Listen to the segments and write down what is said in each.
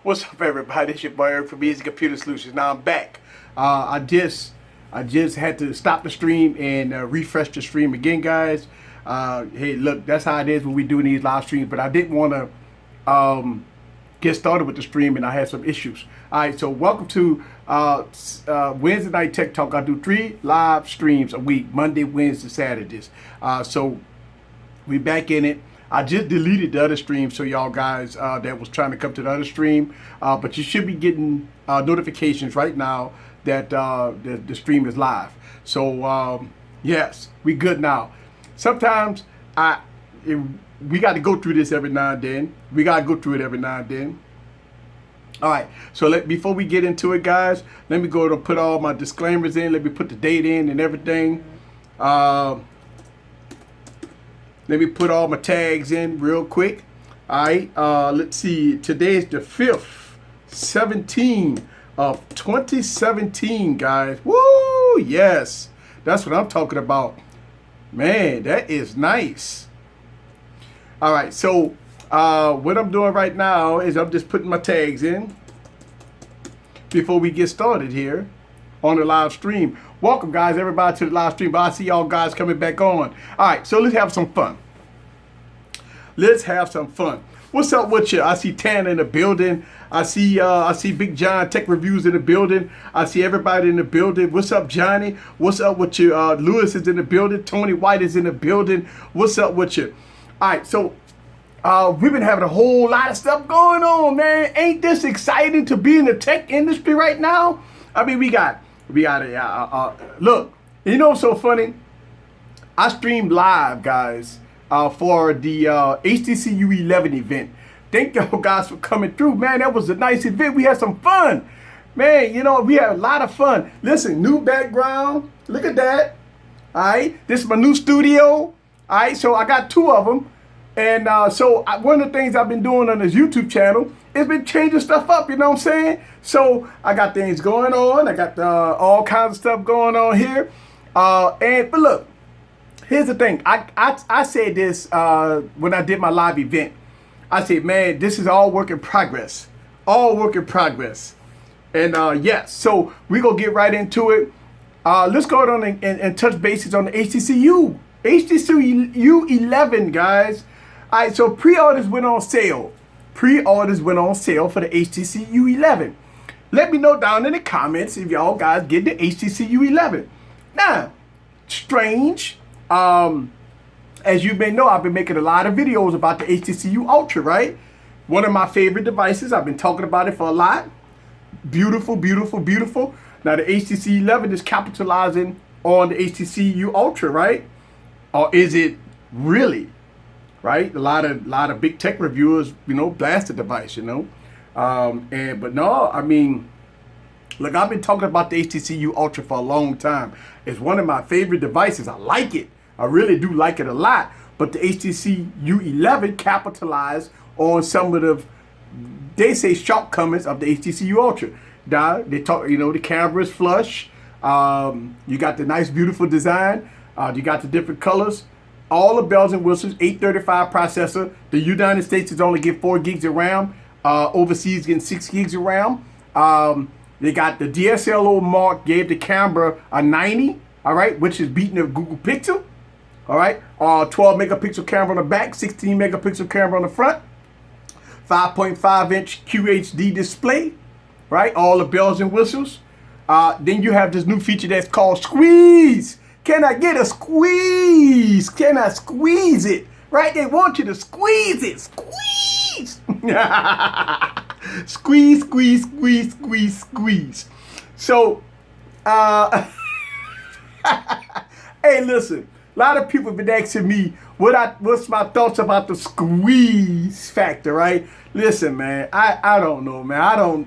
What's up, everybody? It's your boy Eric from Easy Computer Solutions. Now I'm back. I just had to stop the stream and refresh the stream again, guys. Hey, look, that's how it is when we do these live streams. But I didn't want to get started with the stream, and I had some issues. All right, so welcome to Wednesday Night Tech Talk. I do 3 live streams a week: Monday, Wednesday, Saturdays. So we back in it. I just deleted the other stream, so y'all guys that was trying to come to the other stream, but you should be getting notifications right now that the stream is live. So yes, we good now. Sometimes we got to go through this every now and then. We got to go through it every now and then. All right, so before we get into it, guys, let me go to put all my disclaimers in. Let me put the date in and everything. Let me put all my tags in real quick. All right, let's see. Today is the 5th, 17 of 2017, guys. Woo, yes. That's what I'm talking about. Man, that is nice. All right, so what I'm doing right now is I'm just putting my tags in before we get started here on the live stream. Welcome, guys, everybody, to the live stream. But I see y'all guys coming back on. All right, so let's have some fun. Let's have some fun. What's up with you? I see Tana in the building. I see Big John Tech Reviews in the building. I see everybody in the building. What's up, Johnny? What's up with you? Lewis is in the building. Tony White is in the building. What's up with you? All right, so we've been having a whole lot of stuff going on, man. Ain't this exciting to be in the tech industry right now? I mean, we got look, you know what's so funny? I streamed live, guys, for the HTC U11 event. Thank y'all guys for coming through, man. That was a nice event. We had some fun, man. You know, we had a lot of fun. Listen, new background. Look at that. All right, this is my new studio. All right, so I got 2 of them, and one of the things I've been doing on this YouTube channel is been changing stuff up. You know what I'm saying? So I got things going on. I got all kinds of stuff going on here. But look, here's the thing. I said this when I did my live event. I said, man, this is all work in progress. All work in progress. And yes, so we're going to get right into it. Let's go on and touch bases on the HTC U11, guys. All right, so pre-orders went on sale. Pre-orders went on sale for the HTC U11. Let me know down in the comments if y'all guys get the HTC U11. Now, strange. As you may know, I've been making a lot of videos about the HTC U Ultra, right? One of my favorite devices. I've been talking about it for a lot. Beautiful, beautiful, beautiful. Now, the HTC 11 is capitalizing on the HTC U Ultra, right? Or is it really? Right? A lot of big tech reviewers, you know, blast the device, you know. But no, I mean, look, I've been talking about the HTC U Ultra for a long time. It's one of my favorite devices. I like it. I really do like it a lot. But the HTC U11 capitalized on some of the, they say, shortcomings of the HTC U Ultra. Now, they talk, you know, the camera is flush. You got the nice, beautiful design. You got the different colors. All the bells and whistles, 835 processor. The United States is only get 4 gigs of RAM. Overseas getting 6 gigs of RAM. They got the DSLR mark, gave the camera a 90, all right, which is beating the Google Pixel, all right. 12 megapixel camera on the back, 16 megapixel camera on the front, 5.5 inch QHD display, right? All the bells and whistles. Then you have this new feature that's called Squeeze. Can I get a squeeze? Can I squeeze it? Right? They want you to squeeze it. Squeeze. Squeeze, squeeze, squeeze, squeeze, squeeze. So, hey, listen. A lot of people have been asking me what's my thoughts about the squeeze factor, right? Listen, man. I don't know, man.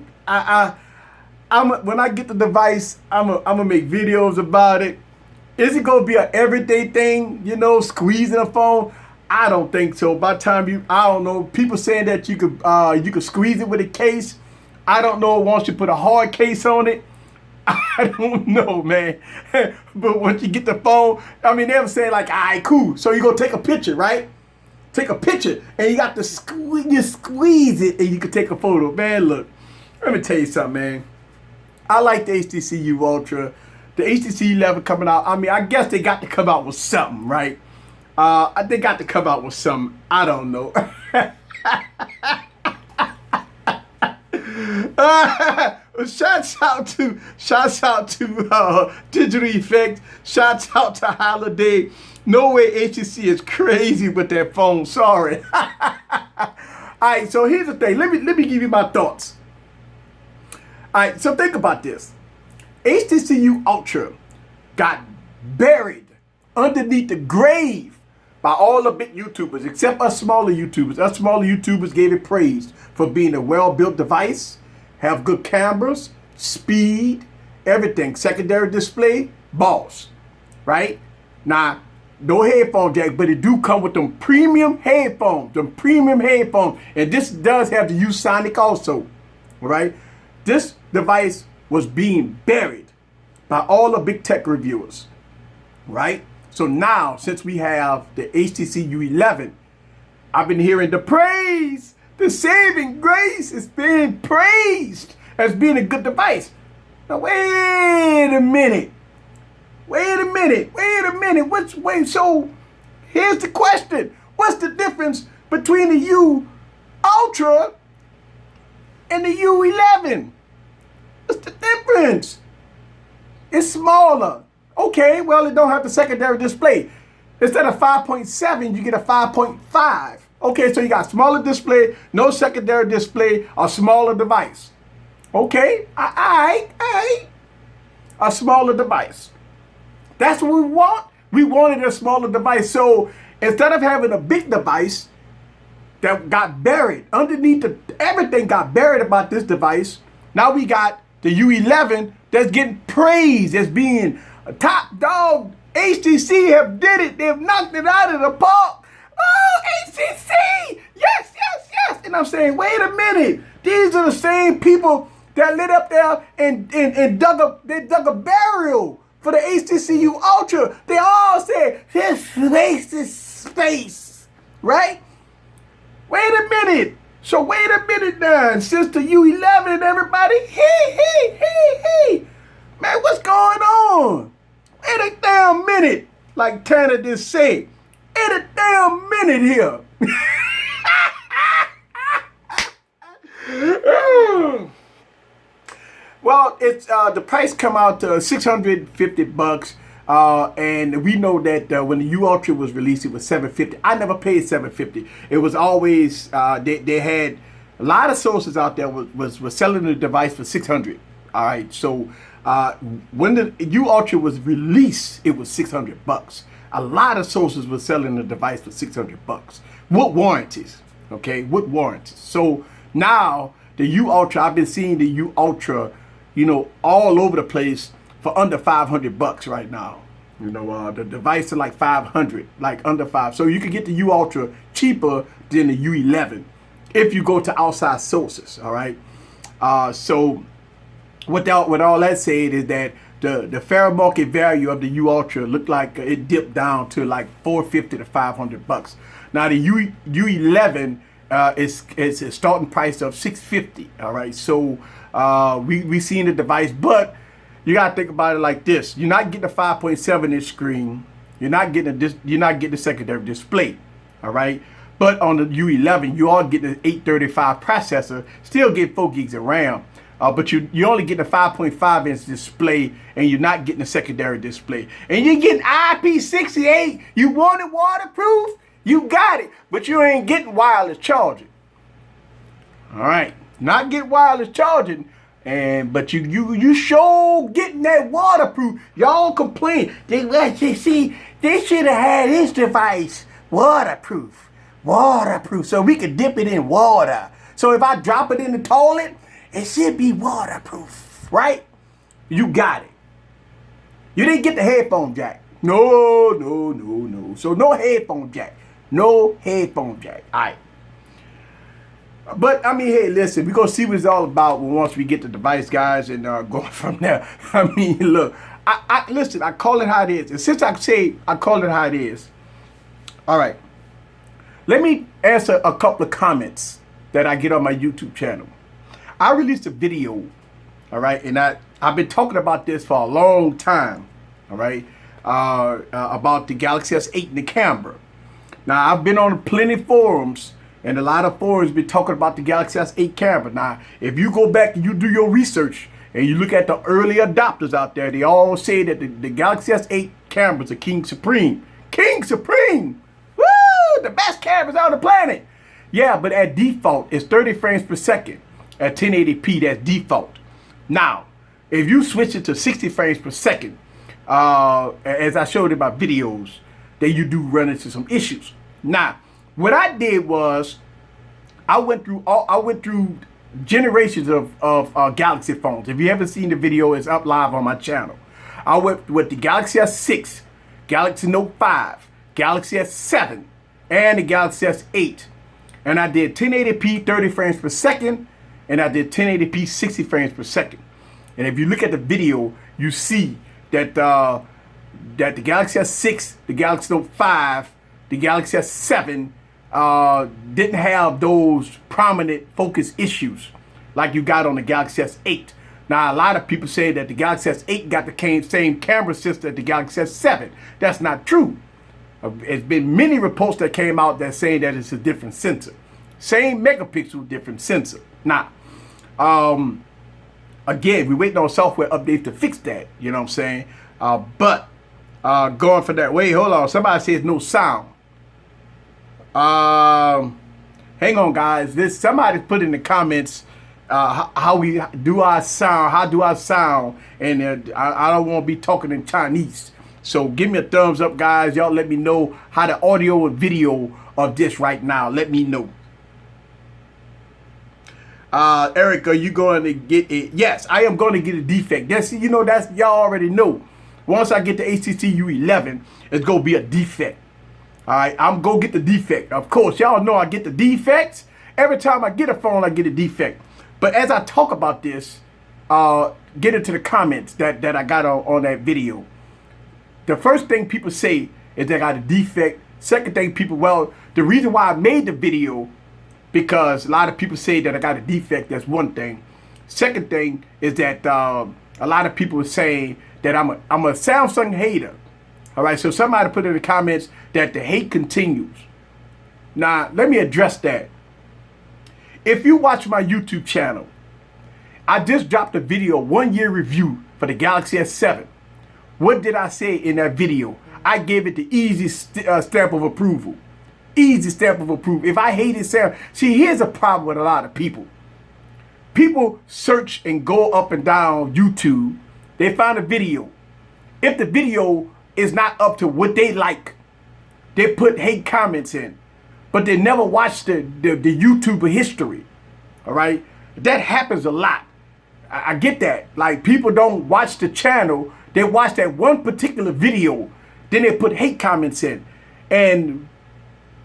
When I get the device, I'm gonna make videos about it. Is it gonna be an everyday thing, you know, squeezing a phone? I don't think so. By the time I don't know, people saying that you could squeeze it with a case. I don't know once you put a hard case on it. I don't know, man. But once you get the phone, I mean, they were saying like, all right, cool. So you're gonna take a picture, right? take a picture, and you got to squeeze it, and you can take a photo. Man, look, let me tell you something, man. I like the HTC U Ultra. The HTC U11 coming out. I mean, I guess they got to come out with something, right? They got to come out with something. I don't know. Shouts out to Digital Effects. Shouts out to Holiday. No way HTC is crazy with their phone. Sorry. All right, so here's the thing. Let me give you my thoughts. All right, so think about this. HTC U Ultra got buried underneath the grave by all the big YouTubers, except us smaller YouTubers. Us smaller YouTubers gave it praise for being a well-built device, have good cameras, speed, everything. Secondary display, boss, right? Now, no headphone jack, but it do come with them premium headphones, And this does have the U-Sonic also, all right? This device was being buried by all the big tech reviewers, right? So now, since we have the HTC U11, I've been hearing the praise, the saving grace is being praised as being a good device. Now, wait a minute. So, here's the question. What's the difference between the U Ultra and the U11? What's the difference? It's smaller. Okay, well, it don't have the secondary display. Instead of 5.7, you get a 5.5. Okay, so you got smaller display, no secondary display, a smaller device. Okay, all right. A smaller device. That's what we want. We wanted a smaller device. So instead of having a big device that got buried underneath everything got buried about this device, now we got the U11 that's getting praised as being a top dog. HTC have did it. They've knocked it out of the park. Oh, HTC! Yes. And I'm saying, wait a minute. These are the same people that lit up there and dug a burial for the HTC U Ultra. They all said, this space is space, right? Wait a minute. So wait a minute now. Since the U11, everybody, hey. Man, what's going on? Wait a damn minute. Like Tanner just said. Wait a damn minute here. Well, it's the price come out to $650, and we know that when the U Ultra was released, it was $750. I never paid $750. It was always they had a lot of sources out there was selling the device for $600. All right, so when the U Ultra was released, it was $600. A lot of sources were selling the device for $600 with warranties. Okay, with warranties. So now the U Ultra, I've been seeing the U Ultra, all over the place for under $500 right now. The device is like 500, like under $500. So you can get the U Ultra cheaper than the U11 if you go to outside sources. All right. So with all that said is that the fair market value of the U Ultra looked like it dipped down to like $450 to $500. Now the U11 is a starting price of $650. All right. So we seen the device, but you gotta think about it like this: you're not getting a 5.7-inch screen, you're not getting the secondary display, all right. But on the U11, you are getting an 835 processor, still get 4 gigs of RAM, but you only get a 5.5-inch display, and you're not getting a secondary display, and you're getting IP68. You want it waterproof, you got it, but you ain't getting wireless charging. All right. Not get wireless charging, but you sure getting that waterproof. Y'all complain. They should have had this device waterproof, so we could dip it in water. So if I drop it in the toilet, it should be waterproof, right? You got it. You didn't get the headphone jack. No. So no headphone jack. All right. But, I mean, hey, listen, we're going to see what it's all about once we get the device, guys, and going from there. I mean, look, listen, I call it how it is. And since I say I call it how it is, all right, let me answer a couple of comments that I get on my YouTube channel. I released a video, all right, and I've been talking about this for a long time, all right, about the Galaxy S8 and the camera. Now, I've been on plenty of forums, and a lot of forums been talking about the Galaxy S8 camera. Now, if you go back and you do your research and you look at the early adopters out there, they all say that the Galaxy S8 cameras are King Supreme. King Supreme! Woo! The best cameras on the planet! Yeah, but at default, it's 30 frames per second. At 1080p, that's default. Now, if you switch it to 60 frames per second, as I showed in my videos, then you do run into some issues. Now, what I did was, I went through generations of Galaxy phones. If you haven't seen the video, it's up live on my channel. I went with the Galaxy S6, Galaxy Note 5, Galaxy S7, and the Galaxy S8. And I did 1080p 30 frames per second, and I did 1080p 60 frames per second. And if you look at the video, you see that that the Galaxy S6, the Galaxy Note 5, the Galaxy S7 didn't have those prominent focus issues like you got on the Galaxy S8. Now, a lot of people say that the Galaxy S8 got the same camera system as the Galaxy S7. That's not true. There's been many reports that came out that saying that it's a different sensor. Same megapixel, different sensor. Now, again, we're waiting on software updates to fix that. You know what I'm saying? But going for that. Wait, hold on. Somebody says no sound. Hang on, guys. Somebody put in the comments how we do our sound. How do I sound? And I don't want to be talking in Chinese. So give me a thumbs up, guys. Y'all let me know how the audio and video of this right now. Let me know. Eric, are you going to get it? Yes, I am going to get a defect. That's, you know, that's, y'all already know. Once I get the HTC U11, it's going to be a defect. All right, I'm going to get the defect. Of course, y'all know I get the defects. Every time I get a phone, I get a defect. But as I talk about this, get into the comments that I got on that video. The first thing people say is they got a defect. Second thing people, well, the reason why I made the video, because a lot of people say that I got a defect. That's one thing. Second thing is that a lot of people are saying that I'm a Samsung hater. All right, so somebody put in the comments that the hate continues. Now, let me address that. If you watch my YouTube channel, I just dropped a video, 1-year review for the Galaxy S7. What did I say in that video? I gave it the easy stamp of approval. Easy stamp of approval. If I hated Samsung, see, here's a problem with a lot of people. People search and go up and down YouTube. They find a video. If the video is not up to what they like, they put hate comments in. But they never watch the YouTuber history. All right? That happens a lot. I get that. Like, people don't watch the channel. They watch that one particular video. Then they put hate comments in. And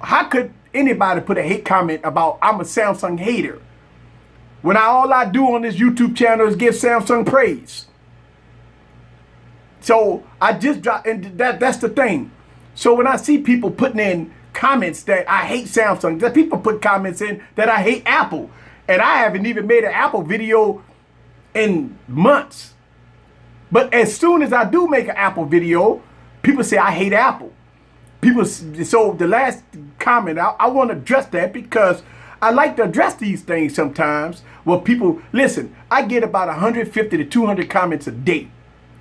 how could anybody put a hate comment about I'm a Samsung hater when all I do on this YouTube channel is give Samsung praise? So I just dropped, and that's the thing. So when I see people putting in comments that I hate Samsung, that people put comments in that I hate Apple, and I haven't even made an Apple video in months. But as soon as I do make an Apple video, people say I hate Apple. People, so the last comment, I want to address that because I like to address these things sometimes. Well, people, listen, I get about 150 to 200 comments a day.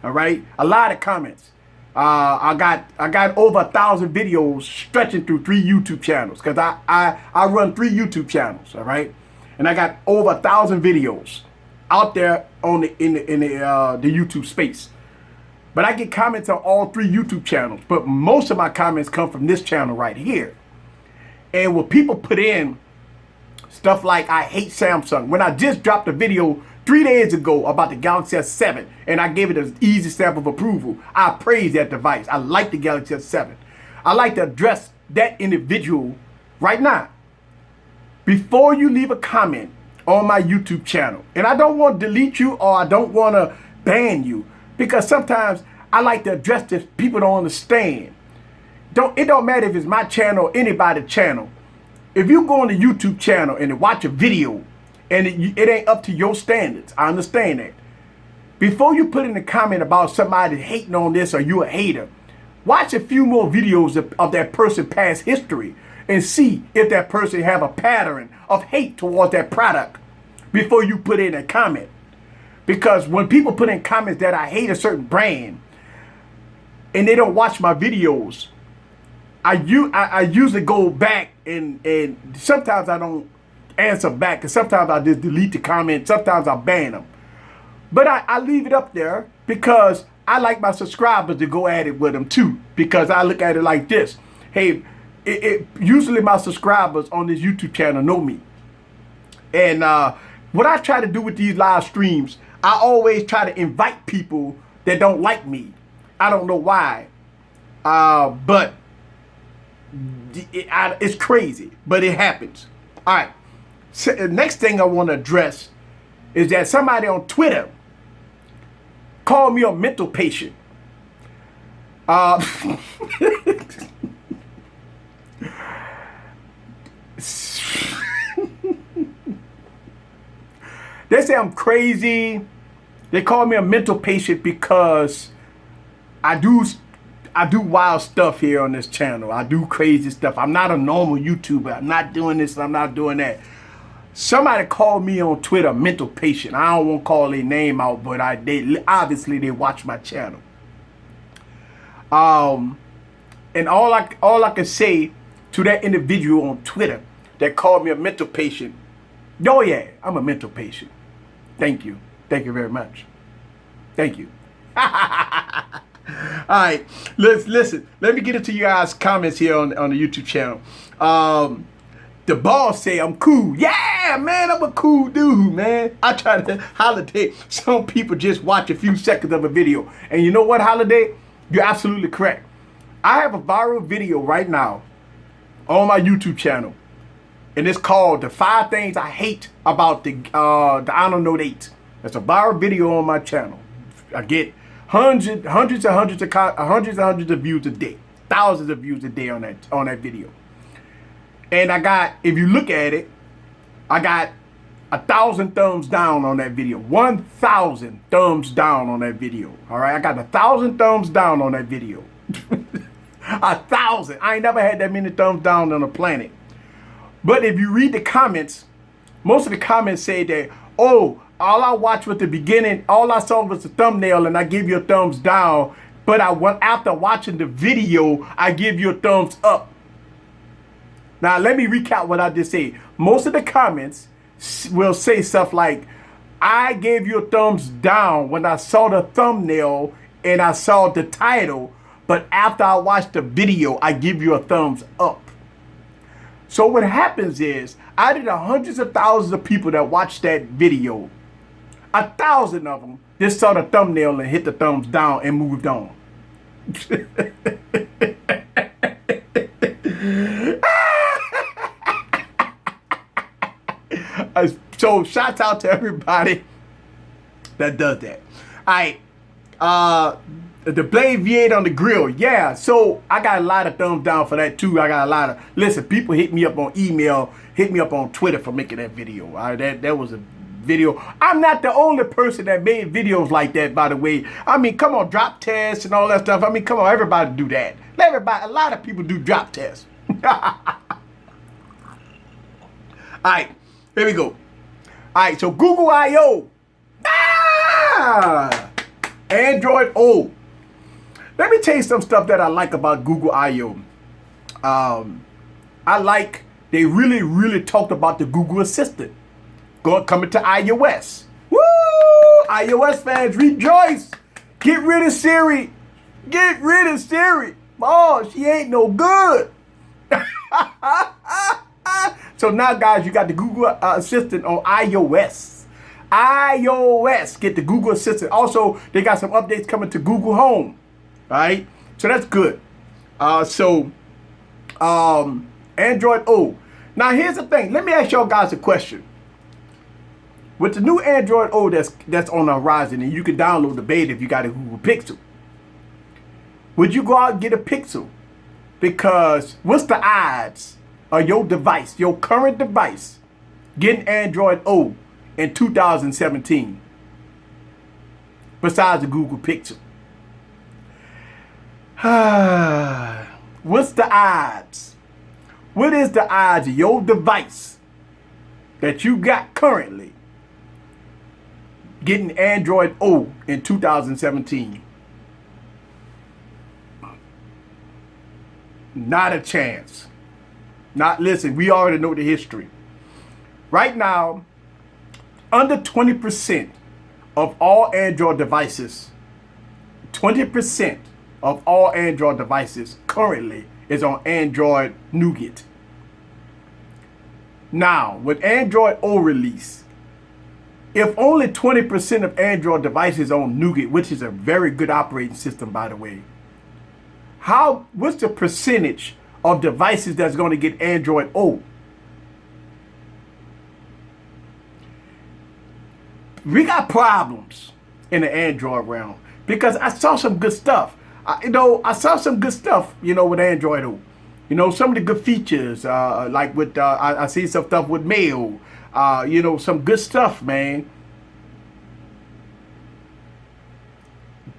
All right, a lot of comments. I got over 1,000 videos stretching through 3 YouTube channels because I run 3 YouTube channels. All right, and I got over 1,000 videos out there on the YouTube space. But I get comments on all 3 YouTube channels. But most of my comments come from this channel right here. And when people put in stuff like I hate Samsung, when I just dropped a video 3 days ago about the Galaxy S7, and I gave it an easy stamp of approval, I praise that device. I like the Galaxy S7. I like to address that individual right now. Before you leave a comment on my YouTube channel, and I don't want to delete you or I don't want to ban you, because sometimes I like to address this. People don't understand. It don't matter if it's my channel or anybody's channel. if you go on the YouTube channel and watch a video and it ain't up to your standards, I understand that. Before you put in a comment about somebody hating on this or you a hater, watch a few more videos of that person's past history and see if that person have a pattern of hate towards that product before you put in a comment. Because when people put in comments that I hate a certain brand and they don't watch my videos, I usually go back and sometimes I don't answer back, and sometimes I just delete the comment, sometimes I ban them. But I leave it up there because I like my subscribers to go at it with them too, because I look at it like this. Hey, usually my subscribers on this YouTube channel know me. And what I try to do with these live streams, I always try to invite people that don't like me. I don't know why, but it's crazy, but it happens. All right. So the next thing I want to address is that somebody on Twitter called me a mental patient. They say I'm crazy. They call me a mental patient because I do wild stuff here on this channel. I do crazy stuff. I'm not a normal YouTuber. I'm not doing this. I'm not doing that. Somebody called me on Twitter mental patient. I don't want to call their name out, but they obviously watch my channel. And all I can say to that individual on Twitter that called me a mental patient, oh yeah, I'm a mental patient. Thank you. Thank you very much. Thank you. All right, listen. Let me get into you guys' comments here on the YouTube channel. The boss say I'm cool. Yeah, man, I'm a cool dude, man. I try to Holiday. Some people just watch a few seconds of a video. And you know what, Holiday? You're absolutely correct. I have a viral video right now on my YouTube channel. And it's called The 5 Things I Hate About the Honor Note 8. It's a viral video on my channel. I get hundreds of views a day. Thousands of views a day on that video. And I got, if you look at it, I got 1,000 thumbs down on that video. 1,000 thumbs down on that video. All right, I got 1,000 thumbs down on that video. 1,000. I ain't never had that many thumbs down on the planet. But if you read the comments, most of the comments say that, oh, all I watched was the beginning, all I saw was the thumbnail and I give you a thumbs down. But after watching the video, I give you a thumbs up. Now, let me recap what I just said. Most of the comments will say stuff like, I gave you a thumbs down when I saw the thumbnail and I saw the title, but after I watched the video, I give you a thumbs up. So what happens is, out of the hundreds of thousands of people that watched that video, 1,000 of them just saw the thumbnail and hit the thumbs down and moved on. So shout out to everybody that does that. All right, the Blade V8 on the grill. Yeah, so I got a lot of thumbs down for that too. I got a lot of, listen, people hit me up on email, hit me up on Twitter for making that video. All right, that was a video. I'm not the only person that made videos like that, by the way. I mean, come on, drop tests and all that stuff. I mean, come on, everybody do that. Everybody, a lot of people do drop tests. All right, here we go. All right, so Google I/O. Android O. Let me tell you some stuff that I like about Google I/O. I like they really talked about the Google Assistant coming to iOS. Woo! iOS fans, rejoice! Get rid of Siri. Get rid of Siri. Oh, she ain't no good. So now, guys, you got the Google Assistant on iOS. iOS, get the Google Assistant. Also, they got some updates coming to Google Home. All right, so that's good. Android O. Now, here's the thing. Let me ask y'all guys a question. With the new Android O that's on the horizon, and you can download the beta if you got a Google Pixel, would you go out and get a Pixel? Because what's the odds of your device, your current device, getting Android O in 2017? Besides the Google Pixel. What's the odds? What is the odds of your device that you got currently getting Android O in 2017? Not a chance. Listen, we already know the history. Right now, under 20% of all Android devices, 20% of all Android devices currently is on Android Nougat. Now, with Android O release, if only 20% of Android devices on Nougat, which is a very good operating system, by the way, what's the percentage of devices that's going to get Android O? We got problems in the Android realm because I saw some good stuff. I saw some good stuff, with Android O. Some of the good features, like with, I see some stuff with Mail, some good stuff, man.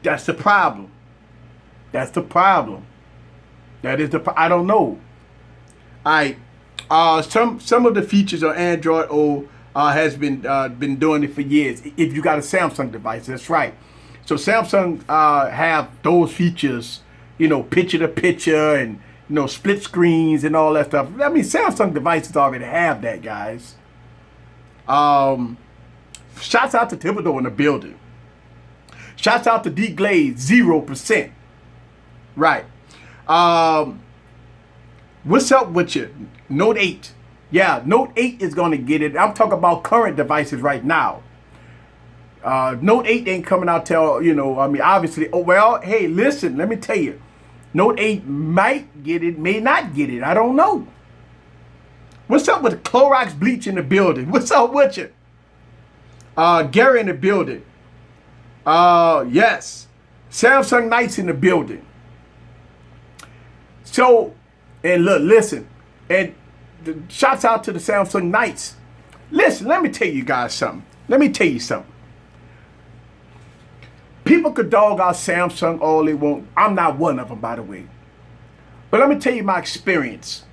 That's the problem. That's the problem. I don't know. Some of the features on Android O has been doing it for years. If you got a Samsung device, that's right. So Samsung have those features, picture to picture and split screens and all that stuff. I mean, Samsung devices already have that, guys. Shouts out to Thibodeau in the building. Shouts out to D Glaze, 0%. Right. What's up with you? Note 8. Yeah, Note 8 is going to get it. I'm talking about current devices right now. Note 8 ain't coming out till, obviously. Oh, well, hey, listen, let me tell you. Note 8 might get it, may not get it. I don't know. What's up with Clorox Bleach in the building? What's up with you? Gary in the building. Yes. Samsung Knights in the building. So, and look, listen. And shouts out to the Samsung Knights. Listen, let me tell you guys something. People could dog out Samsung all they want. I'm not one of them, by the way. But let me tell you my experience.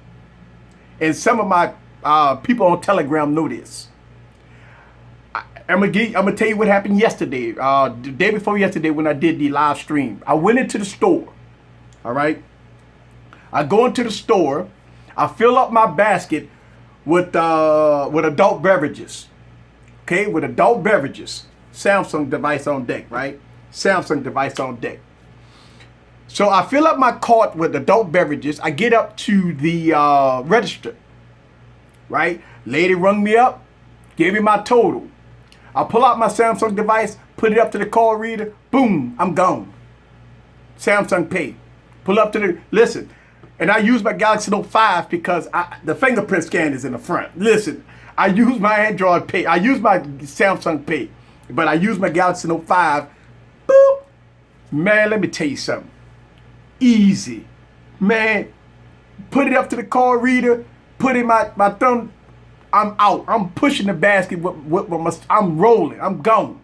And some of my people on Telegram know this. I'm gonna tell you what happened yesterday. The day before yesterday when I did the live stream. I went into the store. All right. I go into the store. I fill up my basket with adult beverages. Okay, with adult beverages. Samsung device on deck, right? Samsung device on deck. So I fill up my cart with adult beverages. I get up to the register, right? Lady rung me up, gave me my total. I pull out my Samsung device, put it up to the card reader, boom, I'm gone. Samsung Pay. Pull up to the, listen, and I use my Galaxy Note 5 because the fingerprint scan is in the front. Listen, I use my Android Pay. I use my Samsung Pay, but I use my Galaxy Note 5. Boop. Man, let me tell you something. Easy. Man, put it up to the card reader, put in my thumb, I'm out. I'm pushing the basket with my, I'm rolling. I'm gone.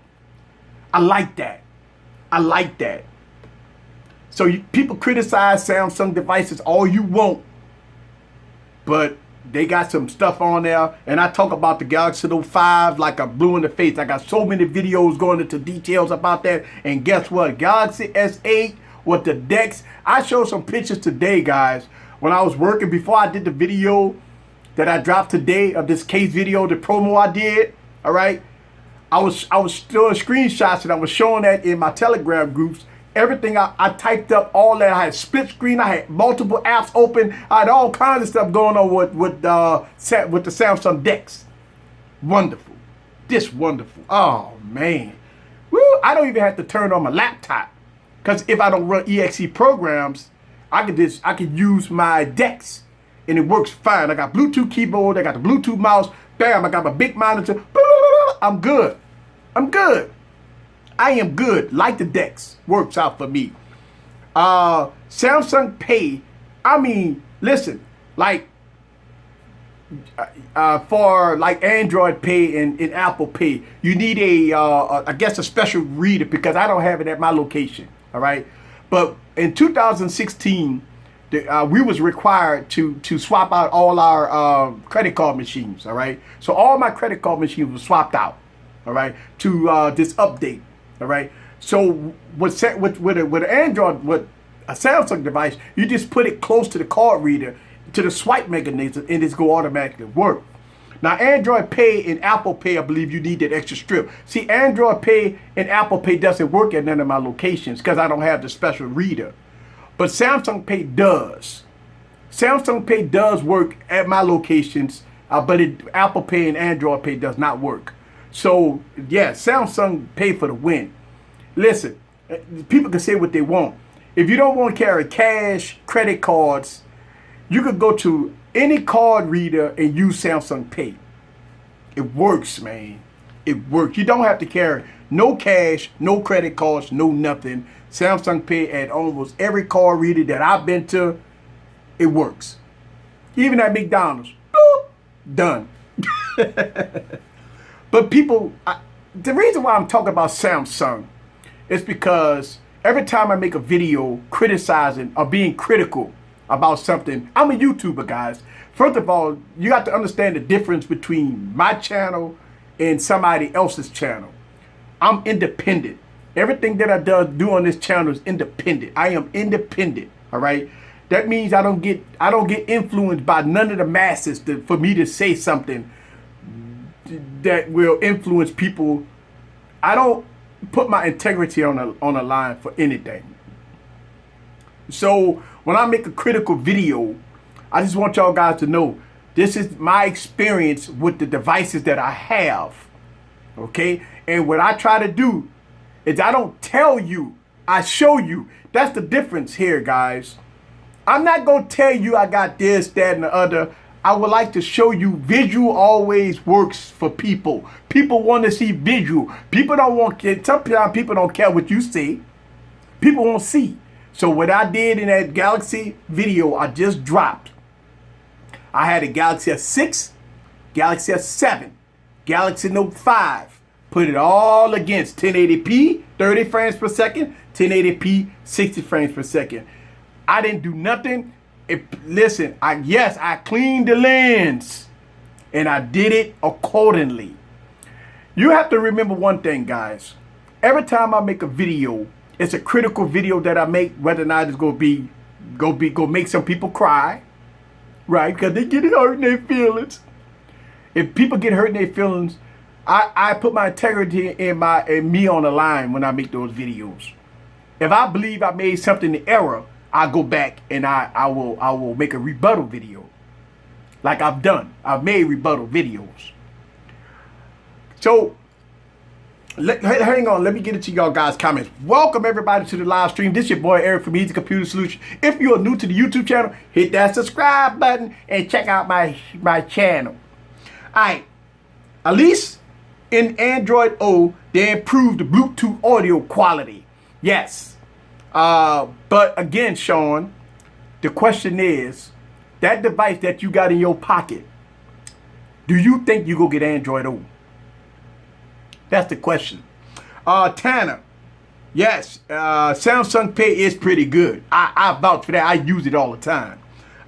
I like that. So people criticize Samsung devices all you want, but they got some stuff on there, and I talk about the Galaxy Note 5 like I'm blue in the face. I got so many videos going into details about that, and guess what? Galaxy S8 with the DeX. I showed some pictures today, guys, when I was working before I did the video that I dropped today of this case video, the promo I did. All right, I was doing screenshots and I was showing that in my Telegram groups. Everything I typed up, all that. I had split screen. I had multiple apps open. I had all kinds of stuff going on with the Samsung DeX. Wonderful, just wonderful. Oh man, woo! I don't even have to turn on my laptop because if I don't run exe programs, I could use my DeX and it works fine. I got Bluetooth keyboard. I got the Bluetooth mouse. Bam! I got my big monitor. I'm good. I am good. Like the DeX. Works out for me. Samsung Pay. I mean, listen, like for like Android Pay and Apple Pay, you need I guess a special reader, because I don't have it at my location. All right, but in 2016, we was required to swap out all our credit card machines. All right, so all my credit card machines were swapped out. All right, to this update. All right, so with an Android, with a Samsung device, you just put it close to the card reader, to the swipe mechanism, and it's go automatically work. Now, Android Pay and Apple Pay, I believe you need that extra strip. See, Android Pay and Apple Pay doesn't work at none of my locations because I don't have the special reader. But Samsung Pay does. Samsung Pay does work at my locations, but Apple Pay and Android Pay does not work. So, yeah, Samsung Pay for the win. Listen, people can say what they want. If you don't want to carry cash, credit cards, you could go to any card reader and use Samsung Pay. It works, man. It works. You don't have to carry no cash, no credit cards, no nothing. Samsung Pay at almost every card reader that I've been to, it works. Even at McDonald's, boop, done. But people, the reason why I'm talking about Samsung is because every time I make a video criticizing or being critical about something, I'm a YouTuber, guys. First of all, you got to understand the difference between my channel and somebody else's channel. I'm independent. Everything that I do on this channel is independent. I am independent. All right. That means I don't get influenced by none of the masses for me to say something that will influence people. I don't put my integrity on a line for anything. So when I make a critical video, I just want y'all guys to know this is my experience with the devices that I have. Okay? And what I try to do is I don't tell you, I show you. That's the difference here, guys. I'm not going to tell you I got this, that, and the other. I would like to show you visual always works for people. People want to see visual. People don't want, sometimes people don't care what you see. People won't see. So what I did in that Galaxy video I just dropped, I had a Galaxy S6, Galaxy S7, Galaxy Note 5. Put it all against 1080p, 30 frames per second, 1080p, 60 frames per second. I didn't do nothing. Listen, I cleaned the lens and I did it accordingly. You have to remember one thing, guys. Every time I make a video, it's a critical video that I make, whether or not it's gonna make some people cry, right? Because they get hurt in their feelings. If people get hurt in their feelings, I put my integrity in me on the line when I make those videos. If I believe I made something in error, I go back and I will make a rebuttal video, like I've done. I've made rebuttal videos. So hang on, let me get into y'all guys' comments. Welcome everybody to the live stream. This is your boy Eric from Easy Computer Solution. If you are new to the YouTube channel, hit that subscribe button and check out my channel. Alright, at least in Android O, they improved the Bluetooth audio quality. Yes. But again, Sean, the question is, that device that you got in your pocket, do you think you go get Android O? That's the question. Tanner, yes, Samsung Pay is pretty good. I vouch for that. I use it all the time.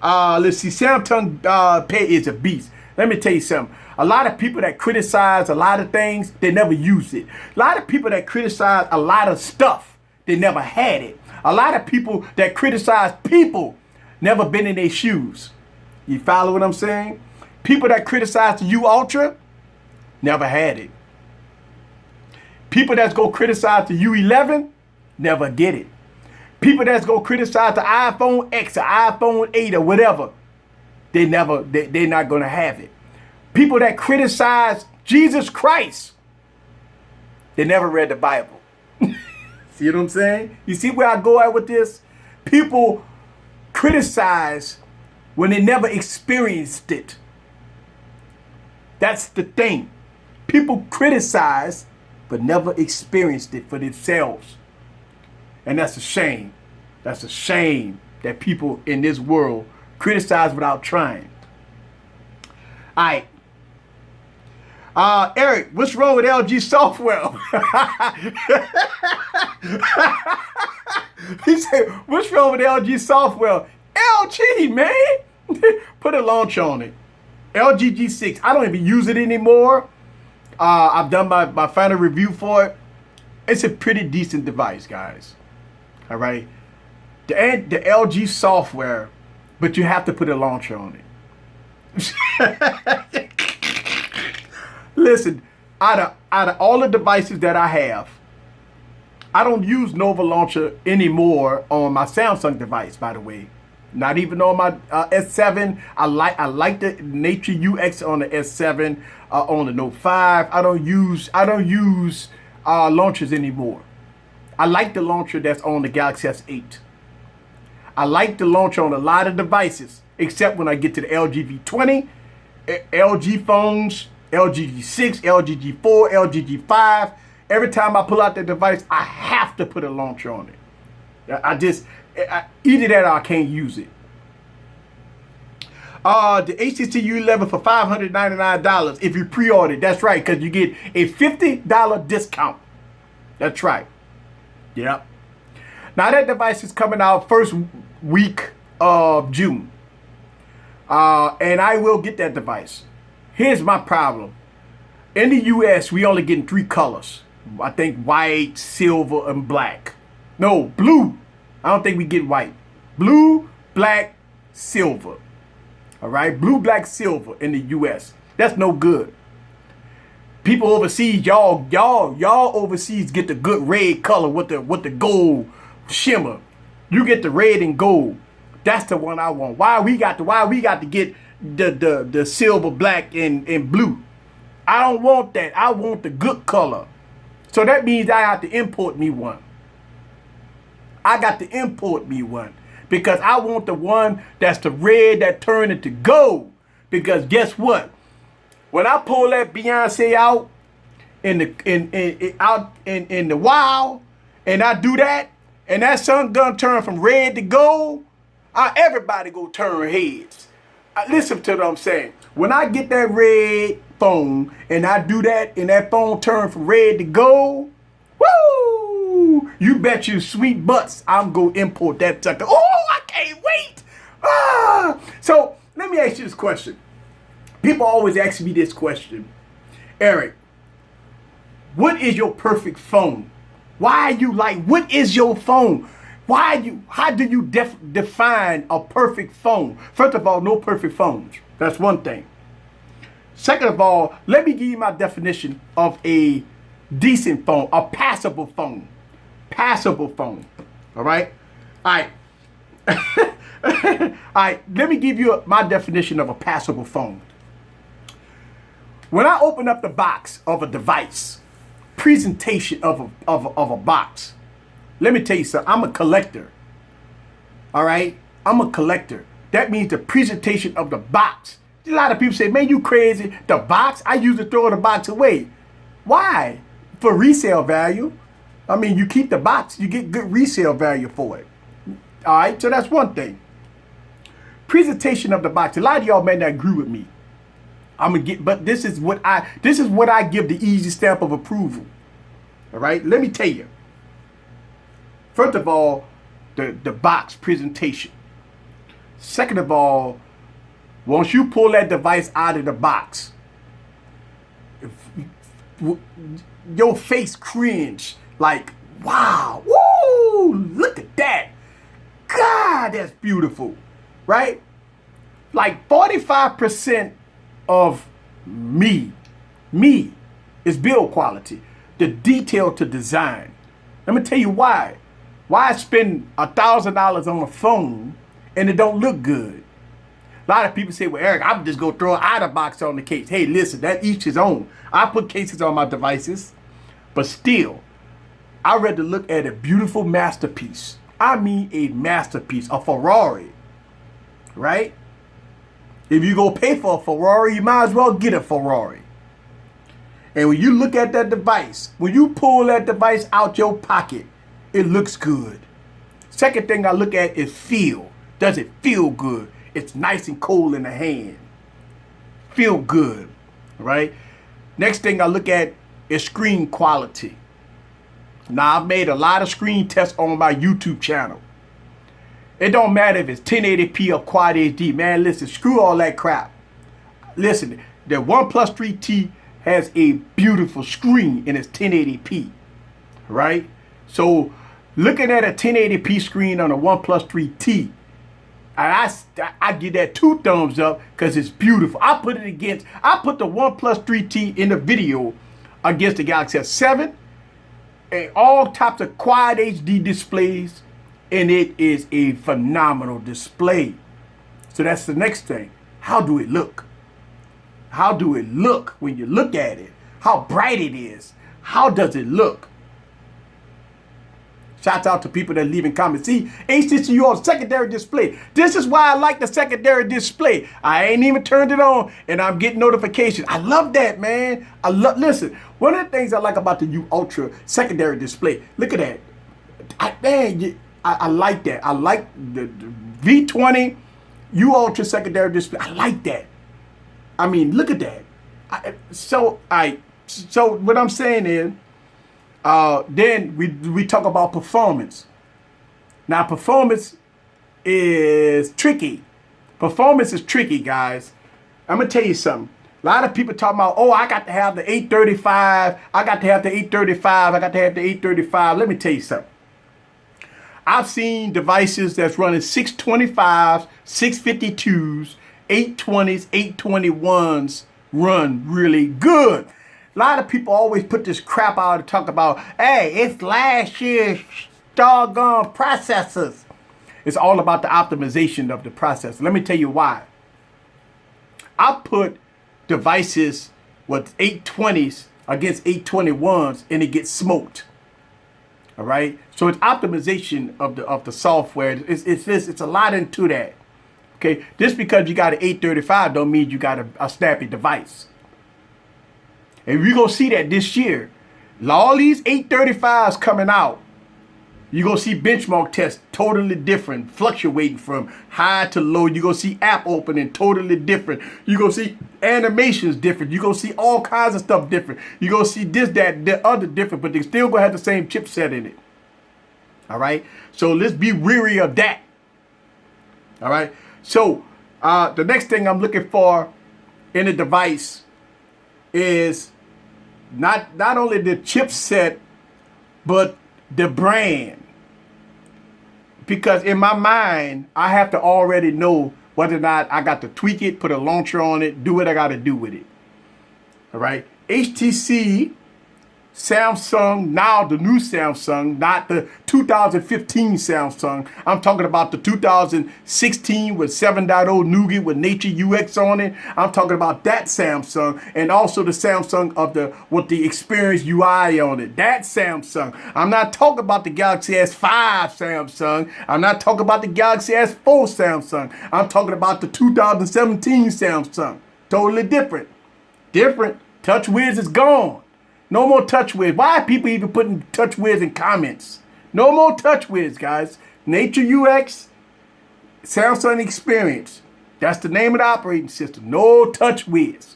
Let's see, Samsung Pay is a beast. Let me tell you something. A lot of people that criticize a lot of things, they never use it. A lot of people that criticize a lot of stuff, they never had it. A lot of people that criticize people never been in their shoes. You follow what I'm saying? People that criticize the U Ultra never had it. People that's go criticize the U11 never get it. People that's go criticize the iPhone X or iPhone 8 or whatever, they're not gonna have it. People that criticize Jesus Christ, they never read the Bible. See what I'm saying? You see where I go at with this? People criticize when they never experienced it. That's the thing. People criticize but never experienced it for themselves. And that's a shame. That's a shame that people in this world criticize without trying. right. Eric, what's wrong with LG software? He said, what's wrong with LG software? LG, man. Put a launch on it. LG G6. I don't even use it anymore. I've done my final review for it. It's a pretty decent device, guys. All right. The LG software, but you have to put a launcher on it. Listen, out of all the devices that I have, I don't use Nova Launcher anymore on my Samsung device, by the way. Not even on my S7. I like the Nature UX on the S7, on the Note 5. I don't use launchers anymore. I like the launcher that's on the Galaxy S8. I like the launcher on a lot of devices, except when I get to the LG V20, LG phones, LG G6, LG G4, LG G5. Every time I pull out the device, I have to put a launcher on it. Either that or I can't use it. The HTC U11 for $599 if you pre-order. That's right, because you get a $50 discount. That's right. Yep. Now that device is coming out first week of June. And I will get that device. Here's my problem. In the US, we only getting 3 colors. I think white, silver, and black. No, blue. I don't think we get white. Blue, black, silver. All right, blue, black, silver in the US. That's no good. People overseas, y'all overseas get the good red color with the gold shimmer. You get the red and gold. That's the one I want. Why we got to get the silver, black, and blue? I don't want that. I want the good color. So that means I have to import me one. I got to import me one because I want the one that's the red that turned into gold. Because guess what? When I pull that Beyonce out in the wild, and I do that, and that sun gun turn from red to gold, everybody go turn heads. Listen to what I'm saying. When I get that red phone and I do that, and that phone turn from red to gold, woo! You bet you sweet butts I'm gonna import that sucker. Oh, I can't wait! So let me ask you this question. People always ask me this question. Eric, what is your perfect phone? What is your phone? How do you define a perfect phone? First of all, no perfect phones. That's one thing. Second of all, let me give you my definition of a decent phone, a passable phone. Passable phone. All right? All right. All right, let me give you my definition of a passable phone. When I open up the box of a device, presentation of a box, let me tell you something. I'm a collector. All right? I'm a collector. That means the presentation of the box. A lot of people say, man, you crazy. The box? I usually throw the box away. Why? For resale value. I mean, you keep the box, you get good resale value for it. All right? So that's one thing. Presentation of the box. A lot of y'all may not agree with me. But this is what I give the easy stamp of approval. All right? Let me tell you. First of all, the box presentation. Second of all, once you pull that device out of the box, your face cringe like, wow, woo, look at that. God, that's beautiful, right? Like 45% of me is build quality, the detail to design. Let me tell you why. Why spend $1,000 on a phone and it don't look good? A lot of people say, well, Eric, I'm just going to throw it out of box on the case. Hey, listen, that each his own. I put cases on my devices, but still, I'd rather look at a beautiful masterpiece. I mean a masterpiece, a Ferrari, right? If you go pay for a Ferrari, you might as well get a Ferrari. And when you look at that device, when you pull that device out your pocket, it looks good. Second thing I look at is feel. Does it feel good? It's nice and cold in the hand. feel good, right? Next thing I look at is screen quality. Now, I've made a lot of screen tests on my YouTube channel. It don't matter if it's 1080p or Quad HD. Man, listen, screw all that crap. Listen, the OnePlus 3T has a beautiful screen and it's 1080p, right? So, looking at a 1080p screen on a OnePlus 3T, I give that 2 thumbs up because it's beautiful. I put the OnePlus 3T in the video against the Galaxy S7 and all types of Quad HD displays, and it is a phenomenal display. So that's the next thing. How do it look? How do it look when you look at it? How bright it is? How does it look? Shouts out to people that leave in comments. See, HTC U11 secondary display. This is why I like the secondary display. I ain't even turned it on and I'm getting notifications. I love that, man. Listen, one of the things I like about the U Ultra secondary display, look at that. I like that. I like the V20 U Ultra secondary display. I like that. I mean, look at that. So what I'm saying is, then we talk about performance. Now, performance is tricky. Performance is tricky, guys. I'm going to tell you something. A lot of people talking about, oh, I got to have the 835. I got to have the 835. I got to have the 835. Let me tell you something. I've seen devices that's running 625s, 652s, 820s, 821s run really good. A lot of people always put this crap out and talk about, hey, it's last year's doggone processors. It's all about the optimization of the processor. Let me tell you why. I put devices with 820s against 821s and it gets smoked. All right. So it's optimization of the software. It's a lot into that. Okay. Just because you got an 835 don't mean you got a snappy device. And we're going to see that this year. All these 835s coming out, you're going to see benchmark tests totally different, fluctuating from high to low. You're going to see app opening totally different. You're going to see animations different. You're going to see all kinds of stuff different. You're going to see this, that, the other different, but they still going to have the same chipset in it. All right? So let's be weary of that. All right? So the next thing I'm looking for in a device is not only the chipset, but the brand. Because in my mind, I have to already know whether or not I got to tweak it, put a launcher on it, do what I got to do with it. All right. HTC, Samsung, now the new Samsung, not the 2015 Samsung. I'm talking about the 2016 with 7.0 Nougat with Nature UX on it. I'm talking about that Samsung, and also the Samsung with the Experience UI on it. That Samsung. I'm not talking about the Galaxy S5 Samsung. I'm not talking about the Galaxy S4 Samsung. I'm talking about the 2017 Samsung. Totally different. Different. TouchWiz is gone. No more TouchWiz. Why are people even putting TouchWiz in comments? No more TouchWiz, guys. Nature UX, Samsung Experience. That's the name of the operating system. No TouchWiz.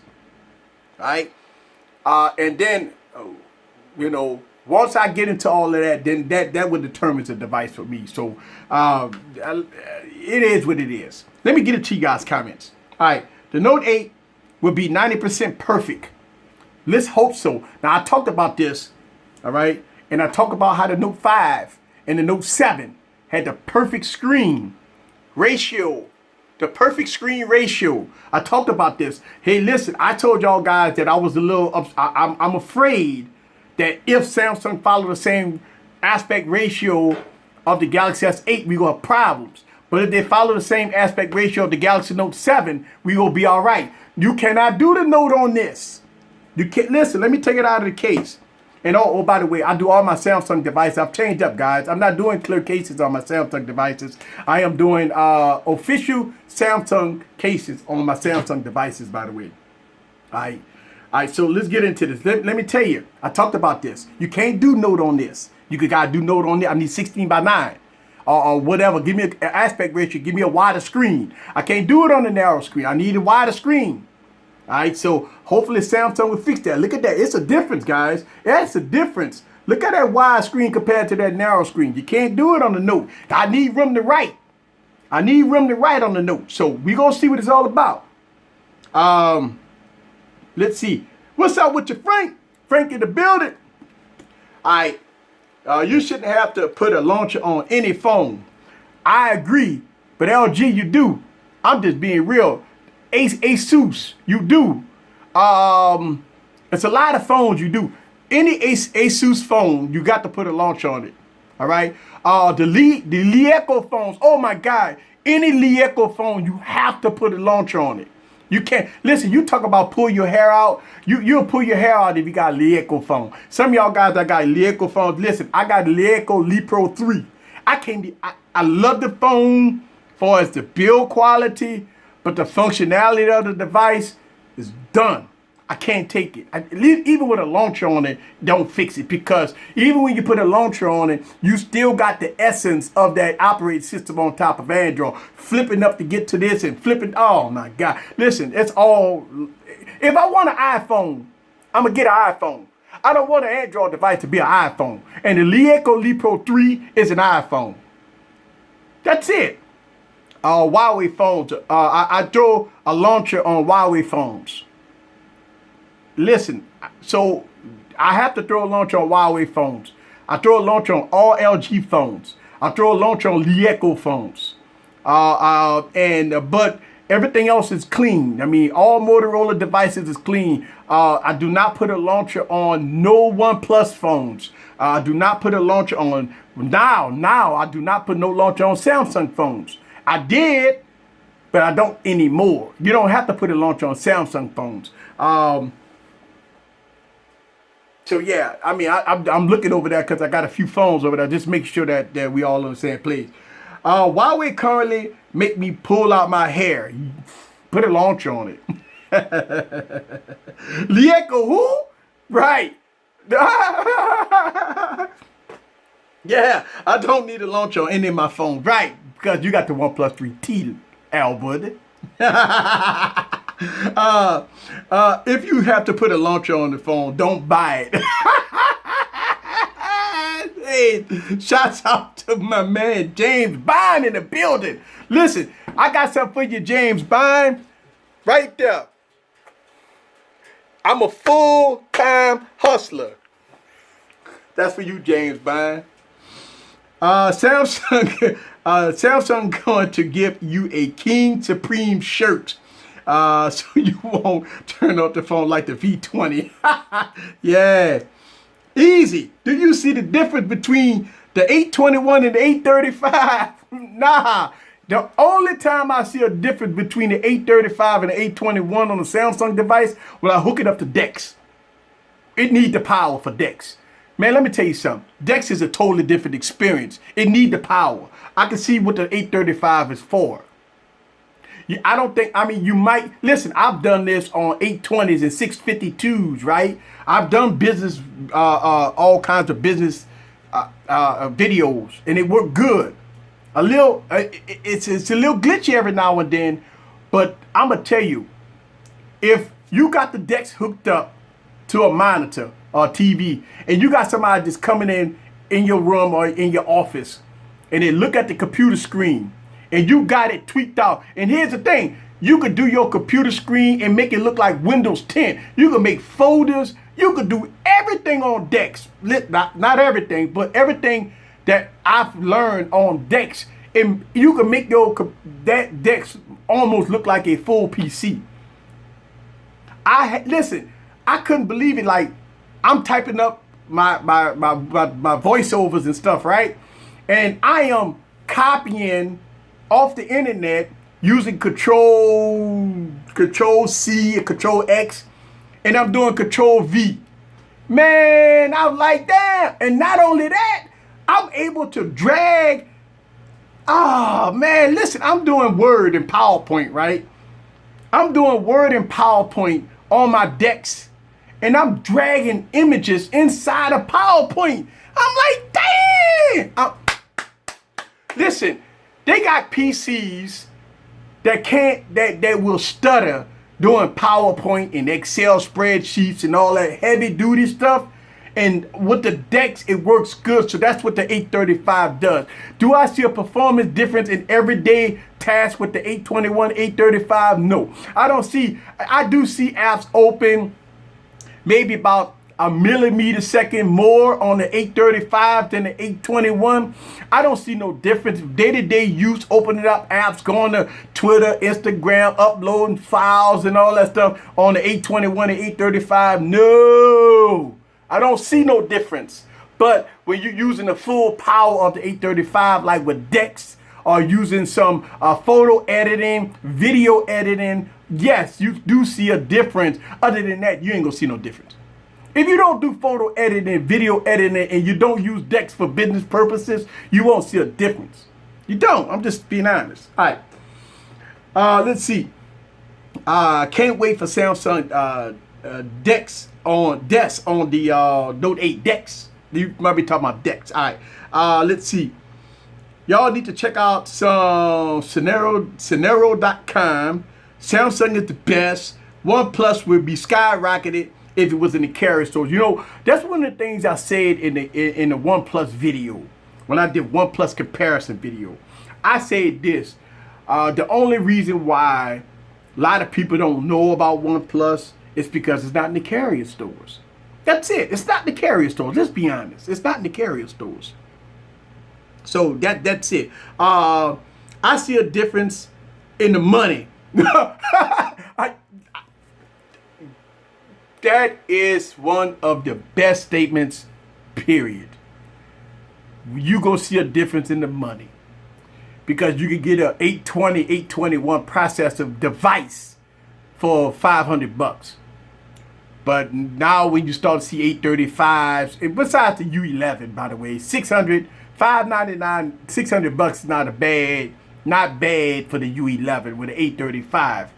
Right? And then, once I get into all of that, then that would determine the device for me. So it is what it is. Let me get into you guys' comments. All right. The Note 8 will be 90% perfect. Let's hope so. Now, I talked about this, all right? And I talked about how the Note 5 and the Note 7 had the perfect screen ratio. The perfect screen ratio. I talked about this. Hey, listen, I told y'all guys that I was a little, I'm afraid that if Samsung followed the same aspect ratio of the Galaxy S8, we will have problems. But if they follow the same aspect ratio of the Galaxy Note 7, we will be all right. You cannot do the Note on this. You can't, listen, let me take it out of the case. And oh, by the way, I do all my Samsung devices. I've changed up, guys. I'm not doing clear cases on my Samsung devices. I am doing official Samsung cases on my Samsung devices, by the way. All right, so let's get into this. Let me tell you, I talked about this. You can't do Note on this. You gotta do Note on this. I need 16:9 or whatever. Give me an aspect ratio. Give me a wider screen. I can't do it on the narrow screen. I need a wider screen. All right, so hopefully Samsung will fix that. Look at that. It's a difference, guys. That's a difference. Look at that wide screen compared to that narrow screen. You can't do it on the Note. I need room to write. I need room to write on the Note. So we're going to see what it's all about. Let's see. What's up with you, Frank? Frank in the building. All right. You shouldn't have to put a launcher on any phone. I agree. But LG, you do. I'm just being real. Asus, you do. It's a lot of phones you do. Any Asus phone, you got to put a launcher on it. All right. The Lieco phones. Oh my God. Any Lieco phone, you have to put a launcher on it. You can't listen. You talk about pull your hair out. You'll pull your hair out if you got a Lieco phone. Some of y'all guys that got Lieco phones. Listen, I got a Lieco Lipro 3. I love the phone for as the build quality, but the functionality of the device is done. I can't take it. Even with a launcher on it, don't fix it, because even when you put a launcher on it, you still got the essence of that operating system on top of Android. Flipping up to get to this and flipping. Oh my God. Listen, it's all. If I want an iPhone, I'm going to get an iPhone. I don't want an Android device to be an iPhone. And the Lieco Lipro 3 is an iPhone. That's it. Huawei phones. I throw a launcher on Huawei phones. Listen, so I have to throw a launcher on Huawei phones. I throw a launcher on all LG phones. I throw a launcher on Lieco phones. But everything else is clean. I mean, all Motorola devices is clean. I do not put a launcher on no OnePlus phones. I do not put a launcher on now. I do not put no launcher on Samsung phones. I did, but I don't anymore. You don't have to put a launcher on Samsung phones. So yeah, I mean, I'm looking over there because I got a few phones over there. Just make sure that we all on the same page. Huawei currently make me pull out my hair. Put a launcher on it. Lieco who? Right. Yeah, I don't need a launcher on any of my phones. Right, because you got the OnePlus 3T, Albert. If you have to put a launcher on the phone, don't buy it. Hey, shouts out to my man James Bond in the building. Listen, I got something for you, James Bond. Right there. I'm a full-time hustler. That's for you, James Bond. Samsung going to give you a King Supreme shirt. So you won't turn off the phone like the V20. Yeah. Easy. Do you see the difference between the 821 and the 835? Nah. The only time I see a difference between the 835 and the 821 on a Samsung device, when I hook it up to DeX. It needs the power for DeX. Man, let me tell you something. DeX is a totally different experience. It needs the power. I can see what the 835 is for. I don't think, I mean, you might, listen, I've done this on 820s and 652s, right? I've done business, all kinds of business videos, and it worked good. A little, it's a little glitchy every now and then, but I'm going to tell you, if you got the DeX hooked up to a monitor or TV, and you got somebody just coming in your room or in your office, and they look at the computer screen, and you got it tweaked out. And here's the thing. You could do your computer screen and make it look like Windows 10. You could make folders. You could do everything on DeX. Not everything, but everything that I've learned on DeX. And you can make that DeX almost look like a full PC. Listen, I couldn't believe it. Like, I'm typing up my voiceovers and stuff, right? And I am copying off the internet using Control C and Control X, and I'm doing Control V. Man, I was like, damn. And not only that, I'm able to drag. Oh man, listen, I'm doing Word and PowerPoint, right? I'm doing Word and PowerPoint on my DeX, and I'm dragging images inside of PowerPoint. I'm like, damn. Listen. They got PCs that will stutter doing PowerPoint and Excel spreadsheets and all that heavy duty stuff. And with the DeX, it works good. So that's what the 835 does. Do I see a performance difference in everyday tasks with the 821, 835? No, I don't see. I do see apps open maybe about a millimeter second more on the 835 than the 821. I don't see no difference. Day-to-day use, opening up apps, going to Twitter, Instagram, uploading files and all that stuff on the 821 and 835. No, I don't see no difference. But when you're using the full power of the 835, like with DeX, or using some photo editing, video editing, yes, you do see a difference. Other than that, you ain't gonna see no difference. If you don't do photo editing, video editing, and you don't use DeX for business purposes, you won't see a difference. You don't. I'm just being honest. All right. Let's see. Can't wait for Samsung DeX on the Note 8 DeX. You might be talking about DeX. All right. Let's see. Y'all need to check out some Scenario.com. Samsung is the best. OnePlus will be skyrocketed if it was in the carrier stores. You know, that's one of the things I said in the OnePlus video. When I did OnePlus comparison video, I said this. The only reason why a lot of people don't know about OnePlus is because it's not in the carrier stores. That's it. It's not in the carrier stores. Let's be honest. It's not in the carrier stores. So that's it. I see a difference in the money. That is one of the best statements, period. You gonna see a difference in the money. Because you can get a 820, 821 processor device for $500. But now when you start to see 835s, and besides the U11, by the way, $599, $600 is not bad for the U11 with the 835.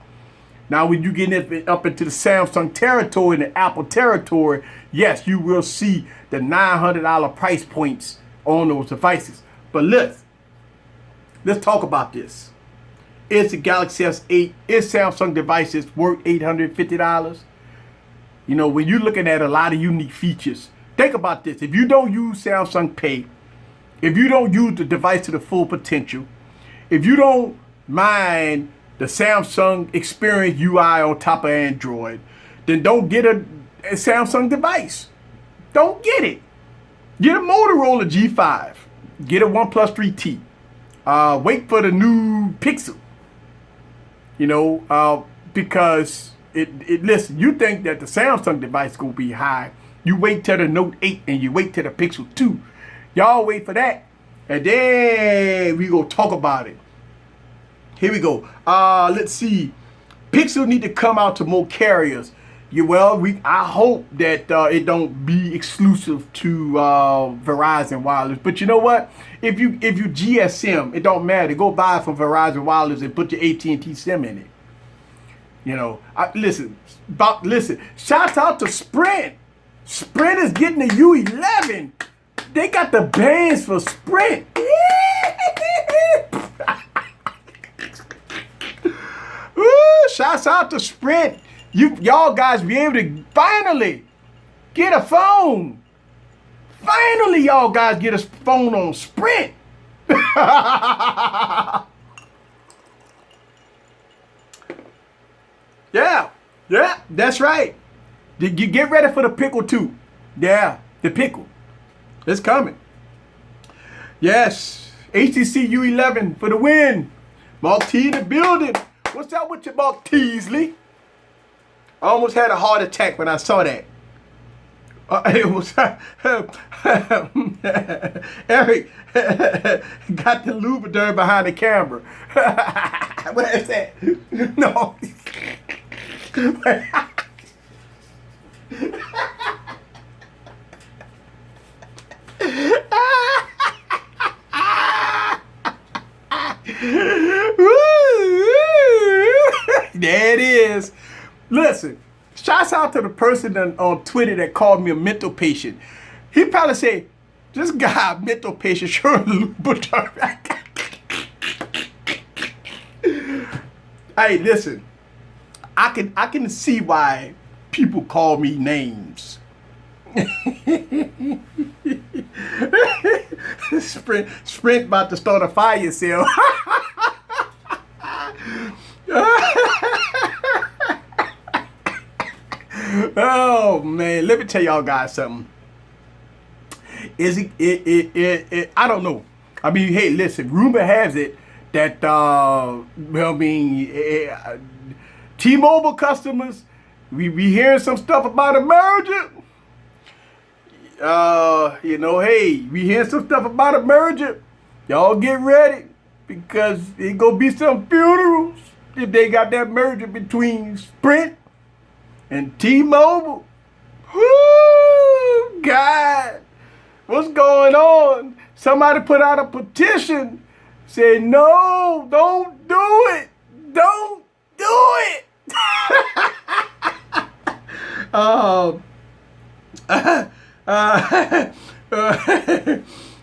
Now, when you get up into the Samsung territory and the Apple territory, yes, you will see the $900 price points on those devices. But let's talk about this. Is the Galaxy S8, is Samsung devices worth $850? You know, when you're looking at a lot of unique features, think about this. If you don't use Samsung Pay, if you don't use the device to the full potential, if you don't mind the Samsung Experience UI on top of Android, then don't get a Samsung device. Don't get it. Get a Motorola G5. Get a OnePlus 3T. Wait for the new Pixel. You know, because listen, you think that the Samsung device gonna be high. You wait till the Note 8 and you wait till the Pixel 2. Y'all wait for that. And then we gonna talk about it. Here we go. Let's see. Pixel need to come out to more carriers. I hope that it don't be exclusive to Verizon Wireless. But you know what? If you GSM, it don't matter. Go buy it from Verizon Wireless and put your AT&T SIM in it. You know, listen. Shouts out to Sprint. Sprint is getting the U11. They got the bands for Sprint. Shouts out to Sprint. Y'all guys be able to finally get a phone. Finally, y'all guys get a phone on Sprint. Yeah, that's right. You get ready for the pickle too. Yeah, the pickle. It's coming. Yes, HTC U11 for the win. Maltese in the building. What's up with your Maltesley? I almost had a heart attack when I saw that. It was Eric got the Louverture behind the camera. What is that? No. There it is. Listen, shouts out to the person on Twitter that called me a mental patient. He probably said, this guy, mental patient, sure. Hey, listen, I can see why people call me names. Sprint about to start a fire sale. Oh man, let me tell y'all guys something. Is it I don't know. I mean, hey, listen, rumor has it that T-Mobile customers, we hearing some stuff about a merger. Hey, we hearing some stuff about a merger. Y'all get ready, because it gonna be some funerals if they got that merger between Sprint and T-Mobile. Whoo, God, what's going on? Somebody put out a petition saying, no, don't do it. Don't do it.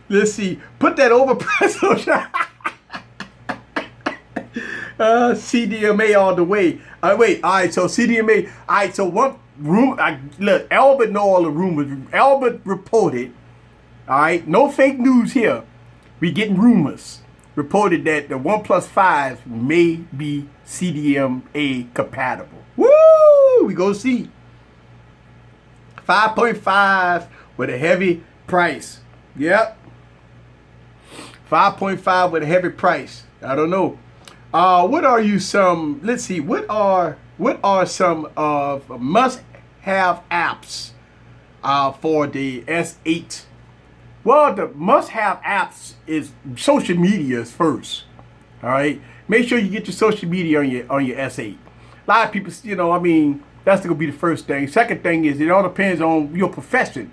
Let's see. Put that overpress on. CDMA all the way. Wait, all right, so CDMA. All right, so one room. Look, Albert know all the rumors. Albert reported. All right, no fake news here. We getting rumors. Reported that the OnePlus 5 may be CDMA compatible. Woo! We go see. 5.5 with a heavy price. Yep. 5.5 with a heavy price. I don't know. What are you some? Let's see. What are some of must-have apps for the S8? Well, the must-have apps is social medias first. All right. Make sure you get your social media on your S8. A lot of people, that's gonna be the first thing. Second thing is it all depends on your profession.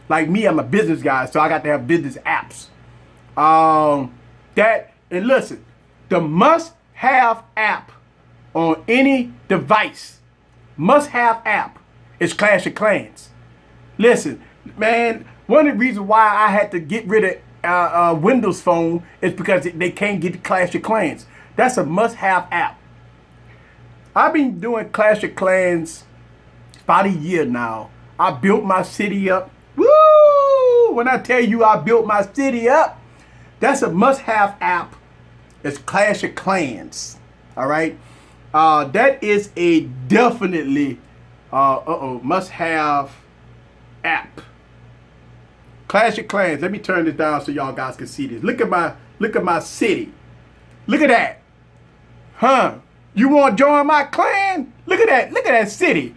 Like me, I'm a business guy, so I got to have business apps. And listen, the must-have app on any device, must-have app is Clash of Clans. Listen, man, one of the reasons why I had to get rid of Windows Phone is because they can't get Clash of Clans. That's a must-have app. I've been doing Clash of Clans about a year now. I built my city up. Woo! When I tell you I built my city up, that's a must-have app. It's Clash of Clans. All right? That is a definitely must-have app. Clash of Clans. Let me turn this down so y'all guys can see this. Look at my city. Look at that. Huh? You want to join my clan? Look at that. Look at that city.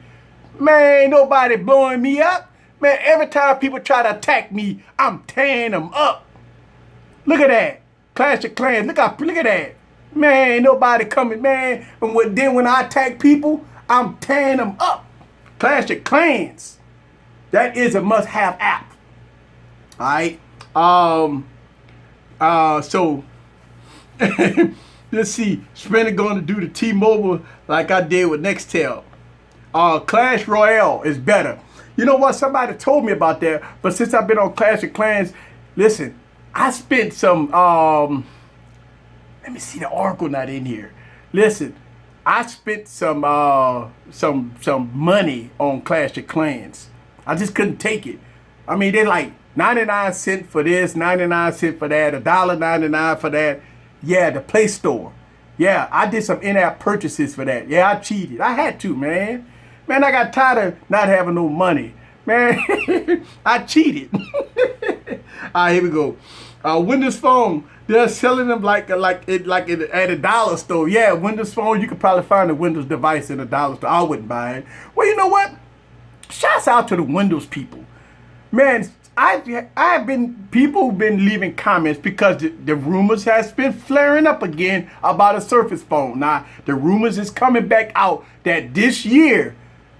Man, ain't nobody blowing me up. Man, every time people try to attack me, I'm tearing them up. Look at that. Clash of Clans. Look at that. Man, ain't nobody coming, man. And then when I attack people, I'm tearing them up. Clash of Clans. That is a must-have app. All right. So let's see. Sprint going to do the T-Mobile like I did with Nextel. Clash Royale is better. You know what? Somebody told me about that. But since I've been on Clash of Clans, listen, I spent some. Let me see, the Oracle not in here. Listen, I spent some money on Clash of Clans. I just couldn't take it. I mean, they're like 99 cents for this, 99 cents for that, $1.99 for that. Yeah, the Play Store. Yeah, I did some in-app purchases for that. Yeah, I cheated. I had to, man. Man, I got tired of not having no money. Man, I cheated. All right, here we go. Windows Phone. They're selling them like at a dollar store. Yeah, Windows Phone. You could probably find a Windows device in a dollar store. I wouldn't buy it. Well, you know what? Shouts out to the Windows people. Man, people have been leaving comments because the rumors has been flaring up again about a Surface Phone. Now, the rumors is coming back out that this year,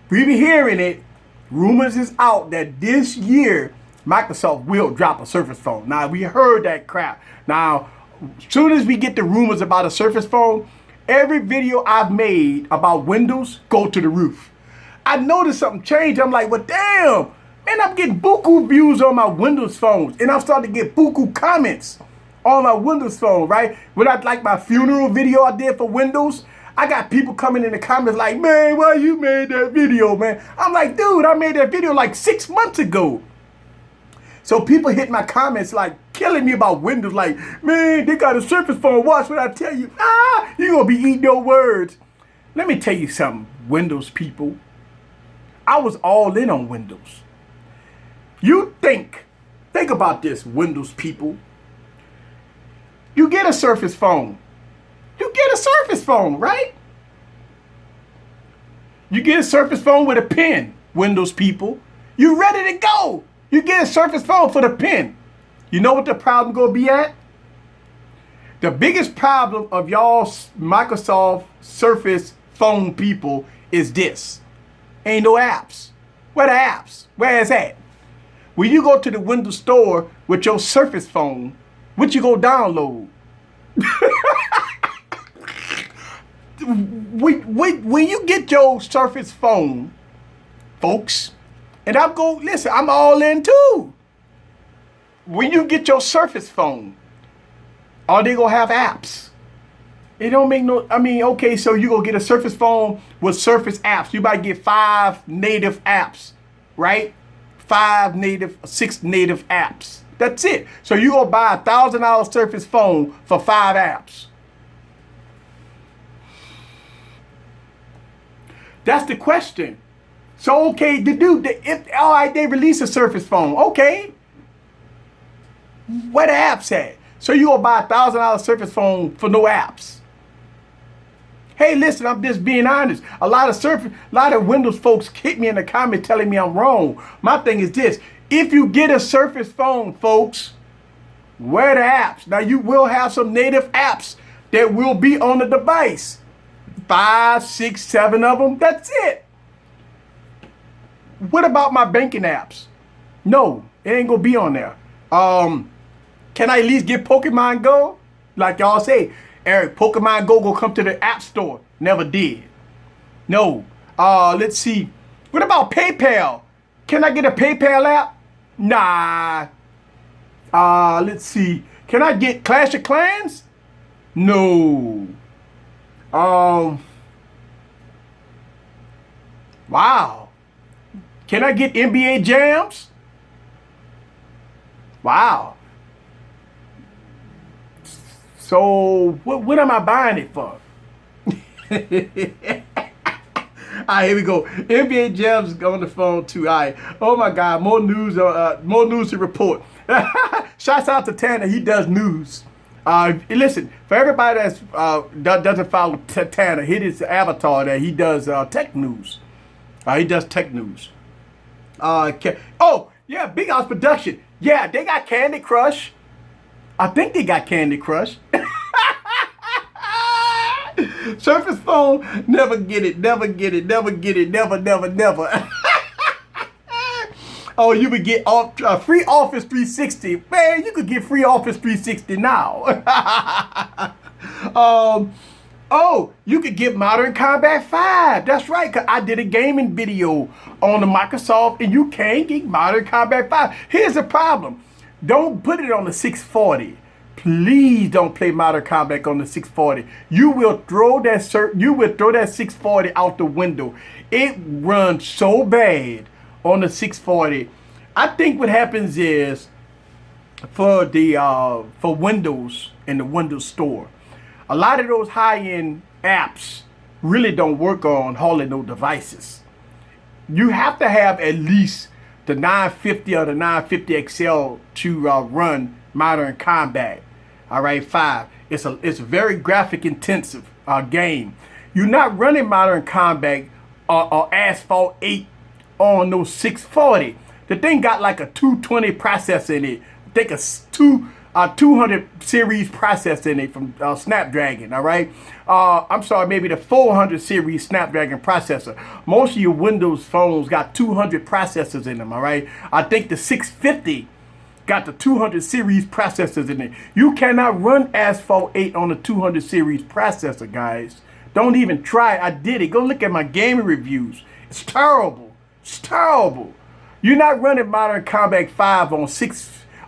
we be hearing it, rumors is out that this year, Microsoft will drop a Surface Phone. Now, we heard that crap. Now, as soon as we get the rumors about a Surface Phone, every video I've made about Windows go to the roof. I noticed something changed. I'm like, well, damn. Man, I'm getting buku views on my Windows phones. And I'm starting to get buku comments on my Windows phone, right? When I like my funeral video I did for Windows, I got people coming in the comments like, man, why you made that video, man? I'm like, dude, I made that video like 6 months ago. So people hit my comments like killing me about Windows, like, man, they got a Surface phone. Watch what I tell you. You're going to be eating your words. Let me tell you something, Windows people. I was all in on Windows. You think about this, Windows people. You get a Surface phone. You get a Surface phone, right? You get a Surface phone with a pen, Windows people. You ready to go. You get a Surface phone for the pen. You know what the problem gonna be at? The biggest problem of y'all Microsoft Surface phone people is this. Ain't no apps. Where the apps? Where is that? When you go to the Windows store with your Surface phone, what you go download? When you get your Surface phone, folks, and I'm all in too. When you get your Surface phone, are they gonna have apps? It don't make no, okay, so you gonna get a Surface phone with Surface apps. You might get 5 native apps, right? 6 native apps. That's it. So you gonna buy a $1,000 Surface phone for 5 apps. That's the question. So okay, all right, they release a Surface phone. Okay. Where the apps at? So you gonna buy a $1,000 Surface phone for no apps? Hey, listen, I'm just being honest. A lot of Windows folks hit me in the comments telling me I'm wrong. My thing is this: if you get a Surface phone, folks, where the apps? Now you will have some native apps that will be on the device. 5, 6, 7 of them. That's it. What about my banking apps? No, it ain't gonna be on there. Can I at least get Pokemon Go? Like y'all say, Eric, Pokemon Go will come to the App Store. Never did. No. Let's see. What about PayPal? Can I get a PayPal app? Nah. Let's see. Can I get Clash of Clans? No. Wow. Can I get NBA Jams? Wow. So what am I buying it for? All right, here we go. NBA Jams on the phone too. All right. Oh my God, more news to report. Shouts out to Tanner. He does news. Listen, for everybody that's doesn't follow Tanner, hit his avatar there. He does tech news. He does tech news. Oh yeah, Big House Production. Yeah, they got Candy Crush. I think they got Candy Crush. Surface phone, never get it, never get it, never get it, never. Oh, you would get free Office 360. Man, you could get free Office 360 now. Oh, you could get Modern Combat 5. That's right, because I did a gaming video on the Microsoft, and you can get Modern Combat 5. Here's the problem. Don't put it on the 640. Please don't play Modern Combat on the 640. You will throw that 640 out the window. It runs so bad on the 640. I think what happens is for Windows in the Windows Store, a lot of those high-end apps really don't work on hauling no devices. You have to have at least the 950 or the 950 XL to run Modern Combat. All right, 5. It's a very graphic intensive game. You're not running Modern Combat or Asphalt 8 on those 640. The thing got like a 220 processor in it. I think a 200 series processor in it from Snapdragon. All right. I'm sorry, maybe the 400 series Snapdragon processor. Most of your Windows phones got 200 processors in them. All right. I think the 650 got the 200 series processors in it. You cannot run Asphalt 8 on a 200 series processor, guys. Don't even try it. I did it. Go look at my gaming reviews. It's terrible. It's terrible. You're not running Modern Combat 5 on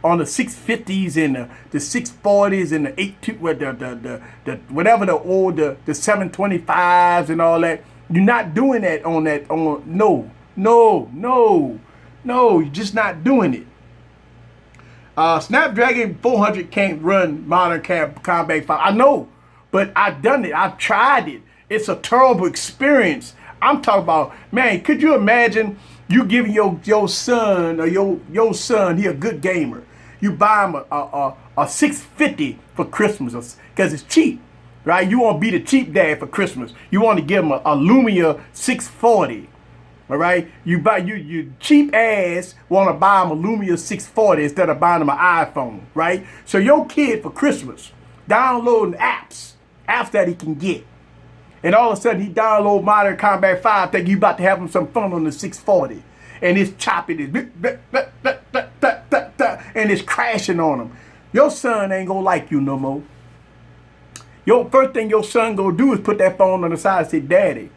on the 650s and the 640s and the 82, the whatever the old the 725s and all that. You're not doing that on no, you're just not doing it. Snapdragon 400 can't run modern Combat 5. I know, but I've done it. I've tried it. It's a terrible experience. I'm talking about, man, could you imagine you giving your son or your son, he a good gamer. You buy him a 650 for Christmas because it's cheap, right? You want to be the cheap dad for Christmas. You want to give him a Lumia 640. All right, you cheap ass want to buy him a Lumia 640 instead of buying him an iPhone, right? So your kid for Christmas downloading apps that he can get, and all of a sudden he download Modern Combat 5, thinking you about to have him some fun on the 640, and it's chopping, and it's crashing on him. Your son ain't gonna like you no more. Your first thing your son gonna do is put that phone on the side and say, "Daddy."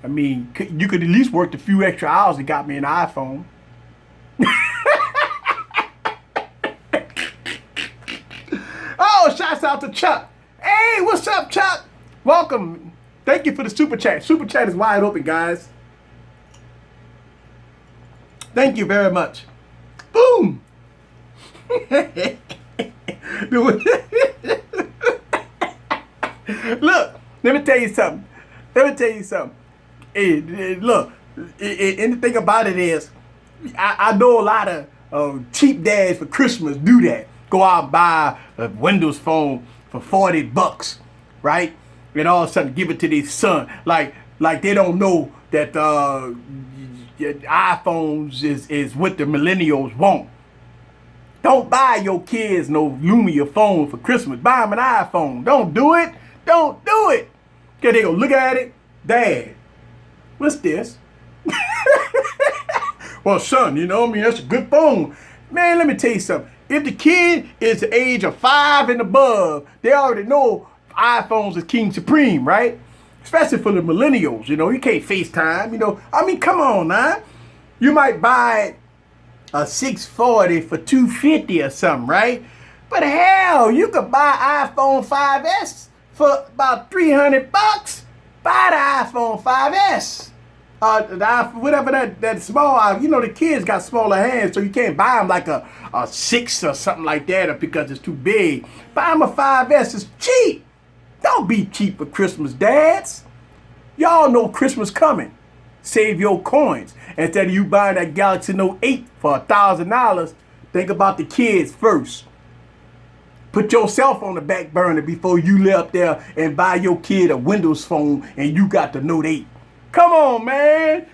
I mean, you could at least work the few extra hours and got me an iPhone. Oh, shouts out to Chuck. Hey, what's up, Chuck? Welcome. Thank you for the super chat. Super chat is wide open, guys. Thank you very much. Boom. Look, let me tell you something. Look, anything about it is, I know a lot of cheap dads for Christmas do that. Go out and buy a Windows phone for $40, right? And all of a sudden give it to their son. Like they don't know that iPhones is what the millennials want. Don't buy your kids no Lumia phone for Christmas. Buy them an iPhone. Don't do it. Don't do it. Because they gonna look at it, Dad, what's this? Well, son, you know, I mean, that's a good phone. Man, let me tell you something. If the kid is the age of 5 and above, they already know iPhones is king supreme, right? Especially for the millennials, you know, you can't FaceTime, you know. I mean, come on now. You might buy a 640 for $250 or something, right? But hell, you could buy iPhone 5S for about $300. Buy the iPhone 5S. Whatever that small, you know, the kids got smaller hands, so you can't buy them like a 6 or something like that, or because it's too big. Buy them a 5S. It's cheap. Don't be cheap for Christmas, dads. Y'all know Christmas coming. Save your coins. Instead of you buying that Galaxy Note 8 for $1,000, think about the kids first. Put yourself on the back burner before you lay up there and buy your kid a Windows phone and you got the Note 8. Come on, man.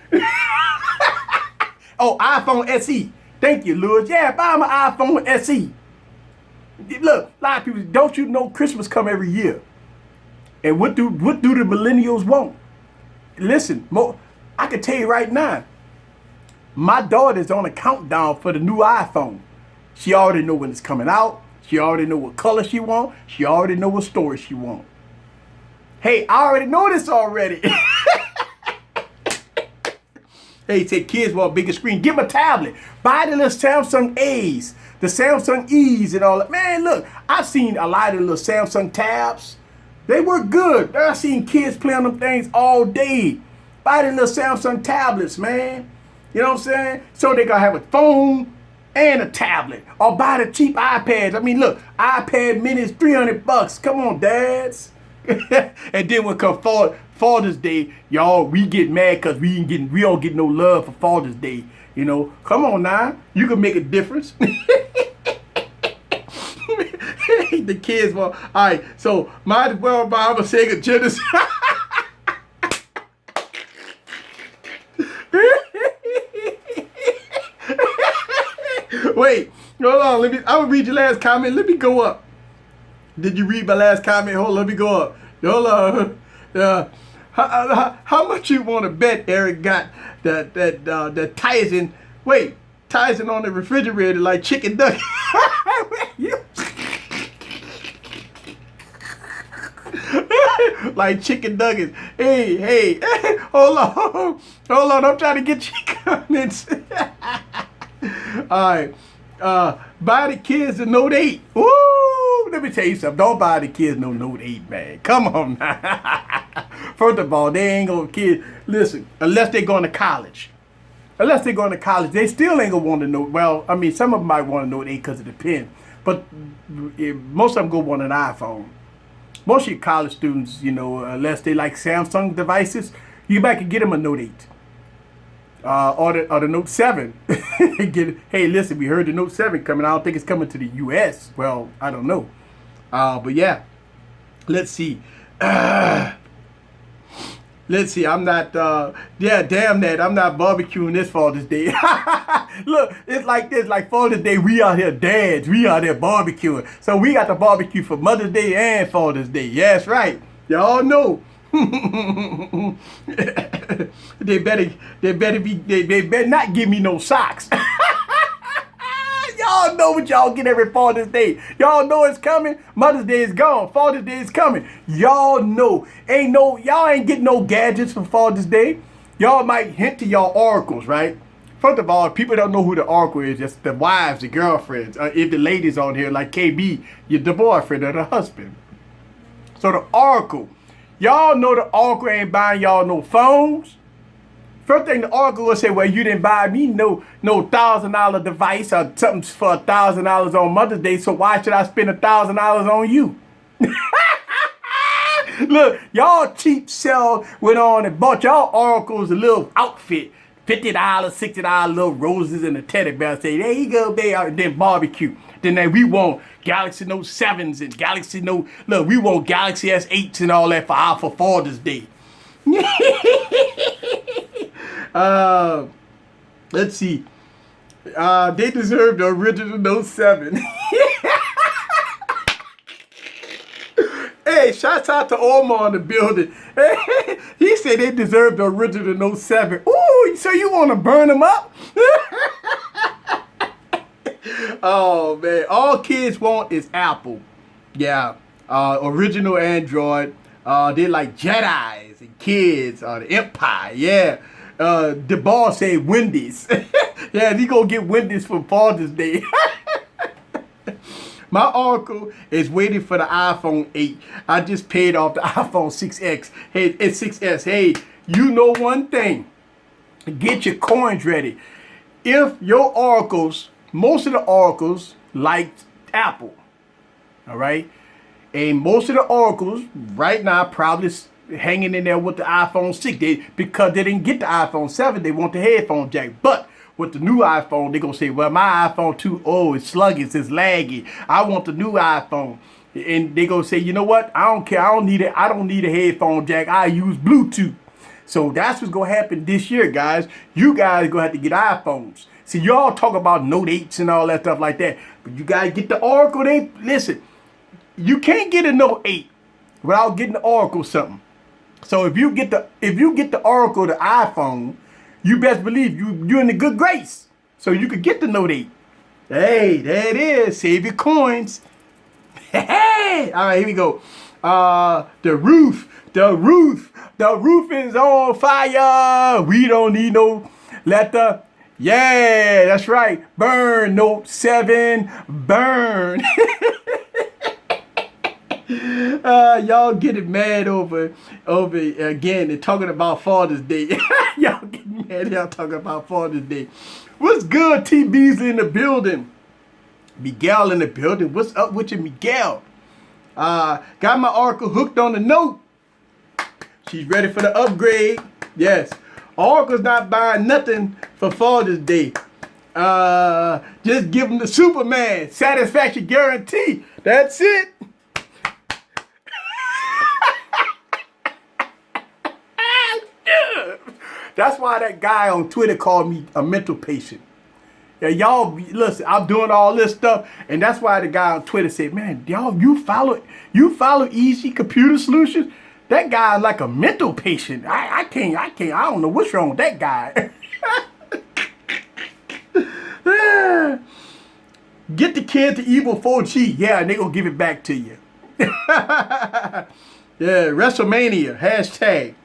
Oh, iPhone SE. Thank you, Lewis. Yeah, buy him an iPhone SE. Look, a lot of people, don't you know Christmas come every year? And what do the millennials want? Listen, I can tell you right now, my daughter's on a countdown for the new iPhone. She already know when it's coming out. She already know what color she want. She already know what storage she want. Hey, I already know this already. Hey, say kids want a bigger screen. Give them a tablet. Buy the little Samsung A's, the Samsung E's and all that. Man, look, I've seen a lot of little Samsung tabs. They work good. I've seen kids play on them things all day. Buy the little Samsung tablets, man. You know what I'm saying? So they gonna have a phone and a tablet. Or buy the cheap iPads. I mean, look, iPad mini is $300. Come on, dads. And then when come Father's Day, y'all, we get mad because we don't get no love for Father's Day. You know, come on now, you can make a difference. The kids want, all right, so might as well buy them a Sega Genesis. Wait, hold on, I'm gonna read your last comment. Let me go up. Did you read my last comment? Hold on, let me go up. Hold on. How much you want to bet Eric got that Tyson? Wait, Tyson on the refrigerator like chicken nugget. Like chicken nuggets. Hey, hold on. I'm trying to get your comments. All right. Buy the kids a Note 8. Woo! Let me tell you something. Don't buy the kids no Note 8, man. Come on now. First of all, they ain't gonna kids. Listen, unless they're going to college. Unless they're going to college, they still ain't gonna want to know. Well, I mean, some of them might want to Note 8 because of the pen, but most of them go want an iPhone. Most of your college students, you know, unless they like Samsung devices, you back and get them a Note 8. Or the Note 7. Hey, listen, we heard the Note 7 coming. I don't think it's coming to the U.S. Well, I don't know. But yeah, let's see. Let's see. I'm not. Yeah, damn that. I'm not barbecuing this Father's Day. Look, it's like this. Like Father's Day, we out here dads. We out there barbecuing. So we got the barbecue for Mother's Day and Father's Day. Yeah, that's right. Y'all know. They better not give me no socks. Y'all know what y'all get every Father's Day. Y'all know it's coming. Mother's Day is gone. Father's Day is coming. Y'all know. Y'all ain't getting no gadgets for Father's Day. Y'all might hint to y'all oracles, right? First of all, if people don't know who the oracle is, just the wives, the girlfriends. If the ladies on here like KB, you're the boyfriend or the husband. So the oracle. Y'all know the oracle ain't buying y'all no phones. First thing the oracle will say, well, you didn't buy me no $1,000 device or something for $1,000 on Mother's Day, so why should I spend $1,000 on you? Look, y'all cheap sell went on and bought y'all oracles a little outfit. $50, $60 little roses and a teddy bear. Say, there you go, baby, and then barbecue. Then we want Galaxy Note 7s and Galaxy Note, look, we want Galaxy S8s and all that for Father's Day. Let's see. They deserve the original Note 7. Hey, shouts out to Omar in the building. He said they deserve the original Note 7. Ooh, so you want to burn them up? Oh, man. All kids want is Apple. Yeah. Original Android. They like Jedis and kids. The Empire. Yeah. The boss said Wendy's. Yeah, he gonna get Wendy's for Father's Day. My oracle is waiting for the iPhone 8. I just paid off the iPhone 6X. Hey, it's 6S. Hey, you know one thing. Get your coins ready. If your oracles, most of the oracles like Apple. All right? And most of the oracles right now probably hanging in there with the iPhone 6. Because they didn't get the iPhone 7, they want the headphone jack. But with the new iPhone, they're going to say, well, my iPhone 2, oh, it's sluggish, it's laggy. I want the new iPhone. And they're going to say, you know what? I don't care. I don't need a headphone jack. I use Bluetooth. So that's what's going to happen this year, guys. You guys are going to have to get iPhones. See, y'all talk about Note 8s and all that stuff like that. But you got to get the Oracle. Listen, you can't get a Note 8 without getting the Oracle something. So if you get the Oracle, the iPhone, you best believe you're in the good grace. So you could get the Note 8. Hey, there it is. Save your coins. Hey, all right, here we go. The roof is on fire. We don't need no letter. Yeah, that's right. Burn, Note 7, burn. Y'all getting mad over again and talking about Father's Day. Y'all getting mad, y'all talking about Father's Day. What's good, T. Beasley in the building? Miguel in the building. What's up with you, Miguel? Got my Oracle hooked on the Note. She's ready for the upgrade. Yes. Oracle's not buying nothing for Father's Day. Just give them the Superman satisfaction guarantee. That's it. That's why that guy on Twitter called me a mental patient. Yeah, y'all, listen, I'm doing all this stuff, and that's why the guy on Twitter said, man, y'all, you follow Easy Computer Solutions? That guy is like a mental patient. I can't, I don't know what's wrong with that guy. Get the kid to Evil 4G. Yeah, and they gonna give it back to you. Yeah, WrestleMania, hashtag.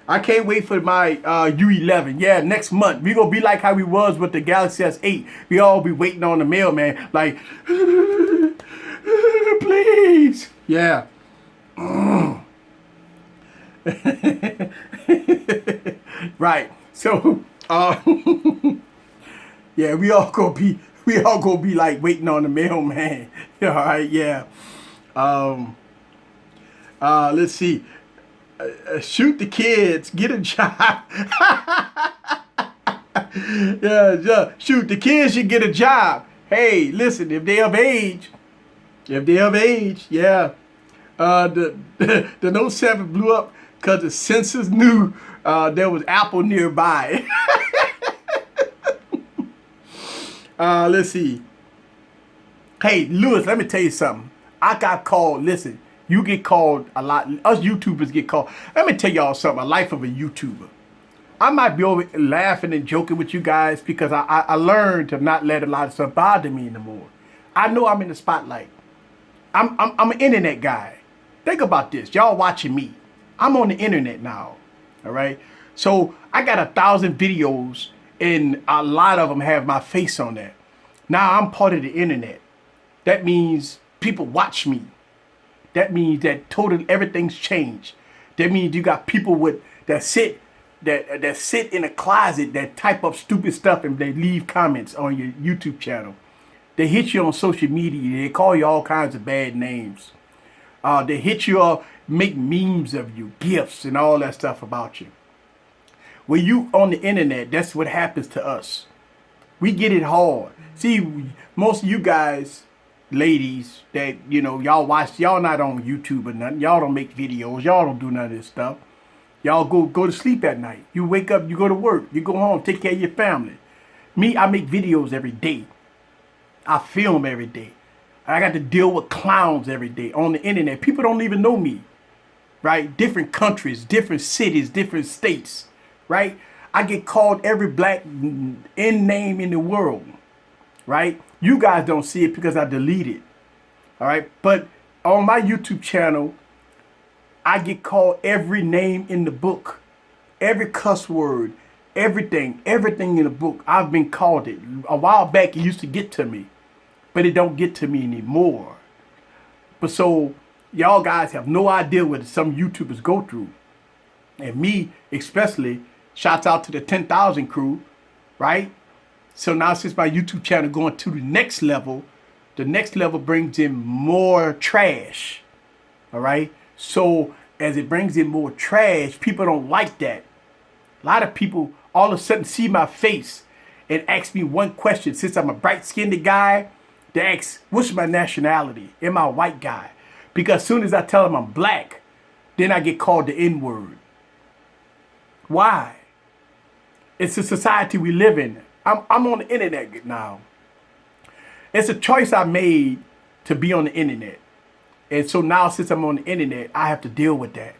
I can't wait for my U11. Yeah, next month. We gonna be like how we was with the Galaxy S8. We all be waiting on the mailman, like, please. Yeah. Right. So, yeah, we all gonna be like waiting on the mailman. All right. Yeah. Let's see. Shoot the kids, get a job. Yeah, shoot the kids should get a job. Hey, listen, if they of age, yeah. The Note 7 blew up because the sensors knew there was Apple nearby. Let's see. Hey, Lewis, let me tell you something. I got called. Listen, you get called a lot. Us YouTubers get called. Let me tell y'all something. A life of a YouTuber. I might be over laughing and joking with you guys because I learned to not let a lot of stuff bother me anymore. I know I'm in the spotlight. I'm an internet guy. Think about this. Y'all watching me. I'm on the internet now. All right. So I got 1,000 videos and a lot of them have my face on there. Now I'm part of the internet. That means people watch me. That means that totally everything's changed. That means you got people that sit in a closet that type up stupid stuff and they leave comments on your YouTube channel. They hit you on social media. They call you all kinds of bad names. They hit you up, make memes of you, gifs and all that stuff about you. When you on the internet, that's what happens to us. We get it hard. See, most of you guys, ladies, that, you know, y'all watch, y'all not on YouTube or nothing. Y'all don't make videos. Y'all don't do none of this stuff. Y'all go to sleep at night. You wake up, you go to work. You go home, take care of your family. Me, I make videos every day. I film every day. I got to deal with clowns every day on the internet. People don't even know me, right? Different countries, different cities, different states, right? I get called every black name in the world, right? You guys don't see it because I delete it, all right? But on my YouTube channel, I get called every name in the book, every cuss word, everything in the book. I've been called it. A while back, it used to get to me, but it don't get to me anymore. But so y'all guys have no idea what some YouTubers go through. And me especially, shouts out to the 10,000 crew, right? So now since my YouTube channel going to the next level brings in more trash, all right? So as it brings in more trash, people don't like that. A lot of people all of a sudden see my face and ask me one question. Since I'm a bright-skinned guy, they ask, what's my nationality? Am I a white guy? Because as soon as I tell them I'm black, then I get called the N-word. Why? It's the society we live in. I'm on the internet now. It's a choice I made to be on the internet. And so now since I'm on the internet, I have to deal with that.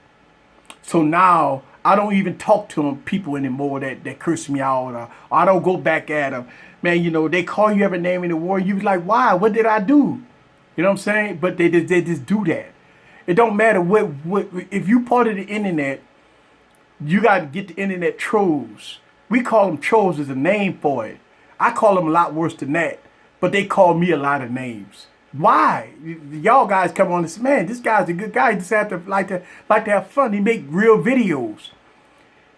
So now I don't even talk to them people anymore that curse me out. Or I don't go back at them. Man, you know, they call you every name in the world. You be like, why? What did I do? You know what I'm saying? But they just do that. It don't matter what if you part of the internet, you got to get the internet trolls. We call them trolls as a name for it. I call them a lot worse than that. But they call me a lot of names. Why? Y'all guys come on and say, man, this guy's a good guy. He just have to like to have fun. He make real videos.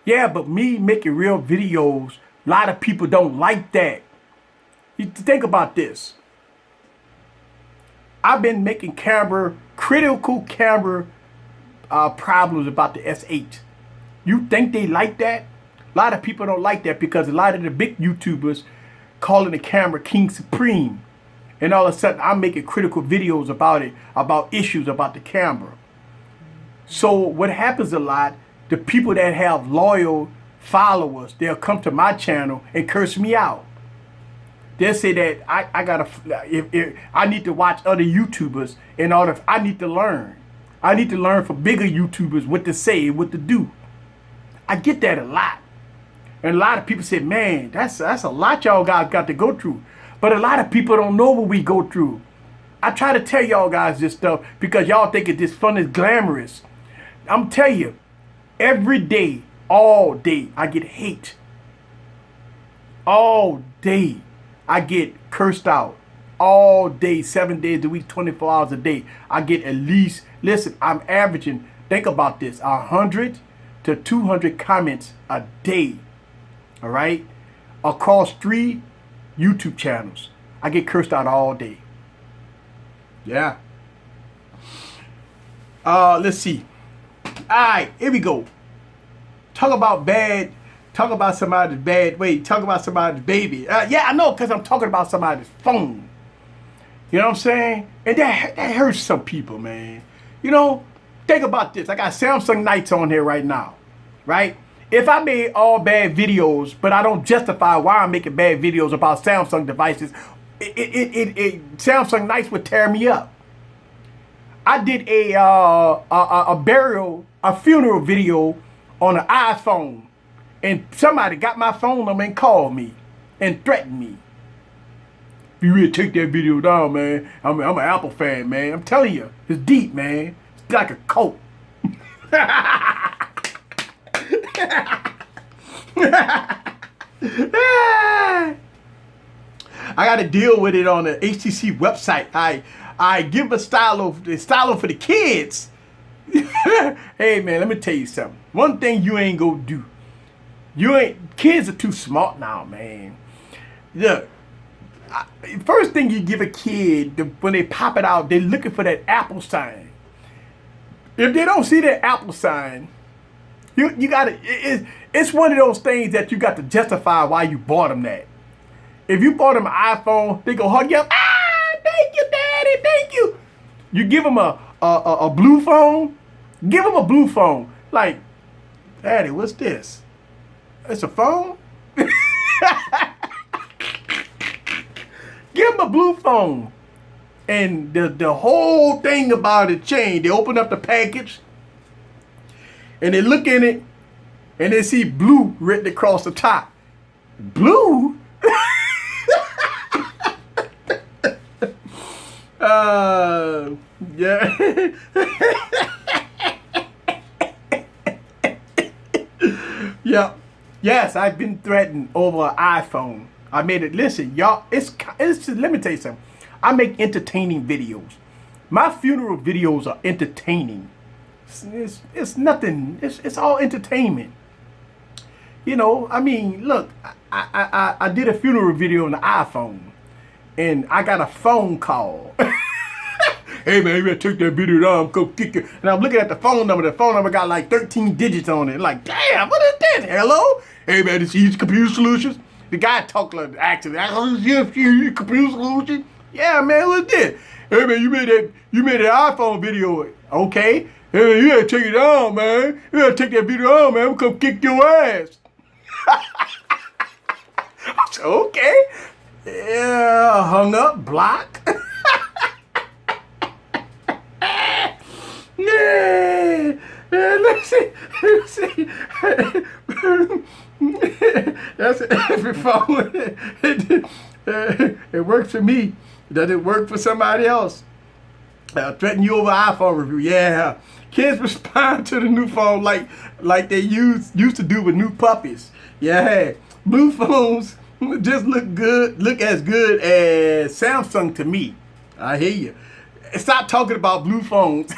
Yeah, but me making real videos, a lot of people don't like that. You think about this. I've been making critical camera problems about the S8. You think they like that? A lot of people don't like that because a lot of the big YouTubers calling the camera King Supreme. And all of a sudden, I'm making critical videos about it, about issues about the camera. So what happens a lot, the people that have loyal followers, they'll come to my channel and curse me out. They'll say that I need to watch other YouTubers in order. I need to learn. I need to learn from bigger YouTubers what to say, what to do. I get that a lot. And a lot of people say, man, that's a lot y'all guys got to go through. But a lot of people don't know what we go through. I try to tell y'all guys this stuff because y'all think it's this fun is glamorous. I'm telling you, every day all day. I get hate. All day. I get cursed out. All day, 7 days a week, 24 hours a day. I get at least, listen, I'm averaging, think about this, 100 to 200 comments a day. All right? Across 3 YouTube channels. I get cursed out all day. Yeah. Let's see. Alright, here we go. Talk about somebody's bad way. Talk about somebody's baby. Yeah, I know, because I'm talking about somebody's phone. You know what I'm saying? And that hurts some people, man. You know, think about this. I got Samsung Nights on here right now. Right? If I made all bad videos, but I don't justify why I'm making bad videos about Samsung devices, Samsung Nights would tear me up. I did a funeral video on an iPhone, and somebody got my phone number and called me and threatened me. If you really take that video down, man, I'm an Apple fan, man. I'm telling you, it's deep, man. It's like a cult. I got to deal with it on the HTC website. I give a stylo for the kids. Hey man, let me tell you something. One thing you ain't gonna do. Kids are too smart now, man. Look, first thing you give a kid, when they pop it out, they're looking for that Apple sign. If they don't see that Apple sign, you gotta, it's one of those things that you got to justify why you bought them that. If you bought them an iPhone, they go hug you up. Thank you, Daddy, thank you. You give them a blue phone, give them a blue phone. Like, Daddy, what's this? It's a phone? Give them a blue phone. And the whole thing about it changed. They open up the package, and they look in it, and they see blue written across the top. Blue? Yeah. Yeah. Yes, I've been threatened over an iPhone. I made it. Listen, y'all. It's. Let me tell you something. I make entertaining videos. My funeral videos are entertaining. It's nothing. It's all entertainment. You know. I mean, look. I did a funeral video on the iPhone, and I got a phone call. Hey man, you better take that video down, come kick it. And I'm looking at the phone number. The phone number got like 13 digits on it. Like, damn, what is this? Hello? Hey man, this is Computer Solutions. The guy talked like actually, Computer Solutions. Yeah man, what's this? Hey man, you made that iPhone video. Okay. Hey man, you gotta take it down, man. You gotta take that video down, man. We'll come kick your ass. I said, okay. Yeah, hung up, block. Yeah, let's see. That's every phone. It works for me. Does it work for somebody else? Threaten you over iPhone review. Yeah, kids respond to the new phone like they used to do with new puppies. Yeah, blue phones just look as good as Samsung to me. I hear you. Stop talking about blue phones.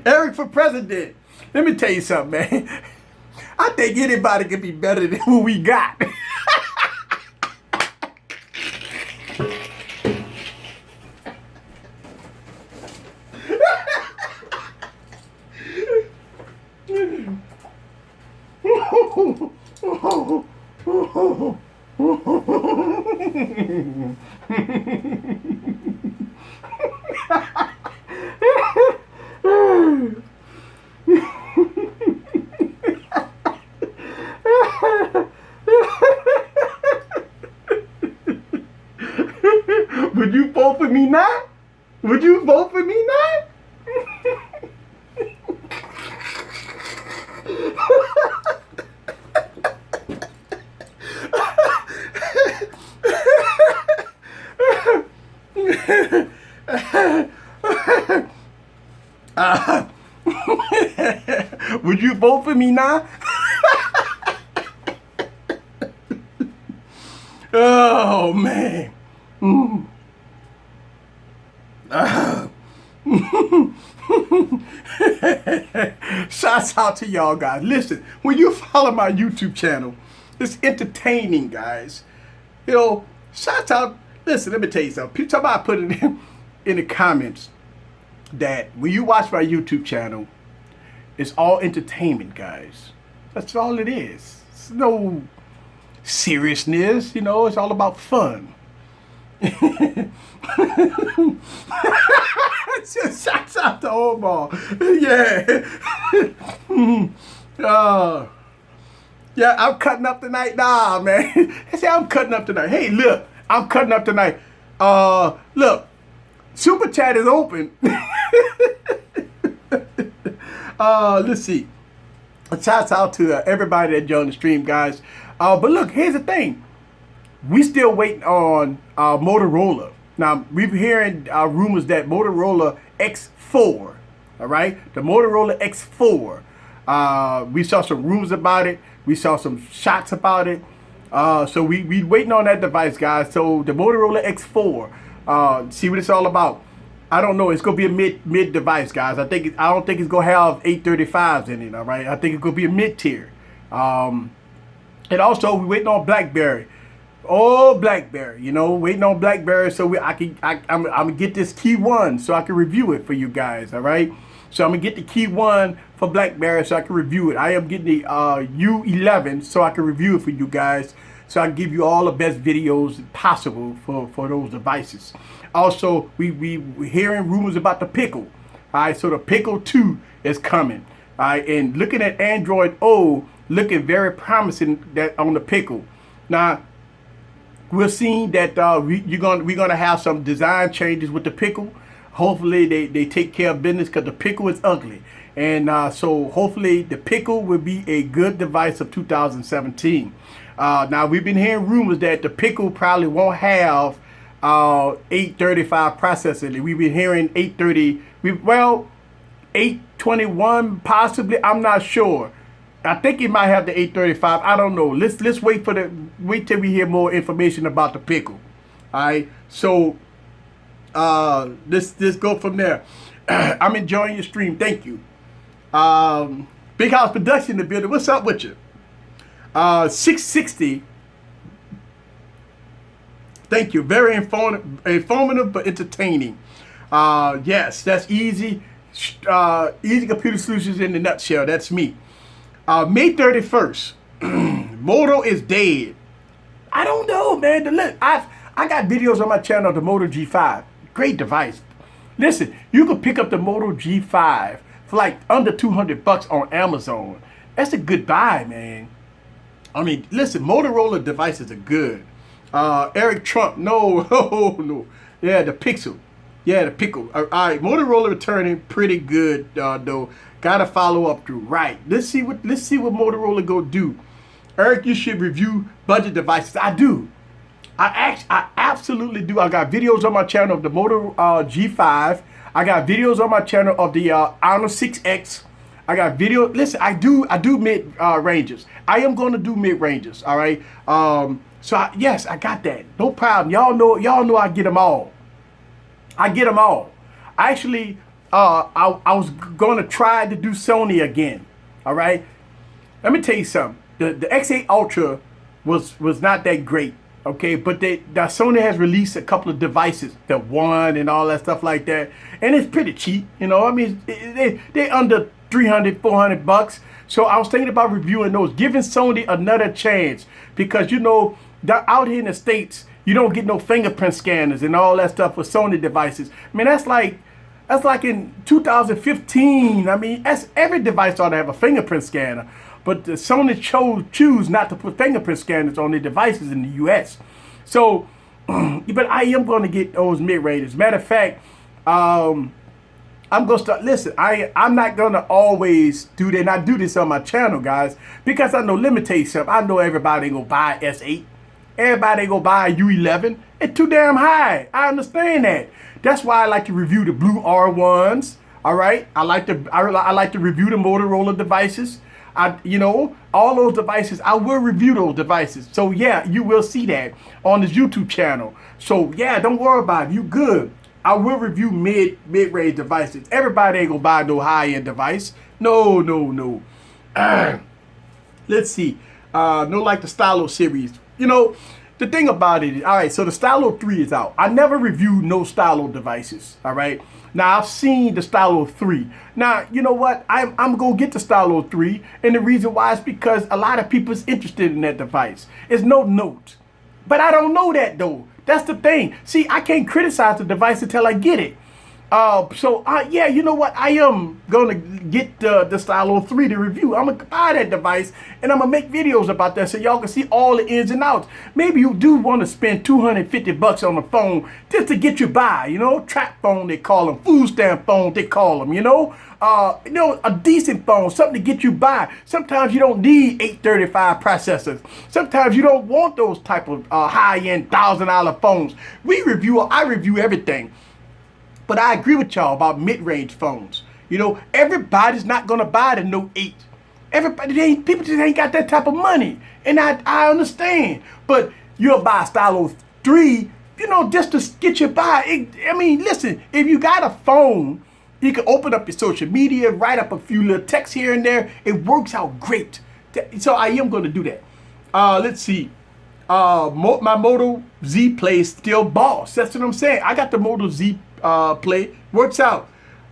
Eric for president. Let me tell you something, man. I think anybody can be better than who we got. Would you vote for me now? Would you vote for me now? Would you vote for me now? Oh, man. Mm. Shouts out to y'all guys. Listen, when you follow my YouTube channel, it's entertaining, guys. You know, shouts out. Listen, let me tell you something. Somebody put it in the comments that when you watch my YouTube channel, it's all entertainment, guys. That's all it is. It's no seriousness, you know. It's all about fun. Shouts out to Omar. Yeah. Yeah, I'm cutting up tonight. Nah, man. I say I'm cutting up tonight. Hey, look, I'm cutting up tonight. Look, Super Chat is open. Let's see. Shouts out to everybody that joined the stream, guys. But look, here's the thing. We still waiting on Motorola. Now, we've hearing rumors that Motorola X4, all right? The Motorola X4. We saw some rumors about it. We saw some shots about it. So we waiting on that device, guys. So the Motorola X4, see what it's all about. I don't know. It's gonna be a mid device, guys. I don't think it's gonna have 835s in it. All right. I think it's gonna be a mid tier. And also we waiting on BlackBerry. Oh, BlackBerry, you know, waiting on BlackBerry so I'm gonna get this key one so I can review it for you guys. All right. So I'm gonna get the key one for BlackBerry so I can review it. I am getting the U11 so I can review it for you guys. So I can give you all the best videos possible for those devices. Also, we hearing rumors about the Pickle. All right, so the Pickle 2 is coming. All right, and looking at Android O, looking very promising that on the Pickle. Now, we're seeing that we're gonna have some design changes with the Pickle. Hopefully, they take care of business because the Pickle is ugly. And so hopefully the Pickle will be a good device of 2017. Now, we've been hearing rumors that the Pickle probably won't have 835 processor. We've been hearing 830, 821 possibly. I'm not sure. I think it might have the 835. I don't know. Let's wait till we hear more information about the Pickle. All right. So let's go from there. I'm enjoying your stream. Thank you. Big House Production in the building. What's up with you? 660. Thank you. Very informative but entertaining. Yes, that's easy. Easy computer solutions in the nutshell. That's me. May 31st. Moto is dead. I don't know, man. Look, I got videos on my channel of the Moto G5. Great device. Listen, you can pick up the Moto G5 for like under $200 on Amazon. That's a good buy, man. I mean, listen, Motorola devices are good. Eric Trump, no. Yeah, the Pixel. Yeah, the Pickle. All right, Motorola returning pretty good, though. Gotta follow up through. Right. Let's see what Motorola go do. Eric, you should review budget devices. I do. I absolutely do. I got videos on my channel of the Moto G5. I got videos on my channel of the Honor 6X. I got video. Listen, I do mid ranges. I am going to do mid ranges. All right. Yes, I got that. No problem. Y'all know I get them all. I get them all. Actually, I was going to try to do Sony again. All right. Let me tell you something. The X8 Ultra was not that great. Okay, but Sony has released a couple of devices, the One and all that stuff like that, and it's pretty cheap. You know, I mean, they're under $300-400. So I was thinking about reviewing those, giving Sony another chance, because you know, out here in the States, you don't get no fingerprint scanners and all that stuff for Sony devices. I mean, that's like in 2015. I mean, every device ought to have a fingerprint scanner. But Sony choose not to put fingerprint scanners on their devices in the U.S. So, but I am going to get those mid-ranges. Matter of fact, I'm going to start. Listen, I'm not going to always do that. And I do this on my channel, guys, because I know, let me tell you something. I know everybody ain't going to buy S8. Everybody ain't going to buy a U11. It's too damn high. I understand that. That's why I like to review the blue R1s. All right, I like to review the Motorola devices. All those devices, I will review those devices. So yeah, you will see that on this YouTube channel. So yeah, don't worry about it. You good. I will review mid-range devices. Everybody ain't gonna buy no high-end device. No. Let's see. No, like the Stylo series. The thing about it is, all right, so the Stylo 3 is out. I never reviewed no Stylo devices, all right? Now, I've seen the Stylo 3. Now, you know what? I'm going to get the Stylo 3, and the reason why is because a lot of people is interested in that device. It's no note. But I don't know that, though. That's the thing. See, I can't criticize the device until I get it. Yeah, you know what? I am going to get the Stylo 3 to review. I'm going to buy that device, and I'm going to make videos about that so y'all can see all the ins and outs. Maybe you do want to spend $250 on the phone just to get you by, trap phone they call them, food stamp phone they call them, a decent phone, something to get you by. Sometimes you don't need 835 processors. Sometimes you don't want those type of high-end $1,000 phones. I review everything. But I agree with y'all about mid-range phones. Everybody's not gonna buy the Note 8. People just ain't got that type of money. And I understand. But you'll buy a Stylo 3, just to get you by. Listen, if you got a phone, you can open up your social media, write up a few little texts here and there. It works out great. So I am gonna do that. Let's see. My Moto Z Play is still boss. That's what I'm saying. I got the Moto Z Play. Works out.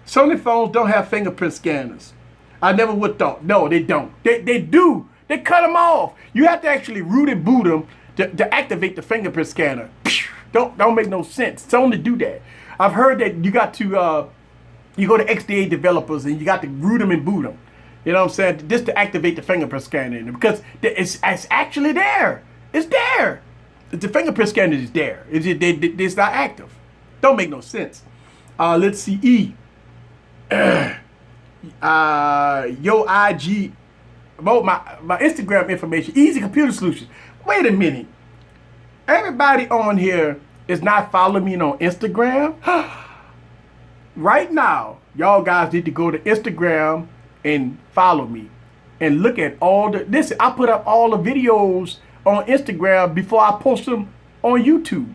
Sony phones don't have fingerprint scanners. I never would thought. No, they don't. They do. They cut them off. You have to actually root and boot them to activate the fingerprint scanner. Don't make no sense. Sony do that. I've heard that you got to you go to XDA developers and you got to root them and boot them. You know what I'm saying? Just to activate the fingerprint scanner because it's actually there. It's there. The fingerprint scanner is there. It's not active. Don't make no sense. Let's see. Yo IG. My Instagram information. Easy Computer Solutions. Wait a minute. Everybody on here is not following me on Instagram. Right now, y'all guys need to go to Instagram and follow me. And look at listen, I put up all the videos on Instagram before I post them on YouTube.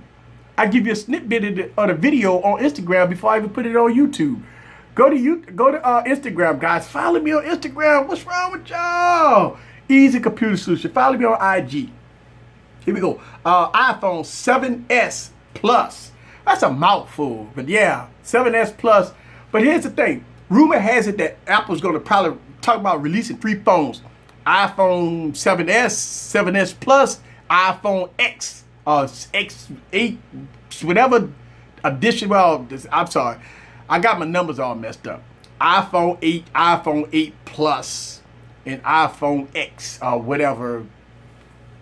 I give you a snippet of the video on Instagram before I even put it on YouTube. Go to Instagram, guys. Follow me on Instagram. What's wrong with y'all? Easy Computer Solution. Follow me on IG. Here we go. iPhone 7S Plus. That's a mouthful, but yeah, 7S Plus. But here's the thing. Rumor has it that Apple's going to probably talk about releasing 3 phones. iPhone 7S, 7S Plus, iPhone X, X8, whatever edition. Well, I'm sorry. I got my numbers all messed up. iPhone 8, iPhone 8 Plus, and iPhone X, or whatever,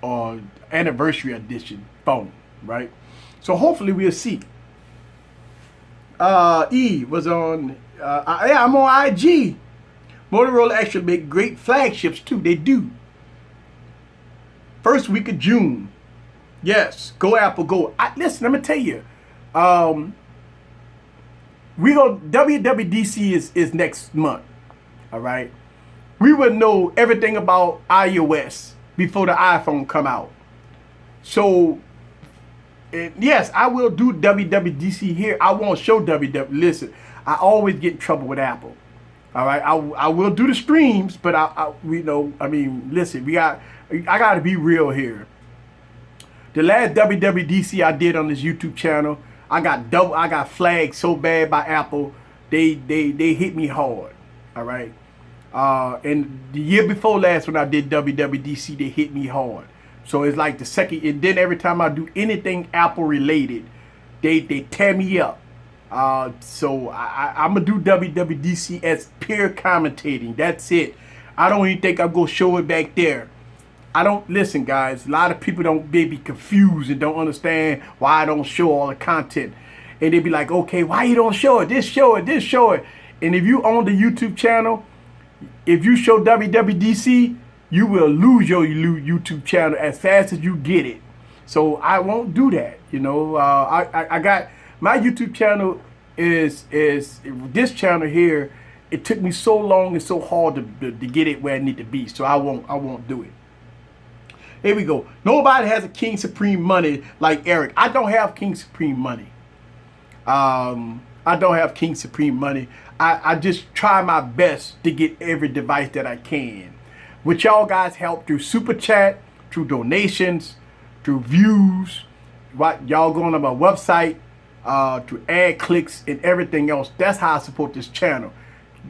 or anniversary edition phone, right? So hopefully we'll see. E was on, yeah, I'm on IG. Motorola actually make great flagships too. They do. First week of June. Yes, go Apple, go. Listen, let me tell you. WWDC is next month. All right. We will know everything about iOS before the iPhone come out. So, yes, I will do WWDC here. I won't show WW. Listen, I always get in trouble with Apple. All right, I will do the streams, but listen, I got to be real here. The last WWDC I did on this YouTube channel, I got flagged so bad by Apple. They hit me hard. All right. And the year before last when I did WWDC, they hit me hard. So it's like the second, and then every time I do anything Apple related, they tear me up. So I'm gonna do WWDC as pure commentating. That's it. I don't even think I'm gonna show it back there. Listen, guys. A lot of people don't be confused and don't understand why I don't show all the content. And they be like, okay, why you don't show it? This show it, this show it. And if you own the YouTube channel, if you show WWDC, you will lose your YouTube channel as fast as you get it. So I won't do that. I got my YouTube channel is this channel here. It took me so long and so hard to get it where I need to be. So I won't do it. Here we go. Nobody has a King Supreme money like Eric. I don't have King Supreme money. I don't have King Supreme money. I just try my best to get every device that I can. Which y'all guys help through Super Chat, through donations, through views. What y'all going on my website, through ad clicks and everything else. That's how I support this channel.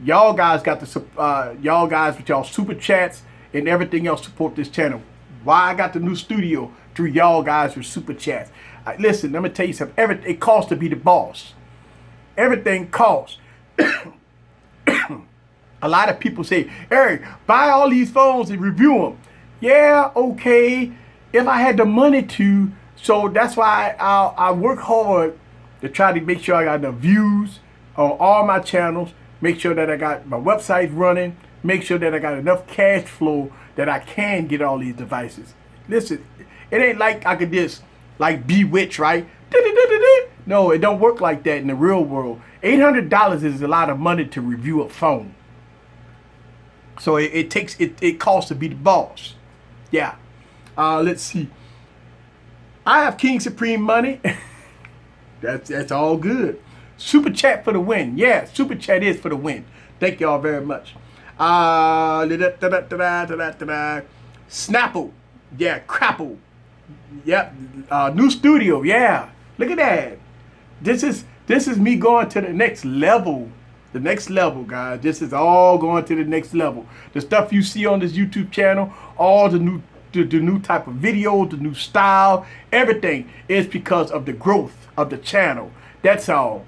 Y'all guys got the y'all guys with y'all Super Chats and everything else support this channel. Why I got the new studio through y'all guys with Super Chats. Listen, let me tell you something. It costs to be the boss. Everything costs. A lot of people say, Eric, buy all these phones and review them. Yeah, okay. If I had the money to. So that's why I work hard to try to make sure I got enough views on all my channels. Make sure that I got my website running. Make sure that I got enough cash flow that I can get all these devices. Listen, it ain't like I could just like bewitch, right? No, it don't work like that in the real world. $800 is a lot of money to review a phone. So it costs to be the boss. Yeah. Let's see. I have King Supreme money. That's all good. Super Chat for the win. Yeah, Super Chat is for the win. Thank y'all very much. Snapple. Yeah, Crapple. Yep. New studio. Yeah. Look at that. This is me going to the next level. The next level, guys. This is all going to the next level. The stuff you see on this YouTube channel, all the new type of videos, the new style, everything is because of the growth of the channel. That's all.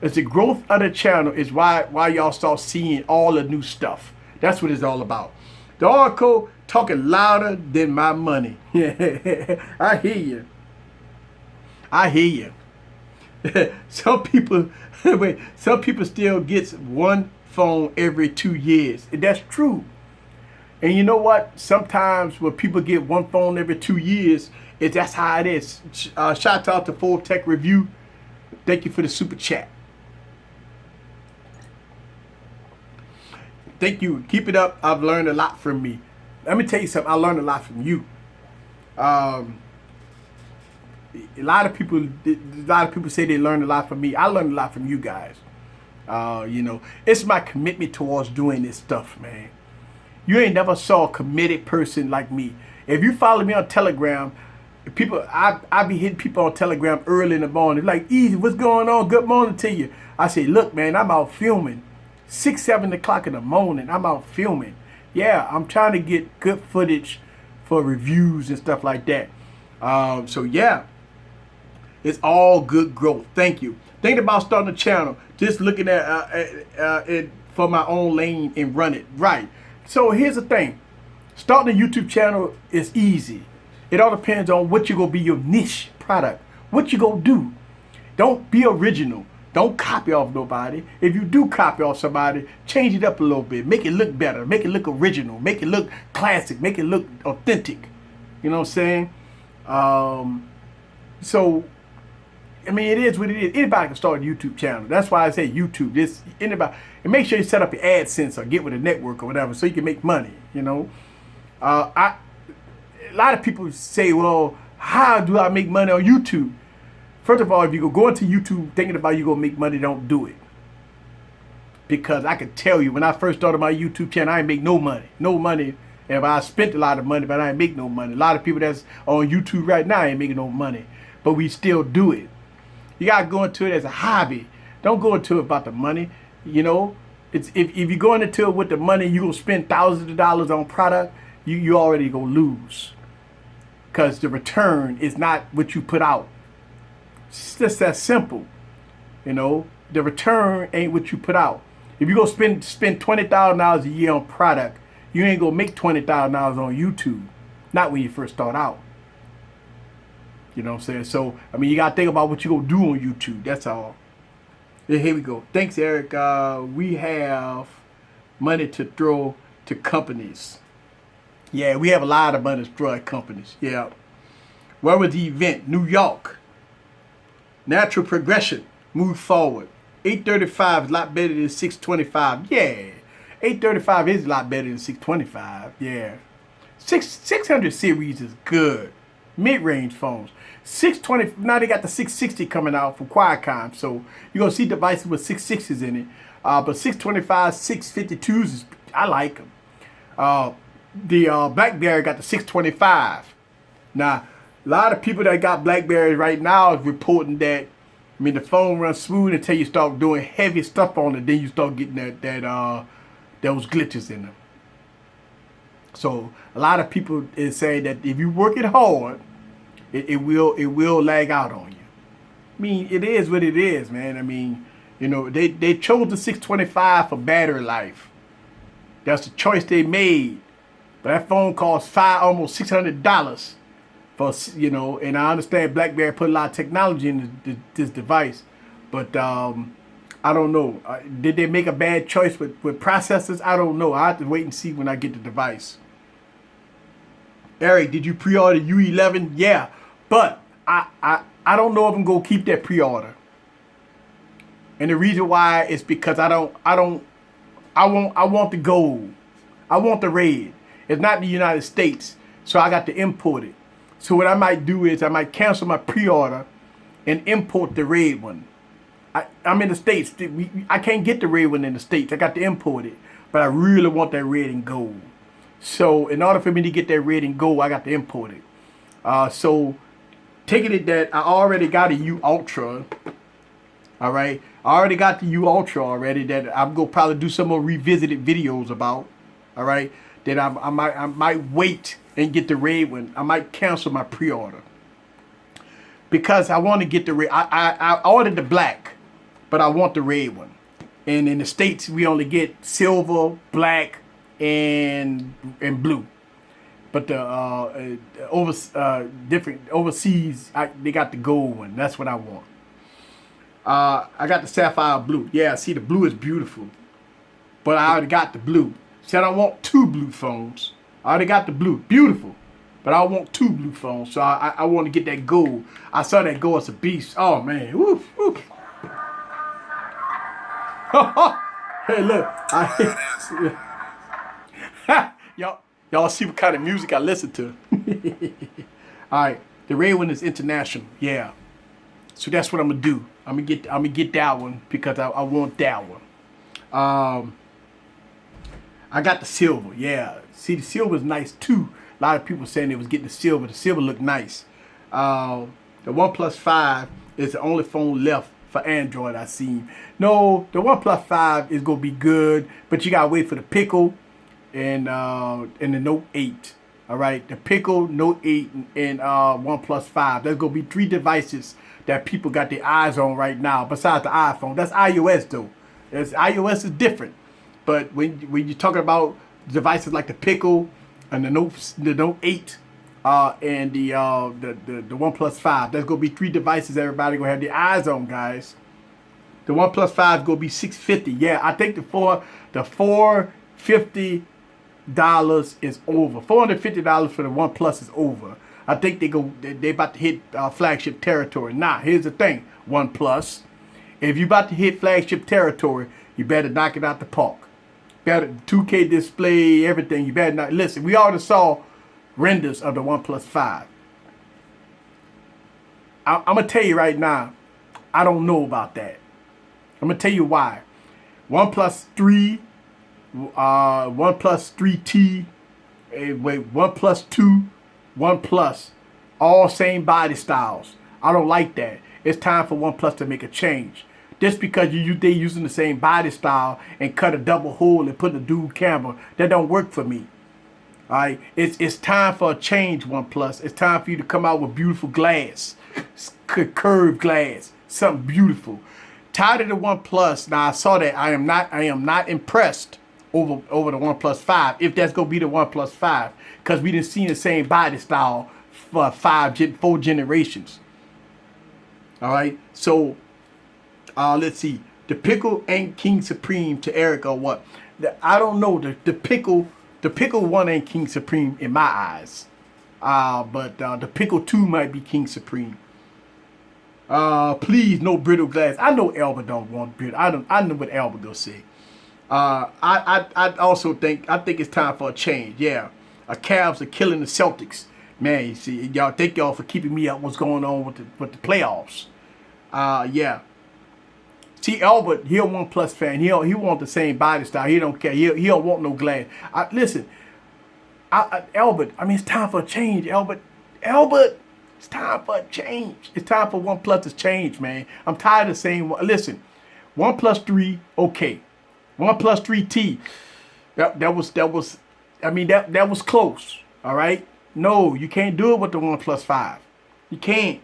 It's the growth of the channel is why y'all start seeing all the new stuff. That's what it's all about. The Oracle talking louder than my money. I hear you. I hear you. Some people still gets one phone every 2 years. And that's true. And you know what? Sometimes when people get one phone every 2 years, that's how it is. Shout out to Full Tech Review. Thank you for the Super Chat. Thank you. Keep it up. I've learned a lot from me. Let me tell you something. I learned a lot from you. A lot of people say they learned a lot from me. I learned a lot from you guys. You know, it's my commitment towards doing this stuff, man. You ain't never saw a committed person like me. If you follow me on Telegram, I be hitting people on Telegram early in the morning. Like, easy, what's going on? Good morning to you. I say, look, man, I'm out filming. 6, 7 o'clock in the morning, I'm out filming. Yeah, I'm trying to get good footage for reviews and stuff like that. So yeah, it's all good growth. Thank you. Thinking about starting a channel, just looking at it for my own lane and run it right. So here's the thing. Starting a YouTube channel is easy. It all depends on what you're going to be your niche product. What you going to do. Don't be original. Don't copy off nobody. If you do copy off somebody, change it up a little bit. Make it look better. Make it look original. Make it look classic. Make it look authentic. You know what I'm saying? So, I mean, it is what it is. Anybody can start a YouTube channel. That's why I say YouTube. Anybody. And make sure you set up your AdSense or get with a network or whatever so you can make money, you know. A lot of people say, well, how do I make money on YouTube? First of all, if you go into YouTube thinking about you going to make money, don't do it. Because I can tell you, when I first started my YouTube channel, I ain't make no money. No money. And I spent a lot of money, but I ain't make no money. A lot of people that's on YouTube right now ain't making no money. But we still do it. You got to go into it as a hobby. Don't go into it about the money. You know, if you're going into it with the money, you're going to spend thousands of dollars on product, you already going to lose. Because the return is not what you put out. It's just that simple. You know, the return ain't what you put out. If you go spend $20,000 a year on product, you ain't gonna make $20,000 on YouTube. Not when you first start out. You know what I'm saying? So, I mean, you gotta think about what you gonna do on YouTube. That's all. Yeah, here we go. Thanks, Eric. We have money to throw to companies. Yeah, we have a lot of money to throw at companies. Yeah. Where was the event? New York. Natural progression. Move forward. 835 is a lot better than 625. Yeah. 835 is a lot better than 625. Yeah. 600 series is good. Mid-range phones. 620, now they got the 660 coming out from Qualcomm. So you're going to see devices with 660s in it. But 625, 652s, I like them. The BlackBerry got the 625. Now, a lot of people that got BlackBerry right now is reporting that, I mean, the phone runs smooth until you start doing heavy stuff on it. Then you start getting those glitches in them. So a lot of people is saying that if you work it hard, it will lag out on you. I mean, it is what it is, man. I mean, you know, they chose the 625 for battery life. That's the choice they made. But that phone costs almost $600 for, you know, and I understand BlackBerry put a lot of technology in this device, but I don't know. Did they make a bad choice with processors? I don't know. I have to wait and see when I get the device. Eric, did you pre-order U11? Yeah, but I don't know if I'm gonna keep that pre-order. And the reason why is because I want the gold. I want the red. It's not the United States, so I got to import it. So what I might do is I might cancel my pre-order and import the red one. I'm in the States. I can't get the red one in the States. I got to import it, but I really want that red and gold. So in order for me to get that red and gold, I got to import it. So taking it that I already got a U Ultra. All right, I already got the U Ultra already that I'm gonna probably do some more revisited videos about. All right, that I might wait and get the red one. I might cancel my pre-order because I want to get the red. I ordered the black, but I want the red one. And in the States, we only get silver, black, and blue. But the different overseas, they got the gold one. That's what I want. I got the sapphire blue. Yeah, see, the blue is beautiful, but I already got the blue. See, I don't want two blue phones. I already got the blue, beautiful, but I want two blue phones. So I want to get that gold. I saw that gold as a beast. Oh man, woo, woo. Hey, look, y'all see what kind of music I listen to. All right, the red one is international. Yeah, so that's what I'm gonna do. I'm gonna get that one because I want that one. I got the silver. Yeah, see, the silver is nice too. A lot of people saying they was getting the silver. The silver looked nice. The OnePlus 5 is the only phone left for Android I seen. No, the OnePlus 5 is gonna be good, but you gotta wait for the Pickle and the Note 8. All right, the Pickle, Note 8, and OnePlus 5. There's gonna be 3 devices that people got their eyes on right now. Besides the iPhone, that's iOS though. iOS is different, but when you're talking about devices like the Pickle and the Note 8. And the OnePlus 5. There's gonna be 3 devices everybody gonna have their eyes on, guys. The OnePlus 5 is gonna be $650. Yeah, I think the $450 is over. $450 for the OnePlus is over. I think they about to hit flagship territory. Now, here's the thing, OnePlus. If you about to hit flagship territory, you better knock it out the park. Better 2K display, everything. You better not listen. We already saw renders of the OnePlus 5. I'm gonna tell you right now, I don't know about that. I'm gonna tell you why. OnePlus 3, OnePlus 3T, OnePlus 2, OnePlus, all same body styles. I don't like that. It's time for OnePlus to make a change. Just because they using the same body style and cut a double hole and put a dual camera, that don't work for me. All right, it's time for a change, OnePlus. It's time for you to come out with beautiful glass, curved glass, something beautiful. Tired of the OnePlus. Now I saw that. I am not impressed over the OnePlus 5. If that's gonna be the OnePlus 5, because we didn't see the same body style for 4 generations. All right, so let's see. The Pickle ain't King Supreme to Eric or what? I don't know. The Pickle. The Pickle 1 ain't King Supreme in my eyes. But the Pickle 2 might be King Supreme. Please, no brittle glass. I know Albert don't want brittle. I know what Albert gonna say. I also think it's time for a change. Yeah, Cavs are killing the Celtics. Man, you see, y'all thank y'all for keeping me up. What's going on with the playoffs? Yeah. See, Albert, he a OnePlus fan. He want the same body style. He don't care. He don't want no glass. Listen, Albert. I mean, it's time for a change, Albert. Albert, it's time for a change. It's time for OnePlus to change, man. I'm tired of saying. Listen, OnePlus 3, okay. OnePlus 3T, that was. I mean, that was close. All right. No, you can't do it with the OnePlus 5. You can't.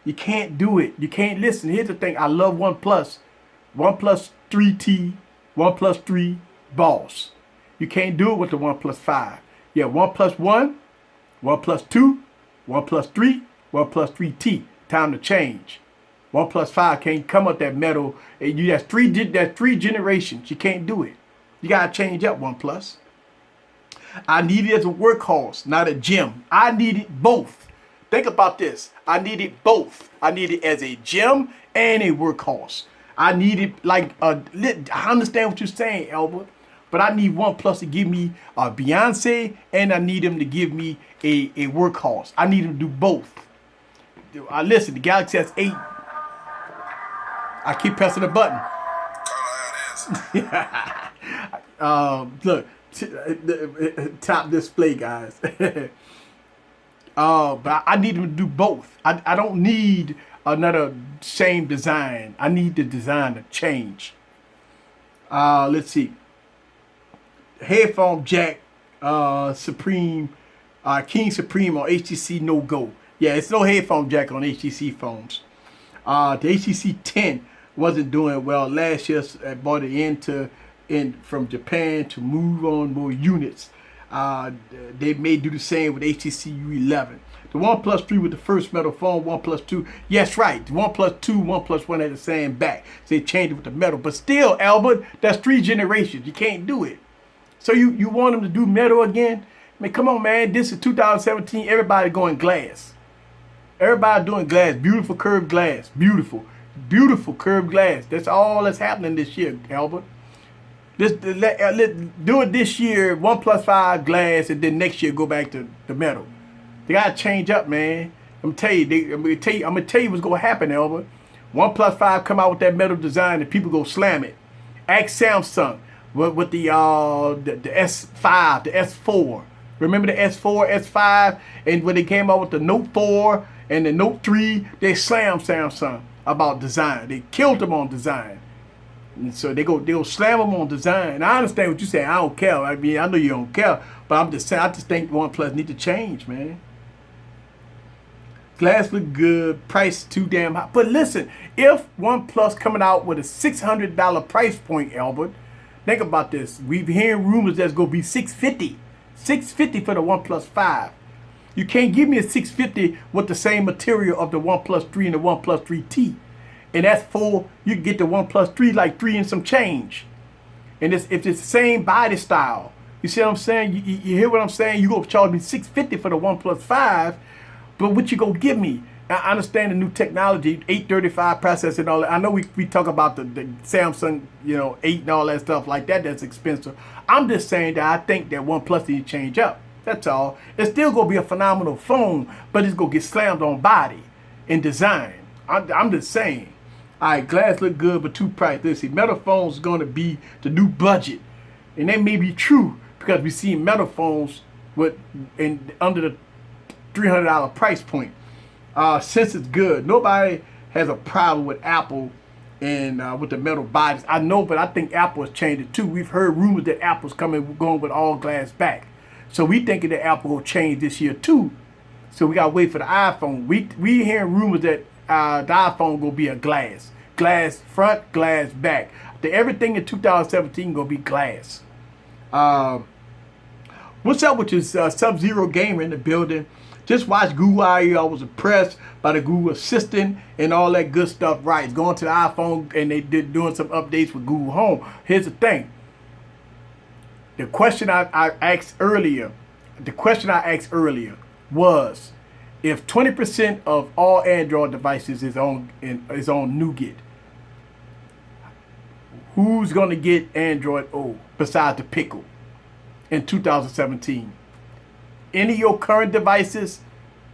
You can't do it. You can't. Listen, here's the thing. I love OnePlus. OnePlus 3T, OnePlus 3 Boss. You can't do it with the OnePlus 5. Yeah, OnePlus 1, OnePlus 2, OnePlus 3, OnePlus 3T. Time to change. OnePlus 5 can't come up that metal. That's three generations. You can't do it. You gotta change up OnePlus. I need it as a workhorse, not a gym. I need it both. Think about this. I need it both. I need it as a gym and a workhorse. I need it like I understand what you're saying, Albert, but I need OnePlus to give me a Beyonce, and I need them to give me a workhorse. I need them to do both. Listen, the Galaxy S8. I keep pressing the button. Look. Top display, guys. But I need them to do both. I don't need another same design. I need the design to change. Let's see. Headphone jack, Supreme, King Supreme on HTC no go. Yeah, it's no headphone jack on HTC phones. The HTC 10 wasn't doing well last year. I bought it from Japan to move on more units. They may do the same with HTC U11. The OnePlus 3 with the first metal phone, OnePlus 2. Yes, right. The OnePlus 2, OnePlus 1 had the same back. So they changed it with the metal. But still, Albert, that's 3 generations. You can't do it. So you want them to do metal again? I mean, come on, man. This is 2017. Everybody going glass. Everybody doing glass. Beautiful curved glass. Beautiful. Beautiful curved glass. That's all that's happening this year, Albert. Let's do it this year, OnePlus 5 glass, and then next year go back to the metal. They gotta change up, man. I'm gonna tell you what's gonna happen, Albert. OnePlus 5 come out with that metal design, and people go slam it. Ask Samsung with the S5, the S4. Remember the S4, S5, and when they came out with the Note 4 and the Note 3, they slammed Samsung about design. They killed them on design. And so they'll slam them on design. I understand what you say. I don't care. I mean, I know you don't care, but I'm just saying. I just think OnePlus need to change, man. Glass look good. Price too damn high. But listen, if OnePlus coming out with a $600 price point, Albert, think about this. We've hearing rumors that's gonna be $650. $650 for the OnePlus 5. You can't give me a $650 with the same material of the OnePlus 3 and the OnePlus 3T. And that's for, you can get the OnePlus 3 like 3 and some change. And if it's the same body style, you see what I'm saying? You hear what I'm saying? You gonna charge me $650 for the OnePlus 5, but what you gonna give me? I understand the new technology, 835 processor and all that. I know we talk about the Samsung, 8 and all that stuff like that. That's expensive. I'm just saying that I think that OnePlus needs to change up. That's all. It's still gonna be a phenomenal phone, but it's gonna get slammed on body and design. I'm just saying. All right, glass look good, but too pricey. Listen, metal phones going to be the new budget. And that may be true because we see metal phones under the $300 price point. Since it's good, nobody has a problem with Apple and with the metal bodies. I know, but I think Apple has changed it too. We've heard rumors that Apple's going with all glass back. So we thinking that Apple will change this year too. So we got to wait for the iPhone. We hearing rumors that the iPhone gonna be a glass front, glass back. Everything in 2017 gonna be glass. What's up with this Sub-Zero gamer in the building? Just watch Google I.E. I was impressed by the Google Assistant and all that good stuff. Right, it's going to the iPhone and they did doing some updates with Google Home. Here's the thing. The question I asked earlier was, if 20% of all Android devices is on nougat, who's gonna get Android O besides the pickle in 2017? Any of your current devices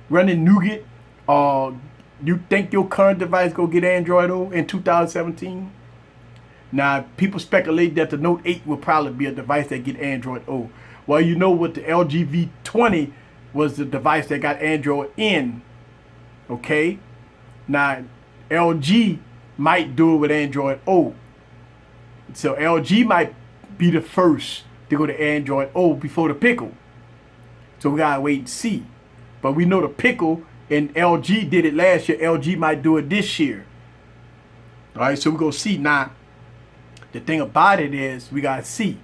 running nougat, or you think your current device gonna get Android O in 2017? Now, people speculate that the Note 8 will probably be a device that get Android O. Well, you know what, the LG V20 was the device that got Android N. Okay? Now, LG might do it with Android O. So LG might be the first to go to Android O before the pickle. So we gotta wait and see. But we know the pickle and LG did it last year. LG might do it this year. All right, so we're gonna see. Now, the thing about it is we gotta see.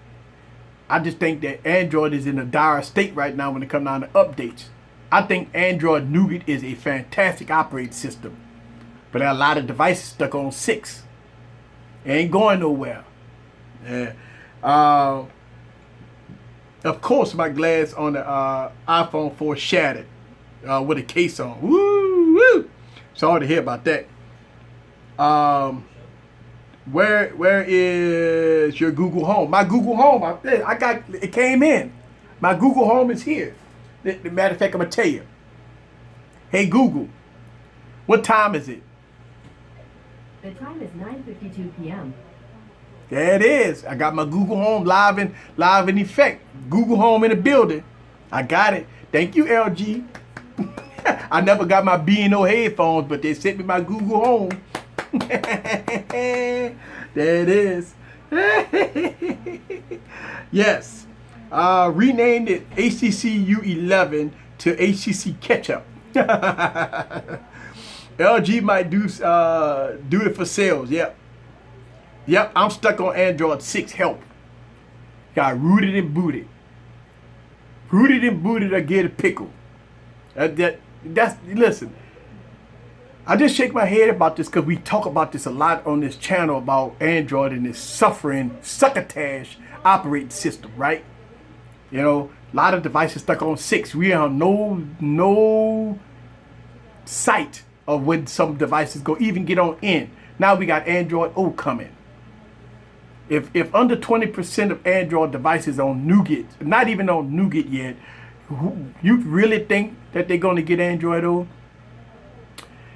I just think that Android is in a dire state right now when it comes down to updates. I think Android Nougat is a fantastic operating system, but there are a lot of devices stuck on 6. It ain't going nowhere. Yeah. Of course, my glass on the iPhone 4 shattered with a case on. Woo, woo. Sorry to hear about that. Where is your Google Home? My Google Home, I got it, came in. My Google Home is here. Matter of fact, I'm gonna tell you. Hey Google, what time is it? The time is 9:52 p.m. There it is. I got my Google Home live in effect. Google Home in the building. I got it. Thank you, LG. I never got my B&O headphones, but they sent me my Google Home. There it is. Yes. Renamed it HTC U11 to HTC Ketchup. LG might do it for sales. Yep, I'm stuck on Android 6. Help. Got rooted and booted. Rooted and booted or get a pickle. That's listen. I just shake my head about this because we talk about this a lot on this channel about Android and this suffering succotash operating system, right? You know, a lot of devices stuck on 6. We have no sight of when some devices go even get on N. Now we got Android O coming. If under 20% of Android devices on nougat, not even on nougat yet, you really think that they're going to get Android O?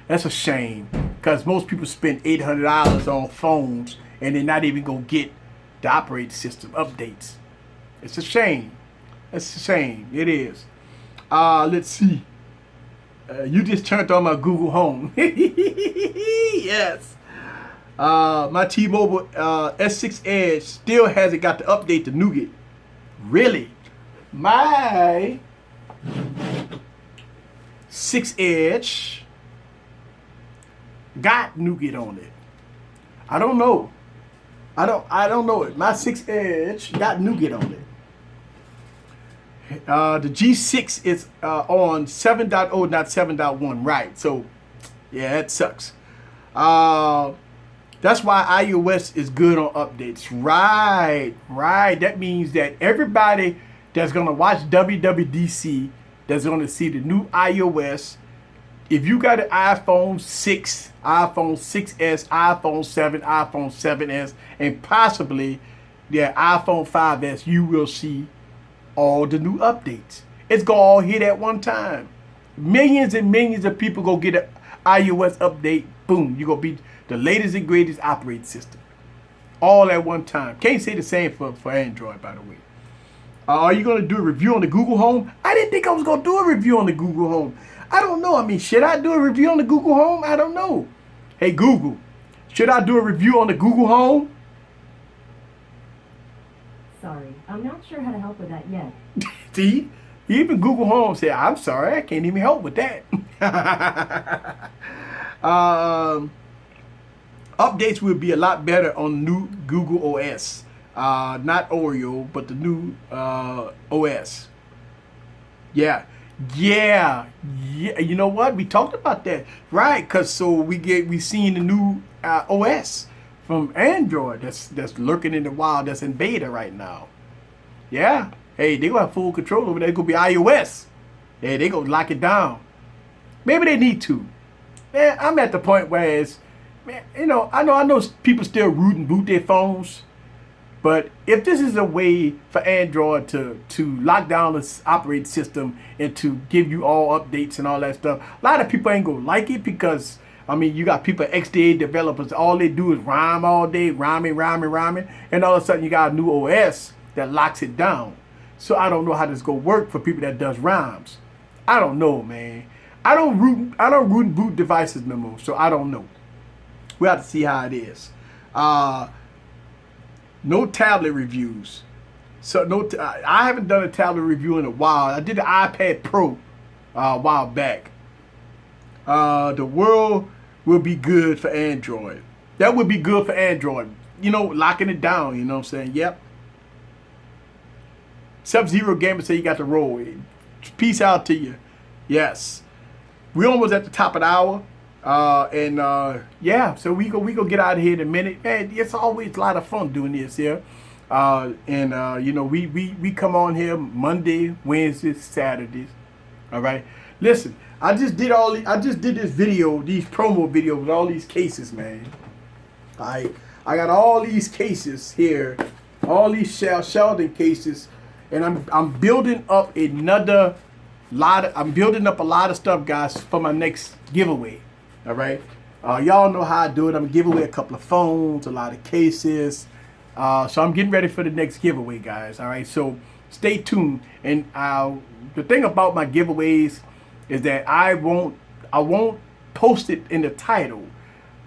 That's a shame, because most people spend $800 on phones and they're not even going to get the operating system updates. It's a shame. It's a shame. It is. Let's see. You just turned on my Google Home. Yes. My T-Mobile S6 Edge still hasn't got the update to Nougat. Really? My 6 Edge got Nougat on it. I don't know. I don't know it. My 6 Edge got Nougat on it. The G6 is on 7.0, not 7.1. Right. So, yeah, that sucks. That's why iOS is good on updates. Right. That means that everybody that's going to watch WWDC, that's going to see the new iOS, if you got an iPhone 6, iPhone 6S, iPhone 7, iPhone 7S, and possibly the iPhone 5S, you will see all the new updates. It's going to all hit at one time. Millions and millions of people go get an iOS update. Boom. You're going to be the latest and greatest operating system. All at one time. Can't say the same for Android, by the way. Are you going to do a review on the Google Home? I didn't think I was going to do a review on the Google Home. I don't know. I mean, should I do a review on the Google Home? I don't know. Hey, Google, should I do a review on the Google Home? Sorry, I'm not sure how to help with that yet. See, even Google Home said, I'm sorry, I can't even help with that. Updates will be a lot better on new Google OS. Not Oreo, but the new OS. Yeah. You know what? We talked about that, right? Cause so we seen the new OS from Android that's lurking in the wild, that's in beta right now. Yeah. Hey, they gonna have full control over there. It's gonna be iOS. Hey, they gonna lock it down. Maybe they need to. Man, I'm at the point where it's, man, I know people still root and boot their phones, but if this is a way for Android to lock down this operating system and to give you all updates and all that stuff, a lot of people ain't gonna like it because, I mean, you got people, XDA developers, all they do is rhyme all day, rhyming, and all of a sudden you got a new OS that locks it down. So I don't know how this gonna work for people that does rhymes. I don't know, man. I don't root and boot devices no more, so I don't know. We have to see how it is. No tablet reviews. So I haven't done a tablet review in a while. I did the iPad Pro a while back. The world will be good for Android. That would be good for Android. Locking it down. You know what I'm saying? Yep. Sub-Zero Gamer say you got to roll. Peace out to you. Yes. We're almost at the top of the hour. Yeah, so we go get out of here in a minute. Man, it's always a lot of fun doing this here. We come on here Monday, Wednesdays, Saturdays. All right. Listen, I just did this video, these promo videos with all these cases, man. I got all these cases here, all these Sheldon cases, and I'm building up a lot of stuff, guys, for my next giveaway. All right. Y'all know how I do it. I'm gonna give away a couple of phones, a lot of cases. So I'm getting ready for the next giveaway, guys. All right. So stay tuned. And the thing about my giveaways is that I won't post it in the title,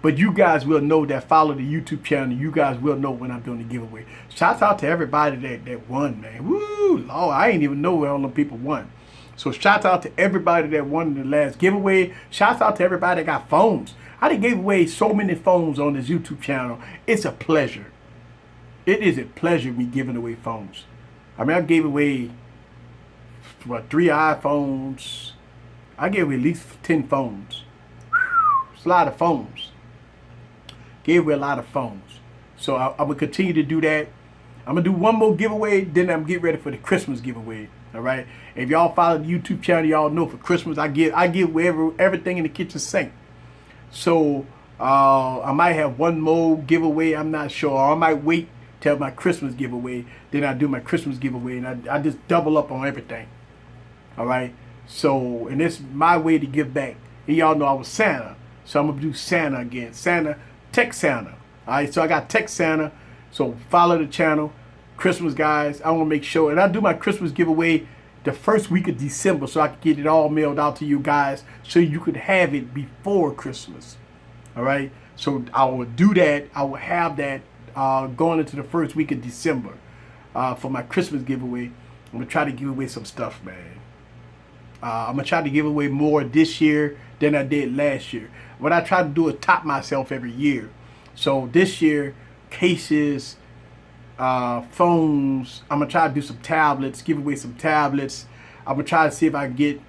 but you guys will know that follow the YouTube channel. You guys will know when I'm doing the giveaway. Shouts out to everybody that won, man. Woo, Lord, I ain't even know where all the people won. So shout out to everybody that won the last giveaway. Shout out to everybody that got phones. I done gave away so many phones on this YouTube channel. It's a pleasure. It is a pleasure me giving away phones. I mean, I gave away 3 iPhones. I gave away at least 10 phones. It's a lot of phones. Gave away a lot of phones. So I'm gonna continue to do that. I'm gonna do one more giveaway, then I'm getting ready for the Christmas giveaway. All right. If y'all follow the YouTube channel, y'all know for Christmas I give everything in the kitchen sink. So I might have one more giveaway. I'm not sure. Or I might wait till my Christmas giveaway. Then I do my Christmas giveaway, and I just double up on everything. All right. So, and this is my way to give back. And y'all know I was Santa, so I'm gonna do Santa again. Santa, Tech Santa. All right. So I got Tech Santa. So follow the channel. Christmas, guys, I want to make sure, and I do my Christmas giveaway the first week of December so I can get it all mailed out to you guys so you could have it before Christmas. All right. So I will do that. I will have that going into the first week of December for my Christmas giveaway. I'm gonna try to give away some stuff, man. I'm gonna try to give away more this year than I did last year. What I try to do is top myself every year. So this year, cases, phones. I'm gonna try to do some tablets, give away some tablets. I'm gonna try to see if I can get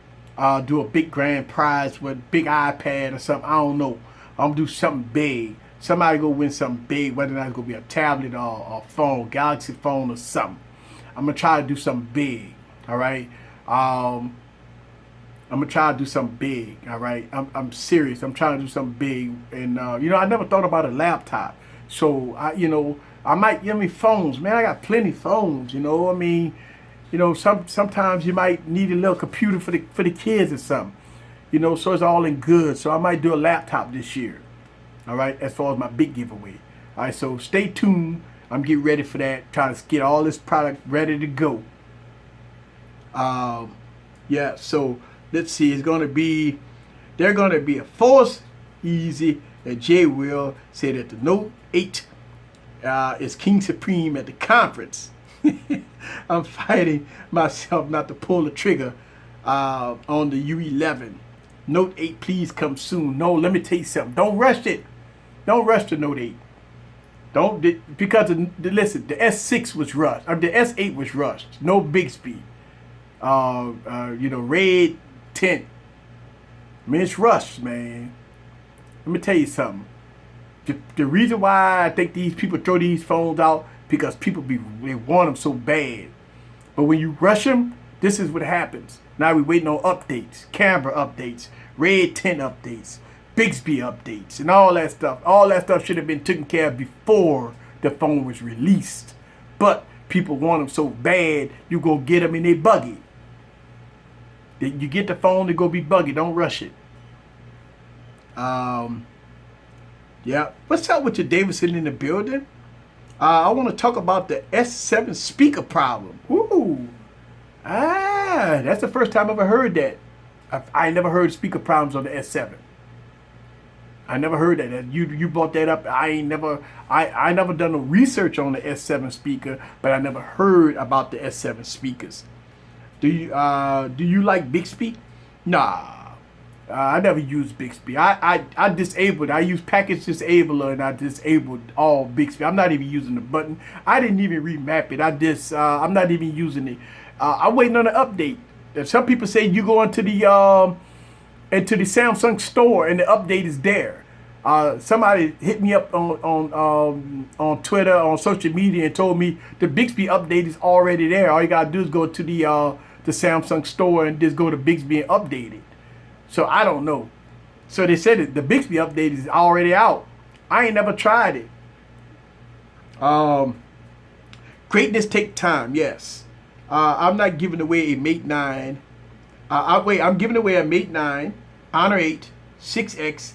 do a big grand prize with big iPad or something. I don't know. I'm gonna do something big. Somebody go win something big, whether or not it's gonna be a tablet or a phone, Galaxy phone or something. I'm gonna try to do something big. All right. I'm gonna try to do something big. All right. I'm serious. I'm trying to do something big. And I never thought about a laptop. So I might give me phones, man. I got plenty of phones, sometimes you might need a little computer for the kids or something, so it's all in good. So I might do a laptop this year. All right, as far as my big giveaway. All right, so stay tuned. I'm getting ready for that. Trying to get all this product ready to go. Yeah, so let's see. They're gonna be a Force Easy, and Jay will say that the Note 8 is King Supreme at the conference. I'm fighting myself not to pull the trigger on the U11. Note 8, please come soon. No, let me tell you something. Don't rush it. Don't rush the Note 8. Because listen, the S6 was rushed. Or the S8 was rushed. No big speed. Red tint. I mean, it's rushed, man. Let me tell you something. The reason why I think these people throw these phones out because they want them so bad. But when you rush them, This is what happens. Now we're waiting on updates, camera updates, red tint updates, Bixby updates, and all that stuff. All that stuff should have been taken care of before the phone was released. But people want them so bad, you go get them and they buggy. You get the phone, they go be buggy. Don't rush it. Yeah. What's up with your Davidson in the building? I want to talk about the S7 speaker problem. Ooh. That's the first time I ever heard that. I never heard speaker problems on the S7. I never heard that. You brought that up. I never done no research on the S7 speaker, but I never heard about the S7 speakers. Do you like Bixby? Nah. I never used Bixby. I disabled. I use package disabler and I disabled all Bixby. I'm not even using the button. I didn't even remap it. I'm not even using it. I'm waiting on an update. Some people say you go into the Samsung store and the update is there. Somebody hit me up on Twitter, on social media, and told me the Bixby update is already there. All you gotta do is go to the Samsung store and just go to Bixby and update it. So I don't know. So they said that the Bixby update is already out. I ain't never tried it. Greatness take time, yes. I'm not giving away a Mate 9. I'm giving away a Mate 9 Honor 8 6X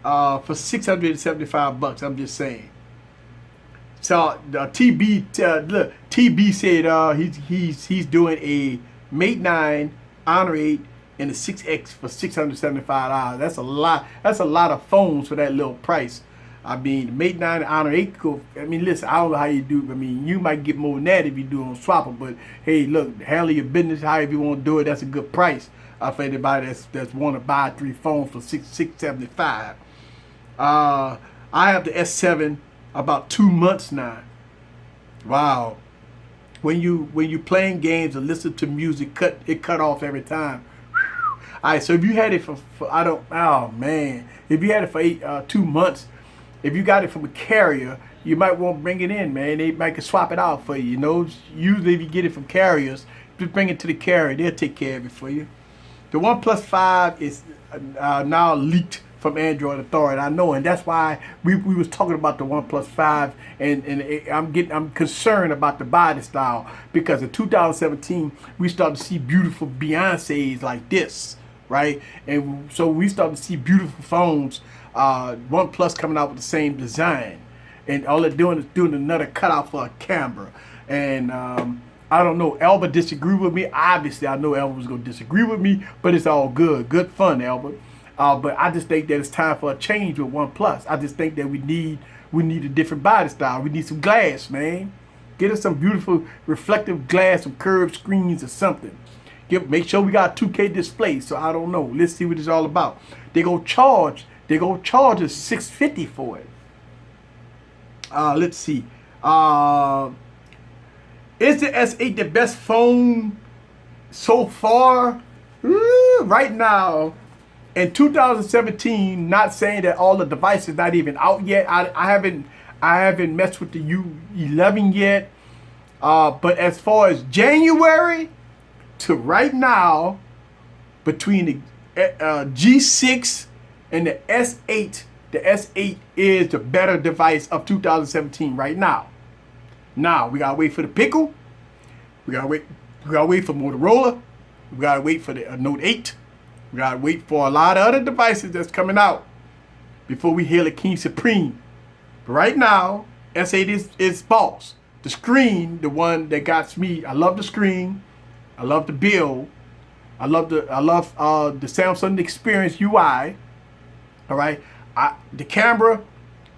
for $675. I'm just saying. So TB said he's doing a Mate 9 Honor 8 and a 6X for $675. That's a lot. That's a lot of phones for that little price. I mean, the Mate 9 and Honor 8 cool. I mean, listen, I don't know how you do. I mean, you might get more than that if you do it on Swapper. But hey, look, handle your business however you want to do it. That's a good price for anybody that's want to buy 3 phones for $675. I have the S7 about 2 months now. Wow. When you playing games or listen to music, it cut off every time. All right, so if you had it for if you had it for 2 months, if you got it from a carrier, you might want to bring it in, man. They might can swap it out for you. You know, usually if you get it from carriers, just bring it to the carrier. They'll take care of it for you. The OnePlus 5 is now leaked from Android Authority. I know, and that's why we was talking about the OnePlus 5, and I'm concerned about the body style, because in 2017 we started to see beautiful Beyoncés like this, right? And so we started to see beautiful phones. OnePlus coming out with the same design, and all they're doing is doing another cutout for a camera. And I don't know, Elba disagree with me. Obviously, I know Elba was gonna disagree with me, but it's all good fun, Elba. But I just think that it's time for a change with OnePlus. I just think that we need a different body style. We need some glass, man. Get us some beautiful reflective glass, some curved screens or something. Make sure we got a 2K display. So I don't know. Let's see what it's all about. They go charge us $650 for it. Let's see. Is the S8 the best phone so far? Right now, in 2017, not saying that all the devices not even out yet. I haven't messed with the U11 yet. But as far as January to right now, between the G6 and the S8 is the better device of 2017 right now. Now we gotta wait for the pickle. We gotta wait for Motorola. We gotta wait for the Note 8. We gotta wait for a lot of other devices that's coming out before we hail a King Supreme. But right now, S8 is boss. The screen, the one that got me. I love the screen. I love the build. I love the Samsung Experience UI. All right. The camera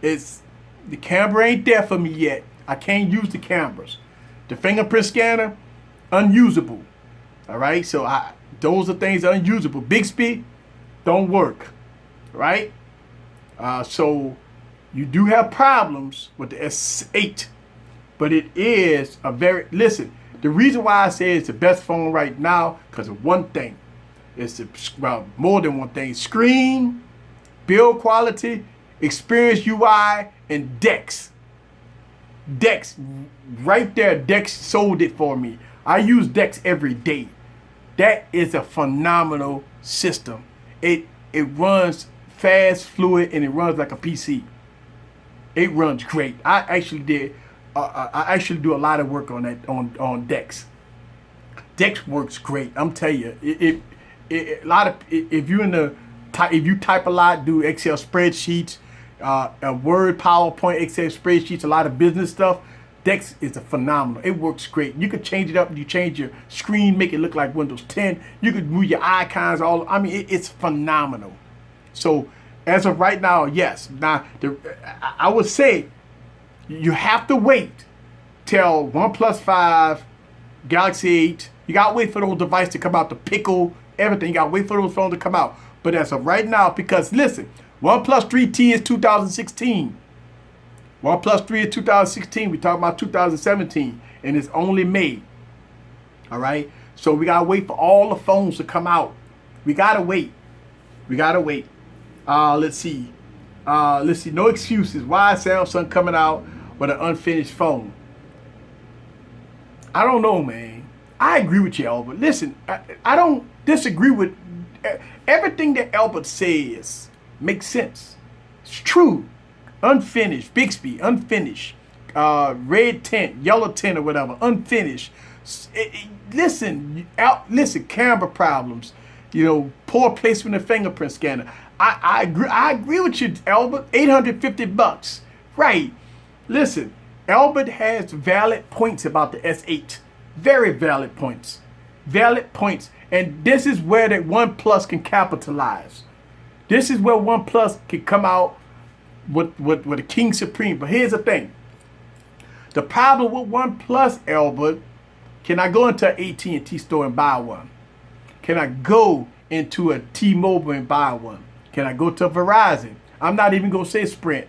ain't there for me yet. I can't use the cameras. The fingerprint scanner, unusable. All right. So those are things unusable. Bixby don't work. Right. So you do have problems with the S8, but it is listen. The reason why I say it's the best phone right now, because of one thing. It's more than one thing. Screen, build quality, Experience UI, and Dex. Dex, right there, Dex sold it for me. I use Dex every day. That is a phenomenal system. It runs fast, fluid, and it runs like a PC. It runs great. I actually do a lot of work on that on Dex. Dex works great. I'm telling you, a lot of if you type a lot, do Excel spreadsheets, Word, PowerPoint, Excel spreadsheets, a lot of business stuff. Dex is a phenomenal. It works great. You could change it up. You change your screen, make it look like Windows 10. You could move your icons. It's phenomenal. So as of right now, yes. Now, I would say you have to wait till OnePlus 5, Galaxy 8. You got to wait for those devices to come out, the Pickle, everything. You got to wait for those phones to come out. But as of right now, because listen, OnePlus 3T is 2016. OnePlus 3 is 2016. We talking about 2017, and it's only May. All right. So we gotta wait for all the phones to come out. We gotta wait. Let's see. No excuses. Why is Samsung coming out with an unfinished phone? I don't know, man. I agree with you, Albert. Listen, I don't disagree with everything that Albert says. Makes sense. It's true. Unfinished, Bixby, unfinished, red tint, yellow tint, or whatever, unfinished. Listen, camera problems, poor placement of fingerprint scanner. I agree with you, Albert. $850, right? Listen, Albert has valid points about the S8, very valid points, and this is where that OnePlus can capitalize. This is where OnePlus can come out with a King Supreme. But here's the thing. The problem with OnePlus, Albert, can I go into an AT&T store and buy one? Can I go into a T-Mobile and buy one? Can I go to Verizon? I'm not even going to say Sprint.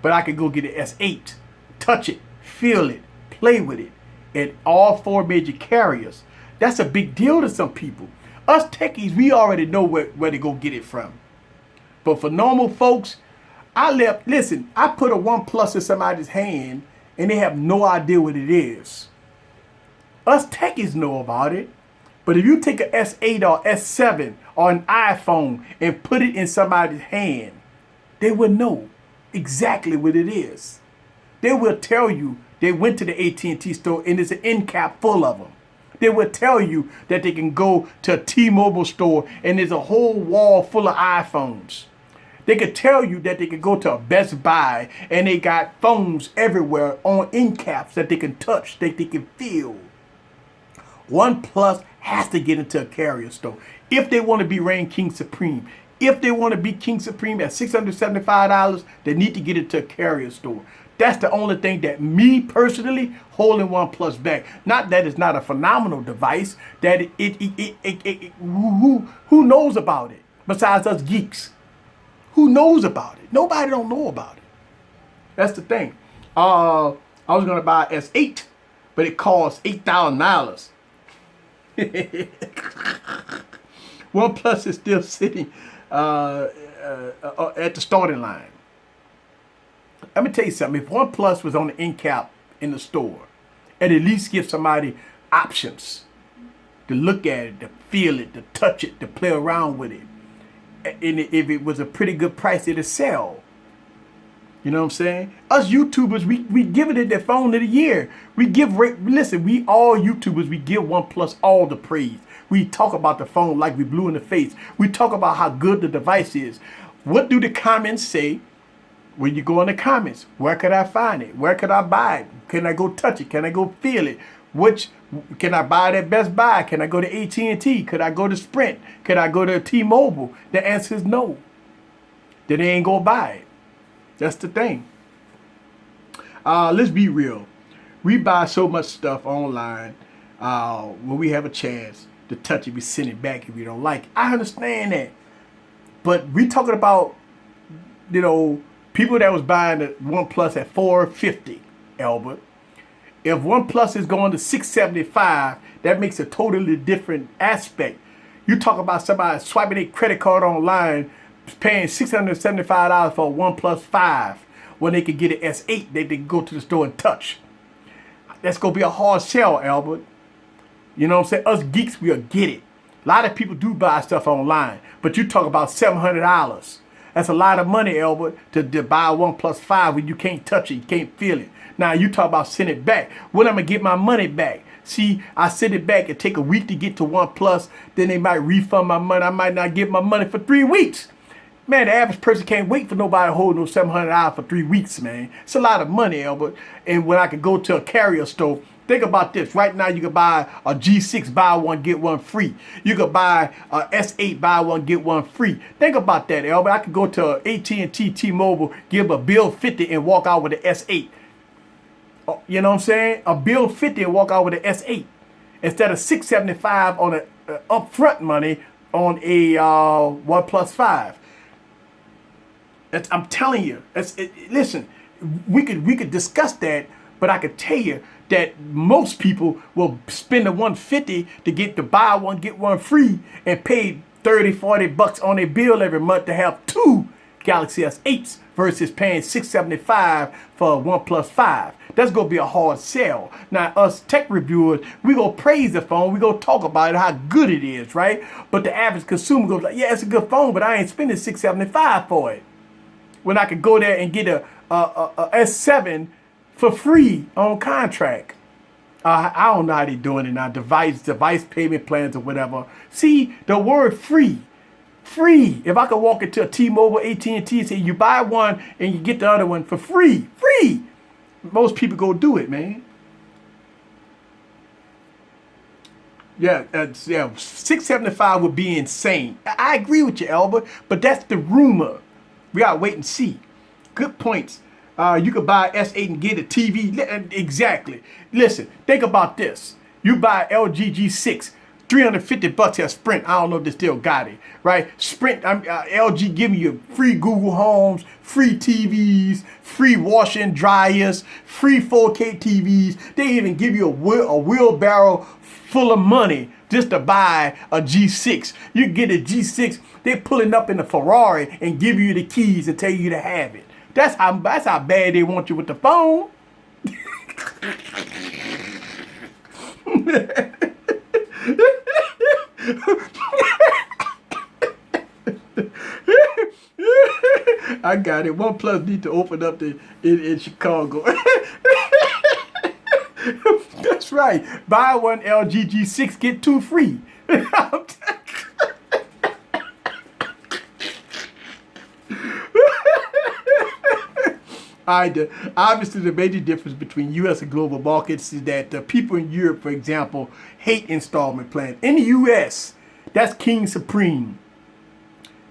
But I can go get an S8, touch it, feel it, play with it at all 4 major carriers. That's a big deal to some people. Us techies, we already know where to go get it from. But for normal folks, I put a OnePlus in somebody's hand and they have no idea what it is. Us techies know about it. But if you take an S8 or S7 or an iPhone and put it in somebody's hand, they will know exactly what it is. They will tell you they went to the AT&T store and there's an end cap full of them. They will tell you that they can go to a T-Mobile store and there's a whole wall full of iPhones. They could tell you that they could go to a Best Buy and they got phones everywhere on end caps that they can touch, that they can feel. OnePlus has to get into a carrier store if they want to be reign King Supreme. If they want to be King Supreme at $675, they need to get into a carrier store. That's the only thing that me personally holding OnePlus back. Not that it's not a phenomenal device. That who knows about it besides us geeks? Who knows about it? Nobody don't know about it. That's the thing. I was gonna buy an S8, but it costs $8,000. OnePlus is still sitting at the starting line. Let me tell you something. If OnePlus was on the end cap in the store, and at least give somebody options to look at it, to feel it, to touch it, to play around with it. And if it was a pretty good price, it'd sell. You know what I'm saying? Us YouTubers, we give it their phone of the year. We all YouTubers, we give OnePlus all the praise. We talk about the phone like we blue in the face. We talk about how good the device is. What do the comments say when you go in the comments? Where could I find it? Where could I buy it? Can I go touch it? Can I go feel it? Can I buy it at Best Buy? Can I go to AT&T? Could I go to Sprint? Could I go to T-Mobile? The answer is no. Then they ain't gonna buy it. That's the thing. Let's be real. We buy so much stuff online when we have a chance to touch it, we send it back if we don't like it. I understand that. But we talking about, people that was buying the OnePlus at $450, Albert. If OnePlus is going to $675, that makes a totally different aspect. You talk about somebody swiping their credit card online, paying $675 for a OnePlus 5 when they could get an S8 that they can go to the store and touch. That's going to be a hard sell, Albert. You know what I'm saying? Us geeks, we'll get it. A lot of people do buy stuff online, but you talk about $700. That's a lot of money, Albert, to buy a OnePlus 5 when you can't touch it, you can't feel it. Now, you talk about send it back. When am I going to get my money back? See, I send it back. It take a week to get to OnePlus. Then they might refund my money. I might not get my money for 3 weeks. Man, the average person can't wait for nobody to hold no $700 for 3 weeks, man. It's a lot of money, Albert. And when I could go to a carrier store, think about this. Right now, you can buy a G6, buy one, get one free. You could buy a S8, buy one, get one free. Think about that, Albert. I could go to AT&T, T-Mobile, give a bill 50 and walk out with an S8. You know what I'm saying? A bill 50 and walk out with an S8 instead of $675 on a upfront money on a OnePlus 5. I'm telling you. Listen, we could discuss that, but I could tell you that most people will spend the $150 to get to buy one, get one free, and pay $30-40 on their bill every month to have 2 Galaxy S8s versus paying $675 for a OnePlus 5. That's going to be a hard sell. Now, us tech reviewers, we going to praise the phone. We going to talk about it, how good it is, right? But the average consumer goes like, yeah, it's a good phone, but I ain't spending $675 for it. When I could go there and get a S7 for free on contract. I don't know how they're doing it now. Device payment plans or whatever. See, the word free. Free. If I could walk into a T-Mobile, AT&T and say, you buy one and you get the other one for free. Free. Most people go do it, man. Yeah, $675 would be insane. I agree with you, Albert, but that's the rumor. We gotta wait and see. Good points. You could buy S8 and get a TV. Exactly. Listen, think about this. You buy LG G6, $350 at Sprint. I don't know if they still got it, right? Sprint, LG giving you free Google Homes, free TVs, free washer and dryers, free 4K TVs. They even give you a wheelbarrow full of money just to buy a G6. You get a G6, they're pulling up in a Ferrari and give you the keys and tell you to have it. That's how bad they want you with the phone. I got it. OnePlus need to open up in Chicago. That's right. Buy one LG G6, get 2 free. Obviously, the major difference between U.S. and global markets is that people in Europe, for example, hate installment plans. In the U.S., that's king supreme.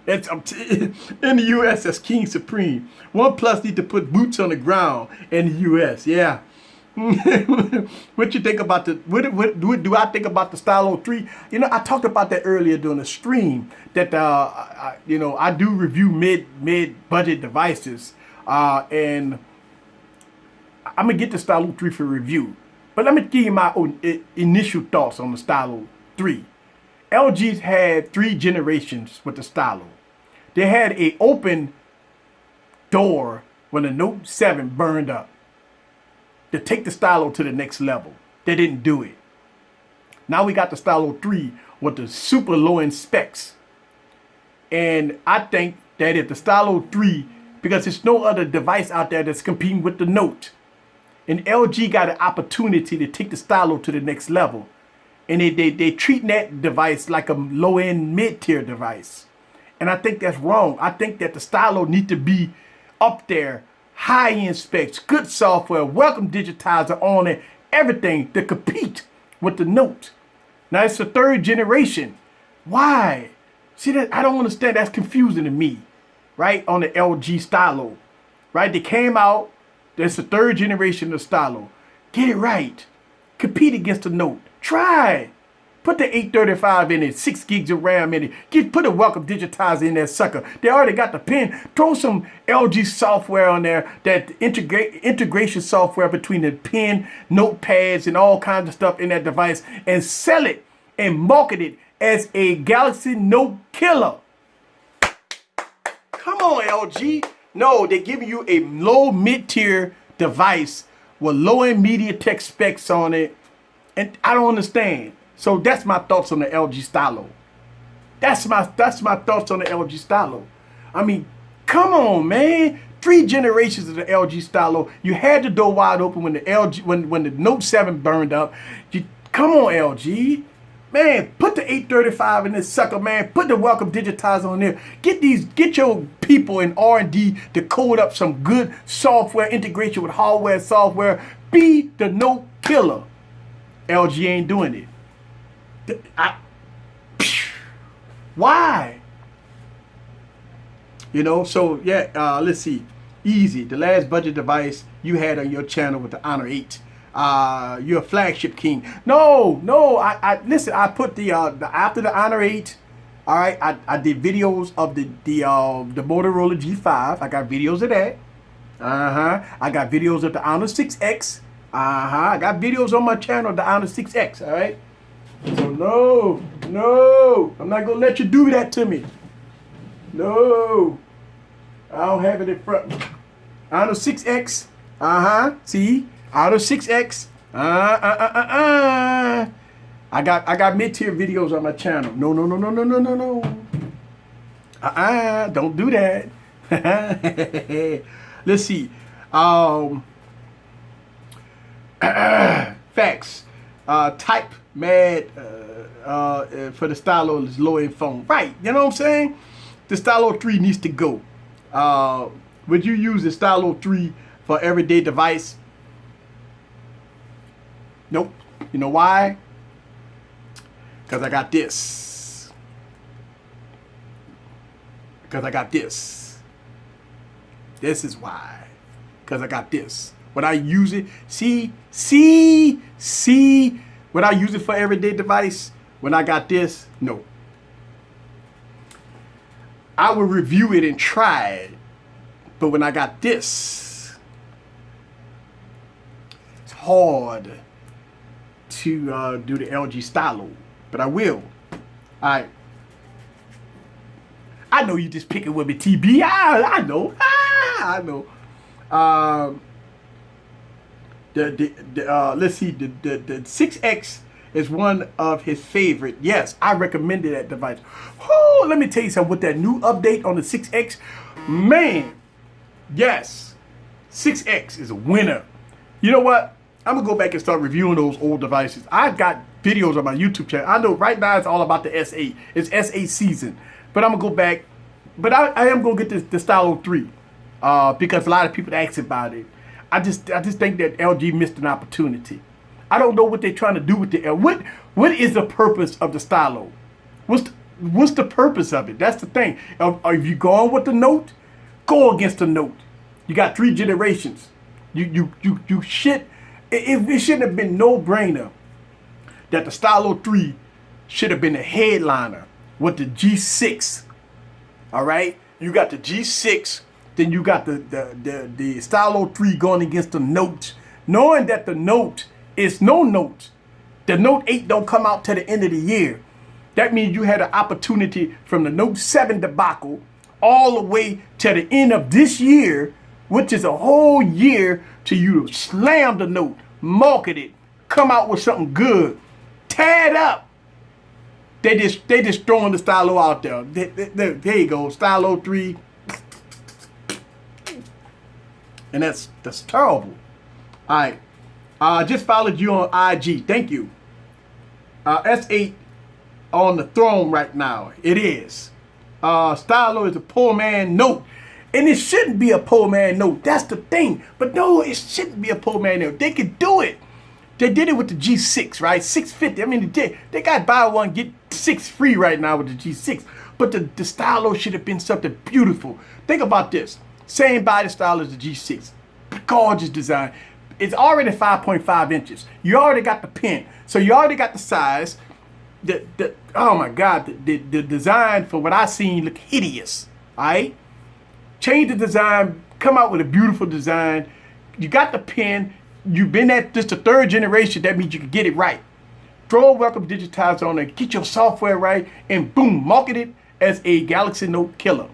In the U.S., that's king supreme. OnePlus need to put boots on the ground in the U.S. Yeah. What you think about what do I think about the Stylo 3? You know, I talked about that earlier during the stream that I do review mid-budget devices. And I'm going to get the Stylo 3 for review. But let me give you my own initial thoughts on the Stylo 3. LG's had 3 generations with the Stylo. They had an open door when the Note 7 burned up to take the Stylo to the next level. They didn't do it. Now we got the Stylo 3 with the super low-end specs. And I think that if the Stylo 3, because there's no other device out there that's competing with the Note. And LG got an opportunity to take the Stylo to the next level. And they treat that device like a low-end mid-tier device. And I think that's wrong. I think that the Stylo need to be up there, high-end specs, good software, welcome digitizer on it, everything to compete with the Note. Now it's the 3rd generation. Why? See, that I don't understand. That's confusing to me. Right, on the LG Stylo, right? They came out, that's the 3rd generation of Stylo. Get it right. Compete against the Note. Try. Put the 835 in it, 6 gigs of RAM in it. Put a welcome digitizer in that sucker. They already got the pen. Throw some LG software on there, that integration software between the pen, notepads, and all kinds of stuff in that device, and sell it and market it as a Galaxy Note killer. Come on, LG. No, they're giving you a low mid-tier device with low-end MediaTek specs on it, and I don't understand. So that's my thoughts on the LG Stylo. That's my thoughts on the LG Stylo. I mean, come on, man. 3 generations of the LG Stylo. You had the door wide open when when the Note 7 burned up. Come on, LG. Man, put the 835 in this sucker, man. Put the Welcome Digitizer on there. Get your people in R&D to code up some good software integration with hardware, software. Be the Note killer. LG ain't doing it. Why? You know, so yeah, let's see. Easy. The last budget device you had on your channel with the Honor 8. You're a flagship king. No. I listen. I put the after the Honor 8. All right. I did videos of the Motorola G5. I got videos of that. I got videos of the Honor 6X. I got videos on my channel of the Honor 6X. All right. So no, I'm not gonna let you do that to me. No, I don't have it in front. Honor 6X. See. Out of 6X, I got mid-tier videos on my channel. No. Don't do that. Let's see. Facts. Type mad for the Stylo is low-end phone. Right. You know what I'm saying? The Stylo 3 needs to go. Would you use the Stylo 3 for everyday device? Nope. You know why? Because I got this. This is why. Because I got this. Would I use it? See? Would I use it for everyday device when I got this? No. I would review it and try it. But when I got this, it's hard to do the LG Stylo, but I will. Alright. I know you just picking with me, TB. I know. I know. Let's see. The 6X is one of his favorite. Yes, I recommended that device. Oh, let me tell you something. With that new update on the 6X, man. Yes, 6X is a winner. You know what? I'm going to go back and start reviewing those old devices. I've got videos on my YouTube channel. I know right now it's all about the S8. It's S8 season. But I'm going to go back. But I am going to get the Stylo 3 because a lot of people ask about it. I just think that LG missed an opportunity. I don't know what they're trying to do with the what is the purpose of the Stylo? What's the purpose of it? That's the thing. If you going with the Note, go against the Note. You got 3 generations. You shit. It shouldn't have been no-brainer that the Stylo 3 should have been a headliner with the G6. All right? You got the G6, then you got the Stylo 3 going against the Note, knowing that the Note is no Note. The Note 8 don't come out till the end of the year. That means you had an opportunity from the Note 7 debacle all the way to the end of this year, which is a whole year, to you to slam the Note, market it, come out with something good, tear it up. They just throwing the Stylo out there. There you go, Stylo 3. And that's terrible. All right. I just followed you on IG. Thank you. S8 on the throne right now. It is. Stylo is a poor man Note. And it shouldn't be a poor man Note. That's the thing. But no, it shouldn't be a poor man Note. They could do it. They did it with the G6, right? $650. I mean, they got buy one, get 6 free right now with the G6. But the Stylo should have been something beautiful. Think about this. Same body style as the G6. Gorgeous design. It's already 5.5 inches. You already got the pen. So you already got the size. Oh my God, the design for what I seen look hideous. All right? Change the design, come out with a beautiful design. You got the pen. You've been at this the 3rd generation. That means you can get it right. Throw a Welcome Digitizer on there, get your software right, and boom, market it as a Galaxy Note killer.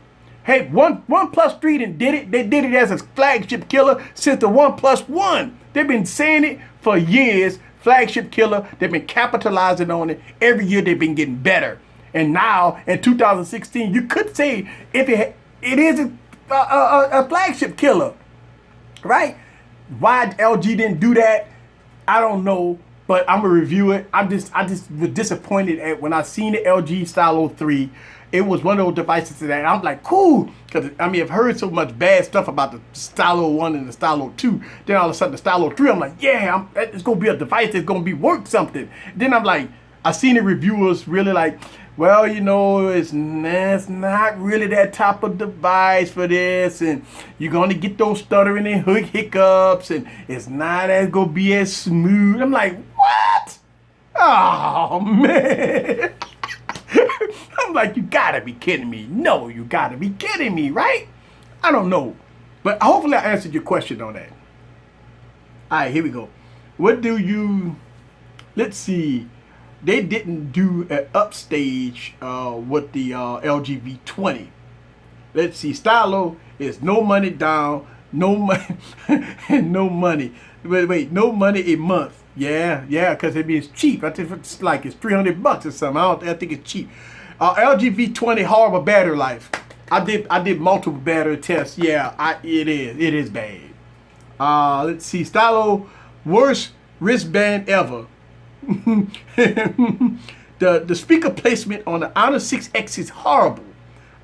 Hey, OnePlus 3 done did it. They did it as a flagship killer since the OnePlus 1. They've been saying it for years. Flagship killer. They've been capitalizing on it. Every year they've been getting better. And now in 2016, you could say if it is a flagship killer, right? Why LG didn't do that, I don't know. But I'm gonna review it. I just was disappointed at when I seen the LG Stylo 3. It was one of those devices that I'm like, cool, because I mean I've heard so much bad stuff about the Stylo 1 and the Stylo 2. Then all of a sudden the Stylo 3, I'm like, yeah, it's gonna be a device that's gonna be worth something. Then I'm like, I seen the reviewers really like, well, you know, it's not really that type of device for this, and you're gonna get those stuttering and hiccups, and it's not as gonna be as smooth. I'm like, what? Oh man. I'm like, you gotta be kidding me. No, you gotta be kidding me, right? I don't know. But hopefully I answered your question on that. All right, here we go. Let's see. They didn't do an upstage with the LG V20. Let's see. Stylo is no money down, no money, no money. Wait, no money a month. Yeah, because it means cheap. I think it's like it's $300 or something. I think it's cheap. LG V20 horrible battery life. I did multiple battery tests. Yeah, it is bad. Let's see. Stylo worst wristband ever. The speaker placement on the Honor 6X is horrible.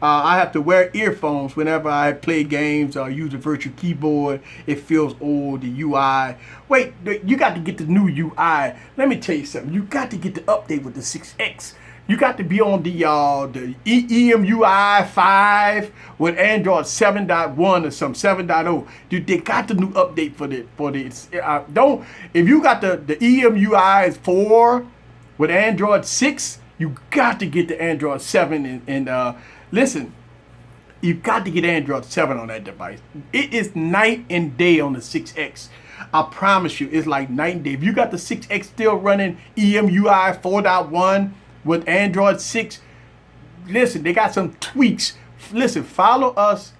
I have to wear earphones whenever I play games or use a virtual keyboard. It feels old, the UI. Wait, you got to get the new UI. Let me tell you something. You got to get the update with the 6X. You got to be on the EMUI 5 with Android 7.1 or some 7.0. Dude, they got the new update for this. If you got the EMUI 4 with Android 6, you got to get the Android 7 and listen, you got to get Android 7 on that device. It is night and day on the 6X. I promise you, it's like night and day. If you got the 6X still running EMUI 4.1 with Android 6, listen, they got some tweaks. Listen, follow us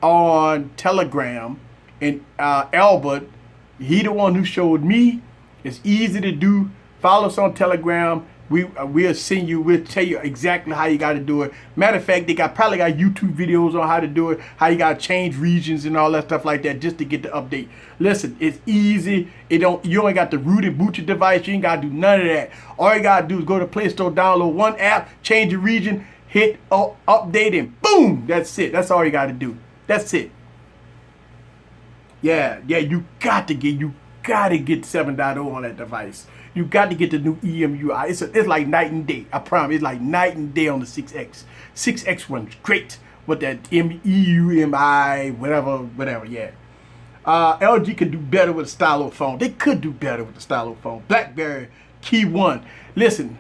on Telegram, and Albert, he the one who showed me. It's easy to do. Follow us on Telegram. We'll send you, we'll tell you exactly how you got to do it. Matter of fact, they probably got YouTube videos on how to do it, how you got to change regions and all that stuff like that just to get the update. Listen, it's easy. You ain't got to root and boot your device. You ain't got to do none of that. All you got to do is go to Play Store, download one app, change your region, hit update, and boom, that's it. That's all you got to do. That's it. Yeah, you got to get 7.0 on that device. You got to get the new EMUI. It's like night and day. I promise. It's like night and day on the 6X. 6X runs great with that EMUI, whatever. Yeah. LG could do better with a Stylo phone. They could do better with the Stylo phone. BlackBerry Key 1. Listen.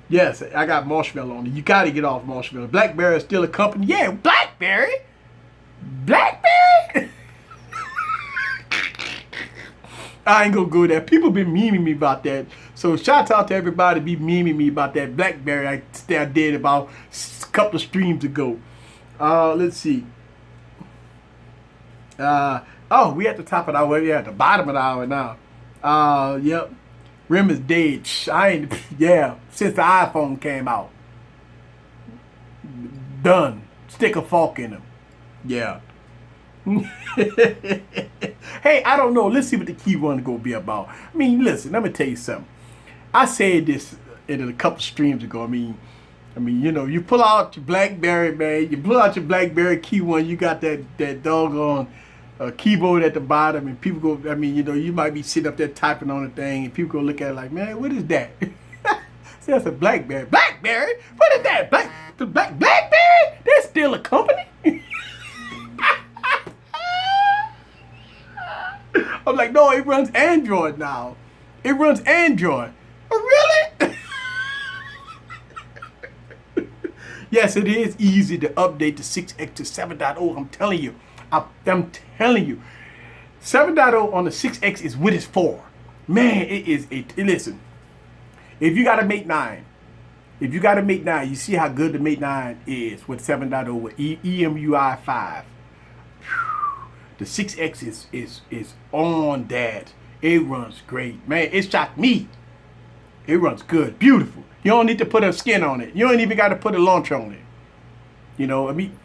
Yes, I got Marshmallow on it. You got to get off Marshmallow. BlackBerry is still a company. Yeah, BlackBerry. I ain't gonna go there. People been memeing me about that. So shout out to everybody be memeing me about that BlackBerry I did about a couple of streams ago. Let's see. We at the top of the hour. We're at the bottom of the hour now. Yep. RIM is dead. Since the iPhone came out. Done. Stick a fork in them. Yeah. Hey, I don't know. Let's see what the key one gonna be about. I mean, listen, let me tell you something. I said this in a couple streams ago. I mean, you know, you pull out your BlackBerry, man. You pull out your BlackBerry key one. You got that doggone keyboard at the bottom, and people go. I mean, you know, you might be sitting up there typing on the thing, and people go look at it like, man, what is that? See, that's a BlackBerry. BlackBerry? What is that? BlackBerry? That's still a company? I'm like, no, it runs Android now. It runs Android. Oh, really? Yes, it is easy to update the 6X to 7.0. I'm telling you. I'm telling you. 7.0 on the 6X is what it's for. Man, it is listen. If you got a Mate 9, If you got a Mate 9, you see how good the Mate 9 is with 7.0 with EMUI 5. The 6X is on that. It runs great. Man, it shocked me. It runs good. Beautiful. You don't need to put a skin on it. You don't even got to put a launcher on it. You know, I mean,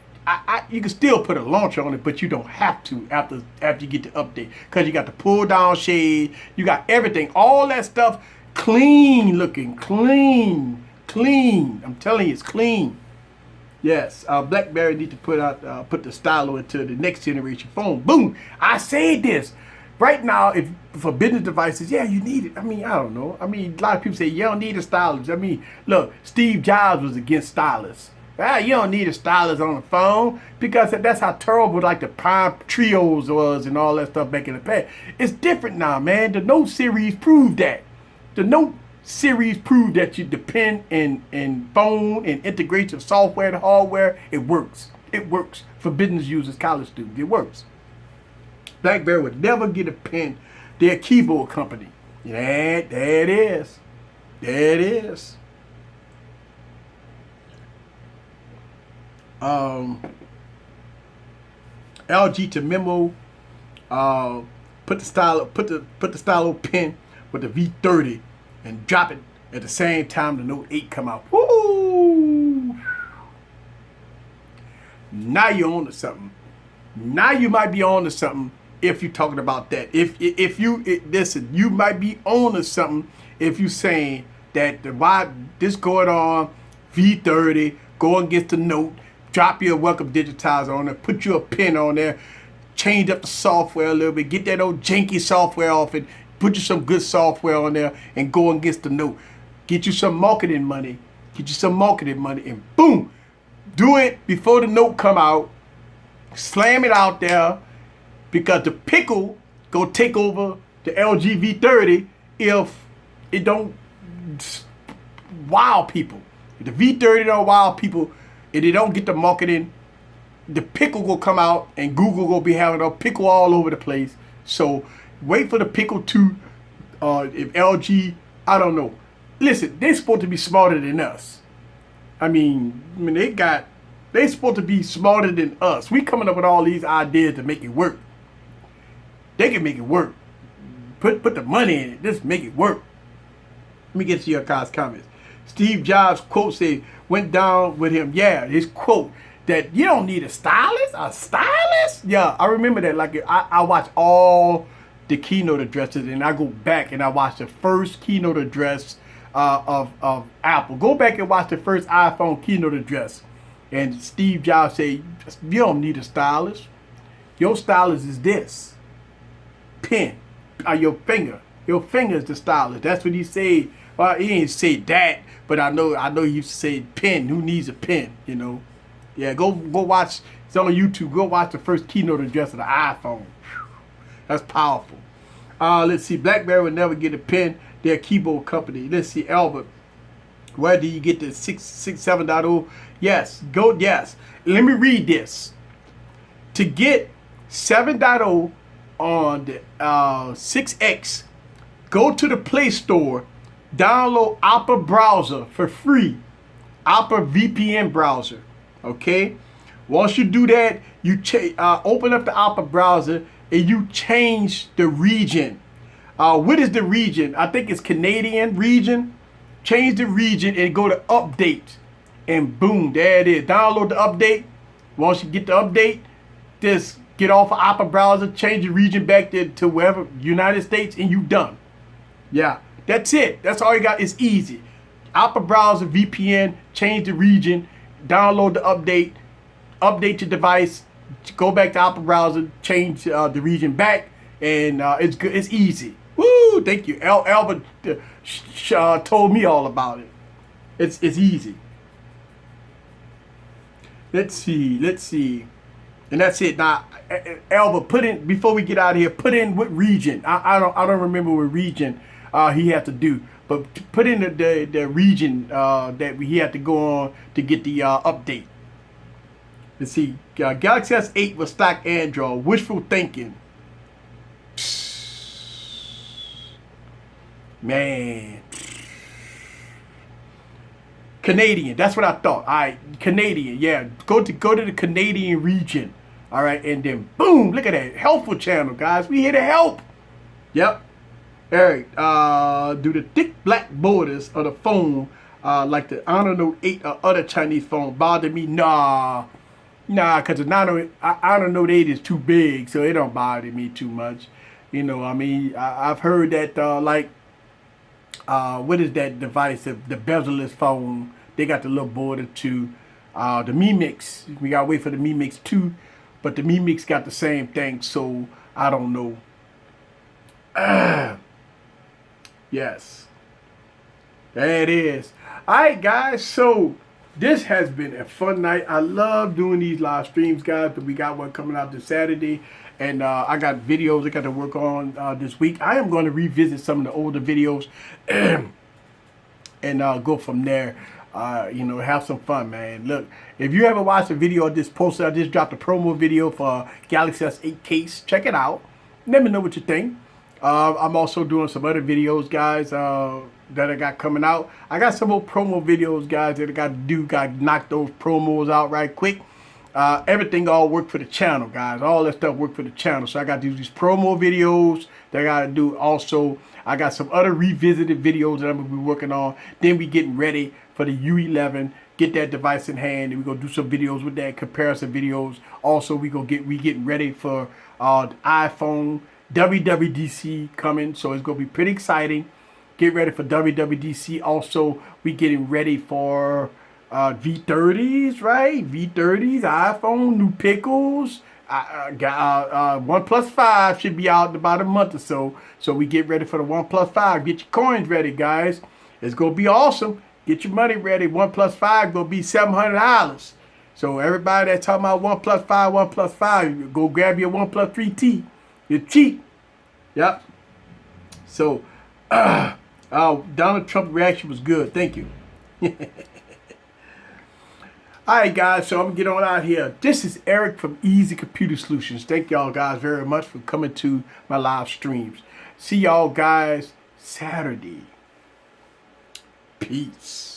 you can still put a launcher on it, but you don't have to after you get the update. Because you got the pull down shade. You got everything. All that stuff clean looking. Clean. I'm telling you, it's clean. Yes, BlackBerry need to put the stylo into the next generation phone. Boom! I say this. Right now, if for business devices, yeah, you need it. I mean, I don't know. I mean, a lot of people say you don't need a stylus. I mean, look, Steve Jobs was against stylus. You don't need a stylus on the phone because that's how terrible like the Prime Trios was and all that stuff back in the past. It's different now, man. The Note series proved that. The Note series proved that you depend in phone and integration of software and hardware. It works. It works for business users, college students. It works. BlackBerry would never get a pen. They're a keyboard company. Yeah, there it is. There it is. LG to memo. Put the stylo pen with the V30 and drop it at the same time the Note 8 come out. Woo! Now you're on to something. Now you might be on to something if you're talking about that. Listen, you might be on to something if you're saying that why this going on, V30, go against the Note, drop your welcome digitizer on there, put you a pen on there, change up the software a little bit, get that old janky software off it, put you some good software on there, and go against the Note. Get you some marketing money. And boom! Do it before the Note come out. Slam it out there because the pickle go take over the LG V30 if it don't wow people. If the V30 don't wow people, if they don't get the marketing, the pickle will come out and Google will be having a pickle all over the place. So wait for the pickle 2. If LG, I don't know. Listen, they're supposed to be smarter than us. I mean they supposed to be smarter than us. We coming up with all these ideas to make it work. They can make it work. Put the money in it. Just make it work. Let me get to your guys' comments. Steve Jobs' quote say went down with him. Yeah, his quote that you don't need a stylus. A stylus? Yeah, I remember that. Like I watch all the keynote addresses and I go back and I watch the first keynote address of Apple. Go back and watch the first iPhone keynote address. And Steve Jobs said, you don't need a stylus. Your stylus is this. Pen. Your finger. Your finger is the stylus. That's what he said. Well, he didn't say that, but I know he used to say pen. Who needs a pen, you know? Yeah, go watch. It's on YouTube. Go watch the first keynote address of the iPhone. That's powerful. Let's see. BlackBerry will never get a pen. They're a keyboard company. Let's see. Albert, where do you get the 7.0? Yes. Yes. Let me read this. To get 7.0 on the 6X, go to the Play Store, download Opera browser for free. Opera VPN browser. Okay? Once you do that, you open up the Opera browser and you change the region. What is the region? I think it's Canadian region. Change the region and go to update. And boom, there it is. Download the update. Once you get the update, just get off of Opera browser, change the region back to wherever, United States, and you done. Yeah, that's it. That's all you got. It's easy. Opera browser, VPN, change the region, download the update your device, go back to Opera browser, change the region back, and it's good. It's easy. Woo! Thank you. Albert told me all about it. It's easy. Let's see. And that's it. Now, Albert, put in, before we get out of here, put in what region. I don't remember what region he had to do, but put in the region that he had to go on to get the update. Let's see. Galaxy S8 with stock Android. Wishful thinking. Man. Canadian. That's what I thought. All right, Canadian. Yeah, go to the Canadian region. All right, and then boom, look at that helpful channel, guys. We here to help. Yep. Eric, do the thick black borders of the phone, like the Honor Note 8 or other Chinese phone, bother me? Nah, because the Honor Note 8 is too big, so it don't bother me too much. You know, I mean, I've heard that, what is that device, the bezel-less phone? They got the little border too. The Mi Mix, we gotta wait for the Mi Mix 2, but the Mi Mix got the same thing, so I don't know. Yes, there it is. All right, guys, so this has been a fun night. I love doing these live streams, guys, but we got one coming out this Saturday, and I got videos I got to work on this week. I am going to revisit some of the older videos and go from there. You know, have some fun, man. Look, if you haven't watched the video of this poster, I just dropped a promo video for Galaxy S8 case. Check it out. Let me know what you think. I'm also doing some other videos, guys, that I got coming out. I got some more promo videos, guys, that I got to do. Got to knock those promos out right quick. Everything all work for the channel, guys. All that stuff work for the channel. So I got to do these promo videos that I got to do. Also, I got some other revisited videos that I'm going to be working on. Then we getting ready for the U11. Get that device in hand, and we're going to do some videos with that, comparison videos. Also, we getting ready for the iPhone WWDC coming, so it's going to be pretty exciting. Get ready for WWDC. Also, we getting ready for V30s, right? V30s, iPhone, new pickles. OnePlus 5 should be out in about a month or so. So we get ready for the OnePlus 5. Get your coins ready, guys. It's going to be awesome. Get your money ready. OnePlus 5 going to be $700. So everybody that's talking about OnePlus 5, go grab your OnePlus 3T. You're cheap. Yep. So, Donald Trump's reaction was good. Thank you. All right, guys. So I'm going to get on out here. This is Eric from Easy Computer Solutions. Thank y'all, guys, very much for coming to my live streams. See y'all, guys, Saturday. Peace.